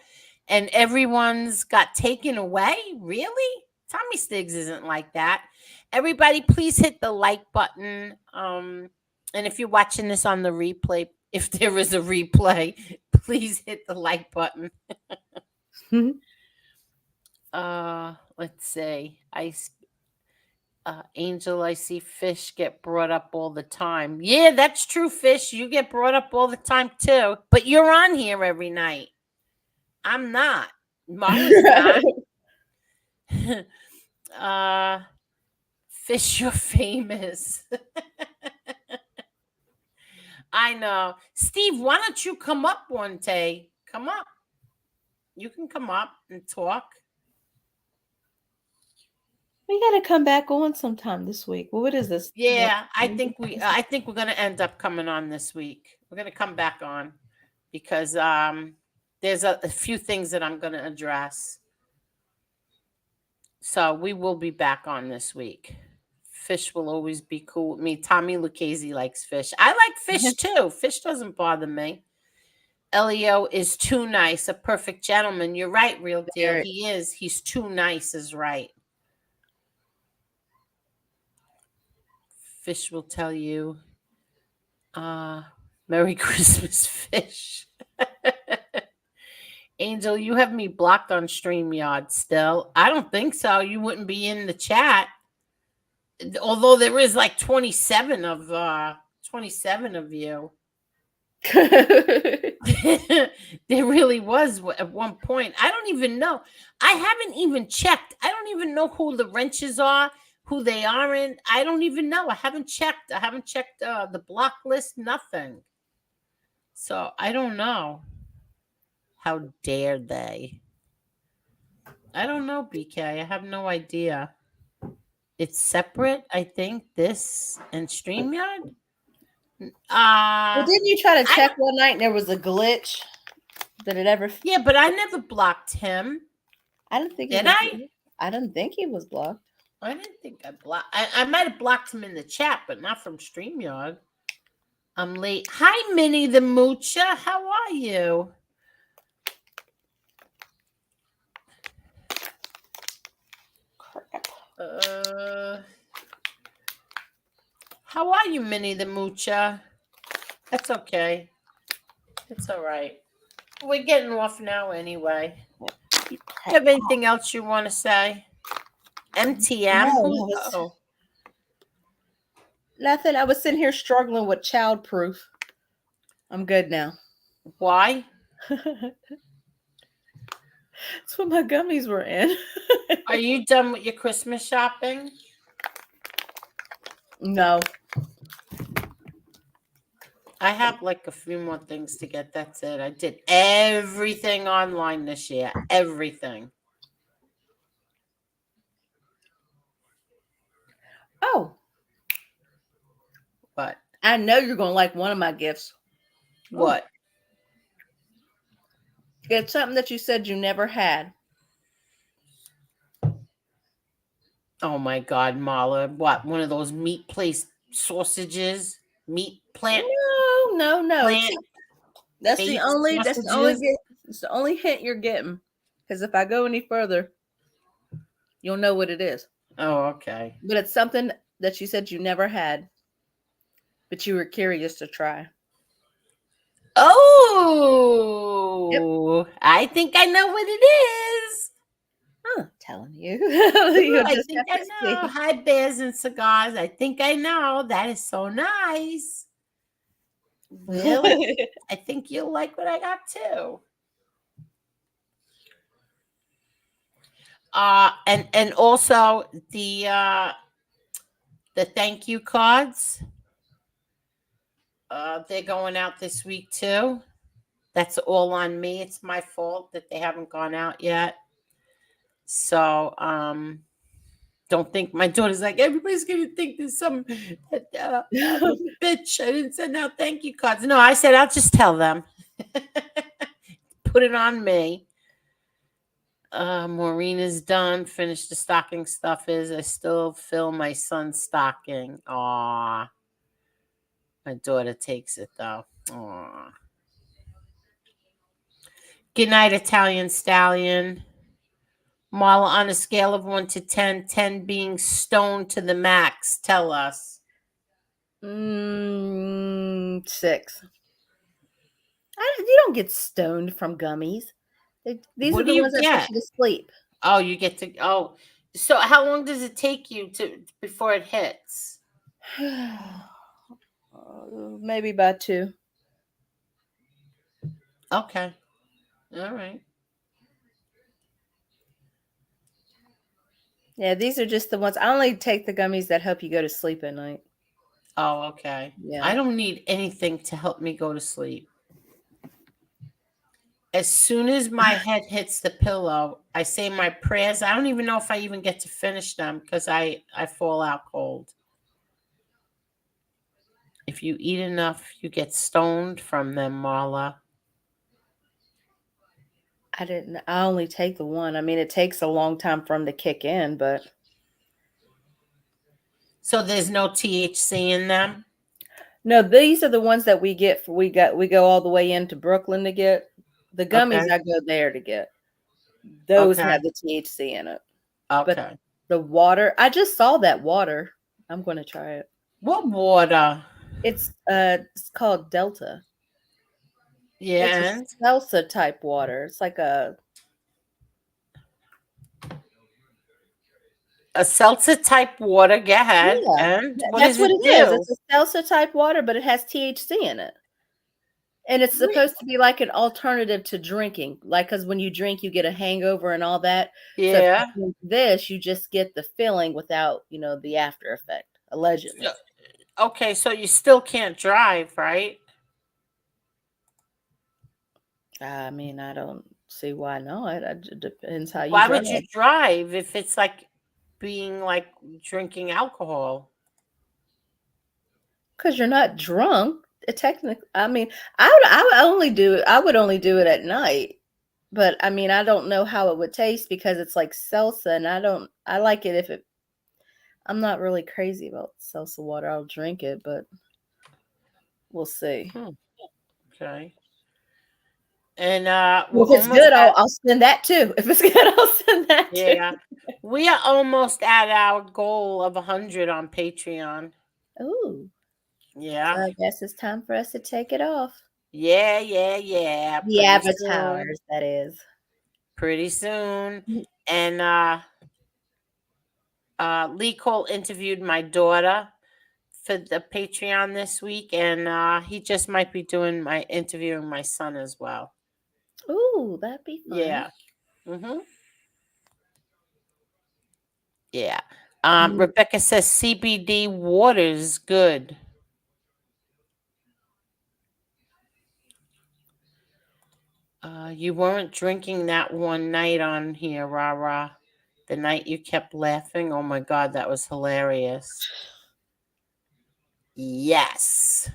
and everyone's got taken away. Really? Tommy Stiggs isn't like that. Everybody, please hit the like button. And if you're watching this on the replay, if there is a replay, please hit the like button. Let's see. Angel, I see Fish get brought up all the time. Yeah, that's true, Fish. You get brought up all the time too. But you're on here every night. I'm not. Marla's not. Fish, you're famous. I know. Steve, why don't you come up one day? Come up. You can come up and talk. We got to come back on sometime this week. Well, what is this? Yeah, I think we're going to end up coming on this week. We're going to come back on because there's a few things that I'm going to address. So we will be back on this week. Fish will always be cool with me. Tommy Lucchese likes fish. I like fish too. Fish doesn't bother me. Elio is too nice, a perfect gentleman. You're right, real deal. Very. He is. He's too nice is right. Fish will tell you, Merry Christmas, Fish. Angel, you have me blocked on StreamYard still. I don't think so. You wouldn't be in the chat. Although there is like 27 of you. There really was at one point. I don't even know. I haven't even checked. I don't even know who the wrenches are, who they aren't. I don't even know. I haven't checked. The block list, nothing. So I don't know. How dare they? I don't know, BK. I have no idea. It's separate, I think, this and StreamYard. Well, didn't you try to check one night and there was a glitch? Did it ever? Yeah, but I never blocked him. I don't think. Did I? I didn't think he was blocked. I didn't think I blocked. I might have blocked him in the chat, but not from StreamYard. I'm late. Hi, Minnie the Moocher. How are you? Crap. How are you, Minnie the Moocher? That's okay. It's all right. We're getting off now anyway. Do you have anything else you want to say? MTM? No, nothing. I was sitting here struggling with childproof. I'm good now. Why? That's what my gummies were in. Are you done with your Christmas shopping? No. I have like a few more things to get. That's it. I did everything online this year. Everything. Oh. What? I know you're going to like one of my gifts. What? It's something that you said you never had. Oh my God, Marla. What? One of those meat place sausages? Meat plant? No. Plant That's the only sausages? it's the only hint you're getting. Because if I go any further, you'll know what it is. Oh, okay. But it's something that you said you never had, but you were curious to try. Oh, yep. I think I know what it is. Huh, telling you. Ooh, I think I know. Hi, Bears and Cigars. I think I know. That is so nice. Really? I think you'll like what I got too. And also the thank you cards. They're going out this week too. That's all on me. It's my fault that they haven't gone out yet. So don't think my daughter's like, everybody's gonna think there's some bitch. I didn't send out thank you cards. No, I said I'll just tell them. Put it on me. Maureen is done. Finished the stocking stuffers. I still fill my son's stocking. Aw. My daughter takes it though. Aw. Good night, Italian Stallion. Marla, on a scale of 1 to 10, 10 being stoned to the max. Tell us. 6. You don't get stoned from gummies. These What are do the you ones that get? put you to sleep. Oh, you get to. Oh, so how long does it take you to before it hits? Maybe about 2. Okay. All right. Yeah, these are just the ones. I only take the gummies that help you go to sleep at night. Oh, okay. Yeah. I don't need anything to help me go to sleep. As soon as my head hits the pillow, I say my prayers. I don't even know if I even get to finish them because I fall out cold. If you eat enough, you get stoned from them, Marla. I only take the one. I mean, it takes a long time for them to kick in, but. So there's no THC in them? No, these are the ones that we get. We go all the way into Brooklyn to get the gummies. Okay. I go there to get. Those Okay. have the THC in it. Okay. The water, I just saw that water. I'm going to try it. What water? It's called Delta. Yeah. It's a salsa type water. It's like A seltzer type water. Go ahead. Yeah, And what that's does what it it is. do? It's a salsa type water, but it has THC in it. And it's Really? supposed to be like an alternative to drinking. Like, because when you drink, you get a hangover and all that. So if Yeah. you drink this, you just get the feeling without, the after effect, allegedly. Okay, so you still can't drive, right? I mean, I don't see why not. It depends how you Why drive. would you drive if it's like being like drinking alcohol? Because you're not drunk. Technically, I mean, I would only do it at night. But I mean, I don't know how it would taste because it's like salsa, and I like it if I'm not really crazy about salsa water. I'll drink it, but we'll see. Okay. And If it's good, I'll send that too. If it's good, I'll send that too. yeah, we are almost at our goal of 100 on Patreon. Ooh. Yeah. So I guess it's time for us to take it off. Yeah. The Pretty avatars, that is. Pretty soon. And Lee Cole interviewed my daughter for the Patreon this week, and he just might be interviewing my son as well. Ooh, that'd be fun. Yeah. Yeah. Rebecca says CBD water is good. You weren't drinking that one night on here, rah. The night you kept laughing. Oh my God, that was hilarious. Yes.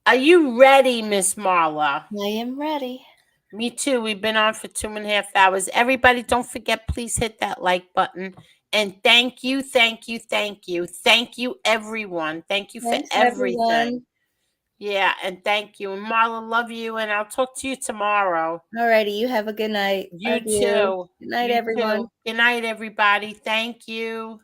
Are you ready, Miss Marla? I am ready. Me too. We've been on for 2.5 hours. Everybody, don't forget, please hit that like button. And thank you, everyone. Thank you Thanks, for everything. everyone. Yeah, and thank you. And Marla, love you, and I'll talk to you tomorrow. Alrighty, you have a good night. You Love too. Good night, You everyone. too. Good night, everybody. Thank you.